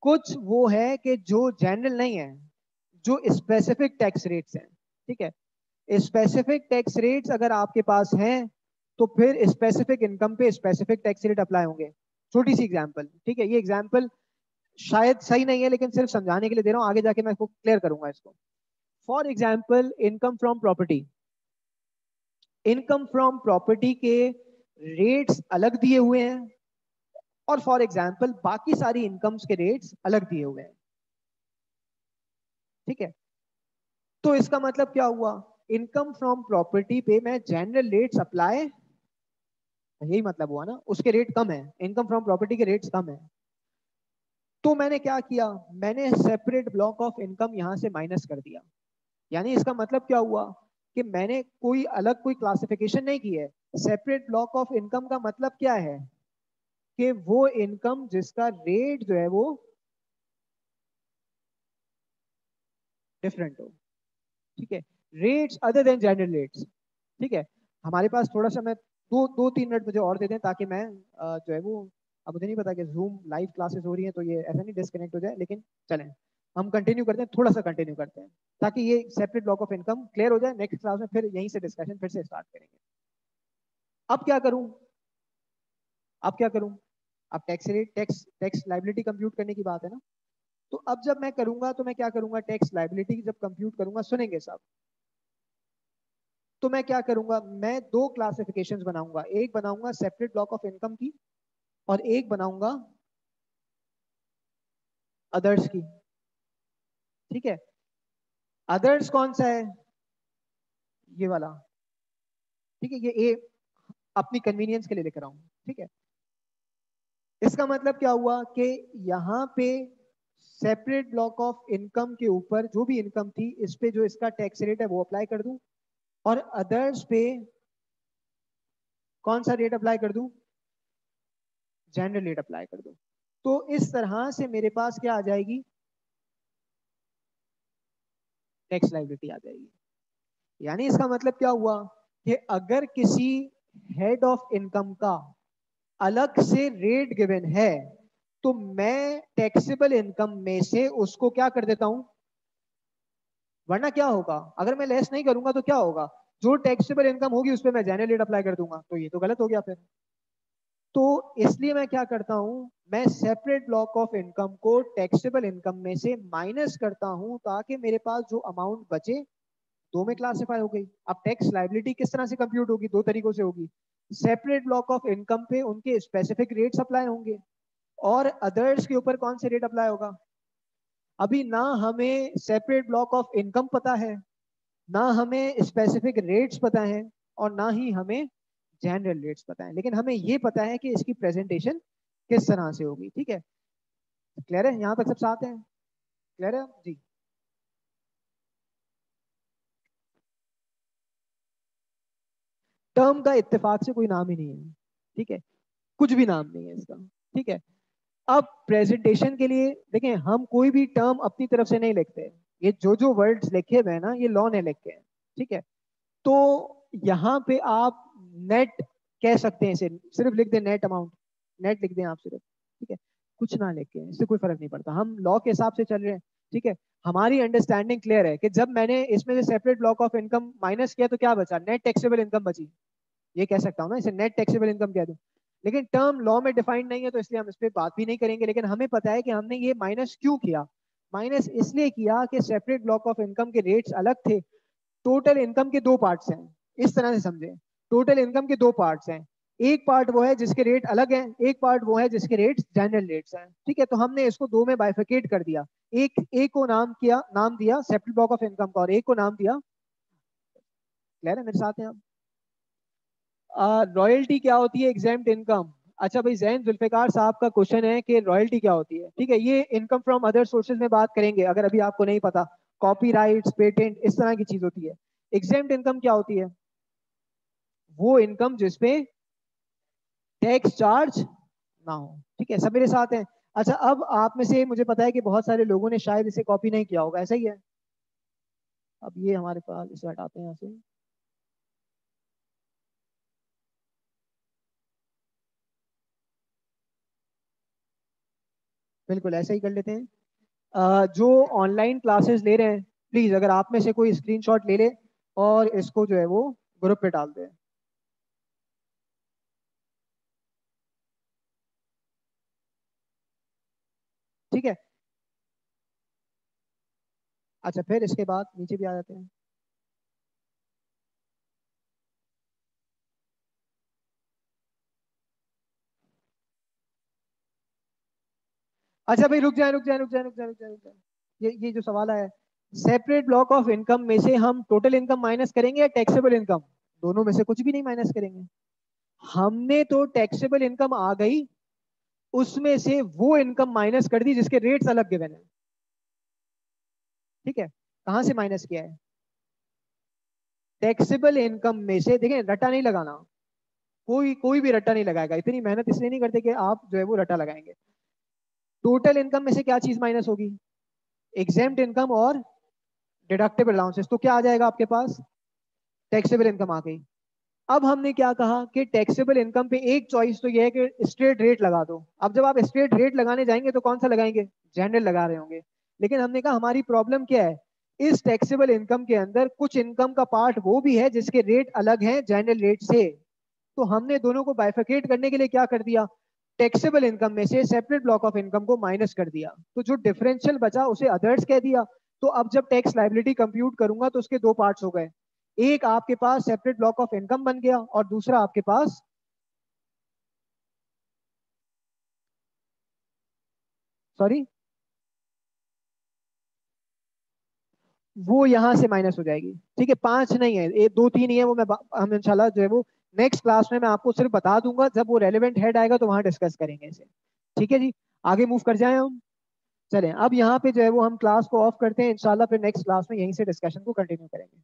कुछ वो है कि जो जनरल नहीं है, जो स्पेसिफिक टैक्स रेट्स हैं। ठीक है, स्पेसिफिक टैक्स रेट्स अगर आपके पास हैं तो फिर स्पेसिफिक इनकम पे स्पेसिफिक टैक्स रेट अप्लाई होंगे। छोटी सी एग्जांपल, ठीक है, ये एग्जांपल शायद सही नहीं है लेकिन सिर्फ समझाने के लिए दे रहा हूं, आगे जाके मैं इसको क्लियर करूंगा इसको। For example, income from property, income from property के रेट्स अलग दिए हुए हैं, और फॉर एग्जांपल बाकी सारी इनकम्स के रेट्स अलग दिए हुए हैं। ठीक है, तो इसका मतलब क्या हुआ? इनकम फ्रॉम प्रॉपर्टी पे मैं जनरल रेट्स अप्लाई, यही मतलब हुआ ना, उसके रेट कम है, इनकम फ्रॉम प्रॉपर्टी के रेट्स कम है। तो मैंने क्या किया? मैंने सेपरेट ब्लॉक ऑफ इनकम यहां से माइनस कर दिया। यानी इसका मतलब क्या हुआ कि मैंने कोई अलग कोई क्लासिफिकेशन नहीं की है। सेपरेट ब्लॉक ऑफ इनकम का मतलब क्या है? कि वो इनकम जिसका रेट जो है वो डिफरेंट हो। ठीक है, rates other than general rates. ठीक है, हमारे पास थोड़ा सा, मैं दो दो तीन मिनट मुझे और दे दें ताकि मैं जो है वो, अब मुझे नहीं पता कि जूम लाइव क्लासेस हो रही हैं तो ये ऐसा नहीं डिस्कनेक्ट हो जाए, लेकिन चलें हम कंटिन्यू करते हैं, थोड़ा सा कंटिन्यू करते हैं ताकि ये separate block of income clear हो जाए। नेक्स्ट क्लास में फिर यहीं से डिस्कशन फिर से स्टार्ट करेंगे। अब क्या करूं? अब क्या करूं? अब tax rate, tax tax liability compute करने की बात है ना। तो अब जब मैं करूंगा तो मैं क्या करूंगा? टैक्स लाइबिलिटी जब कंप्यूट करूंगा, सुनेंगे सब, तो मैं क्या करूंगा? मैं दो क्लासिफिकेशंस बनाऊंगा, एक बनाऊंगा सेपरेट ब्लॉक ऑफ इनकम की, और एक बनाऊंगा अदर्स की। ठीक है, अदर्स कौन सा है? ये वाला। ठीक है, ये ए अपनी कन्वीनियंस के लिए लिख रहा हूं। ठीक है, इसका मतलब क्या हुआ कि यहां पे सेपरेट ब्लॉक ऑफ इनकम के ऊपर जो भी इनकम थी, इस पे जो इसका टैक्स रेट है वो अप्लाई कर दूं, और अदर्स पे कौन सा रेट अप्लाई कर दूं? जनरल रेट अप्लाई कर दूं। तो इस तरह से मेरे पास क्या आ जाएगी? टैक्स लायबिलिटी आ जाएगी। यानी इसका मतलब क्या हुआ कि अगर किसी हेड ऑफ इनकम का अलग से रेट गिवन है तो मैं टैक्सेबल इनकम में से उसको क्या कर देता हूं? वरना क्या होगा, अगर मैं लेस नहीं करूंगा तो क्या होगा, जो टैक्सेबल इनकम होगी उस पर मैं जनरल रेट अप्लाई कर दूंगा, तो ये तो गलत हो गया फिर। तो इसलिए मैं क्या करता हूं, मैं सेपरेट ब्लॉक ऑफ इनकम को टैक्सेबल इनकम में से माइनस करता हूं, ताकि मेरे पास जो अमाउंट बचे दो में क्लासिफाई हो गई। अब टैक्स लाइबिलिटी किस तरह से कंप्यूट होगी, दो तरीकों से होगी। सेपरेट ब्लॉक ऑफ इनकम पे उनके स्पेसिफिक रेट्स अप्लाई होंगे, और अदर्स के ऊपर कौन से रेट अप्लाई होगा। अभी ना हमें सेपरेट ब्लॉक ऑफ इनकम पता है, ना हमें स्पेसिफिक रेट्स पता है, और ना ही हमें जनरल रेट्स पता है, लेकिन हमें ये पता है कि इसकी प्रेजेंटेशन किस तरह से होगी। ठीक है, क्लियर है, यहाँ तक सब साथ हैं, क्लियर है जी। टर्म का इत्तेफाक से कोई नाम ही नहीं है, ठीक है, कुछ भी नाम नहीं है इसका। ठीक है, अब प्रेजेंटेशन के लिए देखें, हम कोई भी टर्म अपनी तरफ से नहीं लिखते, ये जो जो वर्ड्स लिखे हुए हैं ना, ये लॉ ने लिखे हैं। ठीक है, तो यहाँ पे आप नेट कह सकते हैं, इसे सिर्फ लिख दें नेट अमाउंट, नेट लिख दें आप सिर्फ। ठीक है, कुछ ना लिख के, इससे कोई फर्क नहीं पड़ता, हम लॉ के हिसाब से चल रहे हैं। ठीक है, हमारी अंडरस्टैंडिंग क्लियर है कि जब मैंने इसमें से separate block of income minus किया तो क्या बचा, नेट टैक्सेबल इनकम बची। ये कह सकता हूँ ना, इसे नेट टैक्सेबल इनकम कह दूं, लेकिन टर्म लॉ में डिफाइंड नहीं है, तो इसलिए हम इस पर बात भी नहीं करेंगे। लेकिन हमें पता है कि हमने ये माइनस क्यों किया। माइनस इसलिए किया कि सेपरेट ब्लॉक ऑफ इनकम के रेट्स अलग थे। टोटल इनकम के दो पार्ट्स हैं, इस तरह से समझें, टोटल इनकम के दो पार्ट्स हैं, एक पार्ट वो है जिसके रेट अलग हैं, एक पार्ट वो है जिसके रेट जनरल रेट्स हैं। ठीक है, तो हमने इसको दो में बाइफिकेट कर दिया, एक को नाम दिया सेपरेट ब्लॉक ऑफ इनकम का, और एक को नाम दिया, क्लियर है मेरे साथ हैं आप। रॉयल्टी क्या होती है, एग्जेम्प्ट इनकम। अच्छा भाई, जैन जुल्फिकार साहब का क्वेश्चन है कि रॉयल्टी क्या होती है। ठीक है, ये इनकम फ्रॉम अदर सोर्सेज में बात करेंगे, अगर अभी आपको नहीं पता, कॉपीराइट्स, पेटेंट, इस तरह की चीज होती है। एग्जेम्प्ट इनकम क्या होती है, वो इनकम जिसपे टैक्स चार्ज ना हो। ठीक है, सब मेरे साथ हैं। अच्छा, अब आप में से मुझे पता है कि बहुत सारे लोगों ने शायद इसे कॉपी नहीं किया होगा, ऐसा ही है। अब ये हमारे पास, इसे हटाते हैं यहाँ से। बिल्कुल ऐसा ही कर लेते हैं। जो ऑनलाइन क्लासेस ले रहे हैं, प्लीज अगर आप में से कोई स्क्रीनशॉट ले ले और इसको जो है वो ग्रुप पे डाल दे। ठीक है, अच्छा फिर इसके बाद नीचे भी आ जाते हैं। अच्छा भाई, रुक जाए रुक जाए रुक जाए रुक जाए रुक जाए रुक जाए, ये जो सवाल है, सेपरेट ब्लॉक ऑफ इनकम में से हम टोटल इनकम माइनस करेंगे या टैक्सेबल इनकम, दोनों में से कुछ भी नहीं माइनस करेंगे। हमने तो टैक्सेबल इनकम आ गई, उसमें से वो इनकम माइनस कर दी जिसके रेट्स अलग गिवन है। ठीक है, कहां से माइनस किया है, टैक्सेबल इनकम में से। देखें, रट्टा नहीं लगाना, कोई कोई भी रट्टा नहीं लगाएगा, इतनी मेहनत इसलिए नहीं करते कि आप जो है वो रट्टा लगाएंगे। टोटल इनकम में से क्या चीज माइनस होगी, एग्जेम्प्ट इनकम और डिडक्टेबल अलाउंसेस, तो क्या आ जाएगा आपके पास, टैक्सेबल इनकम आ गई। अब हमने क्या कहा कि टैक्सेबल इनकम पे एक चॉइस तो ये है कि स्ट्रेट रेट लगा दो। अब जब आप स्ट्रेट रेट लगाने जाएंगे तो कौन सा लगाएंगे, जनरल लगा रहे होंगे। लेकिन हमने कहा हमारी प्रॉब्लम क्या है, इस टैक्सेबल इनकम के अंदर कुछ इनकम का पार्ट वो भी है जिसके रेट अलग हैं जनरल रेट से। तो हमने दोनों को बाइफिकेट करने के लिए क्या कर दिया, टैक्सेबल इनकम में से सेपरेट ब्लॉक ऑफ इनकम को माइनस कर दिया, तो जो डिफरेंशियल बचा उसे अदर्स कह दिया। तो अब जब टैक्स लायबिलिटी कंप्यूट करूंगा तो उसके दो पार्ट्स हो गए, एक आपके पास सेपरेट ब्लॉक ऑफ इनकम बन गया, और दूसरा आपके पास, सॉरी, वो यहां से माइनस हो जाएगी। ठीक है, पांच नहीं है, एक दो तीन ही है, वो हम इंशाल्लाह जो है वो नेक्स्ट क्लास में मैं आपको सिर्फ बता दूंगा, जब वो रेलेवेंट हेड आएगा तो वहां डिस्कस करेंगे इसे। ठीक है जी, आगे मूव कर जाएं हम। चलें, अब यहाँ पे जो है वो हम क्लास को ऑफ करते हैं, इंशाल्लाह फिर नेक्स्ट क्लास में यहीं से डिस्कशन को कंटिन्यू करेंगे।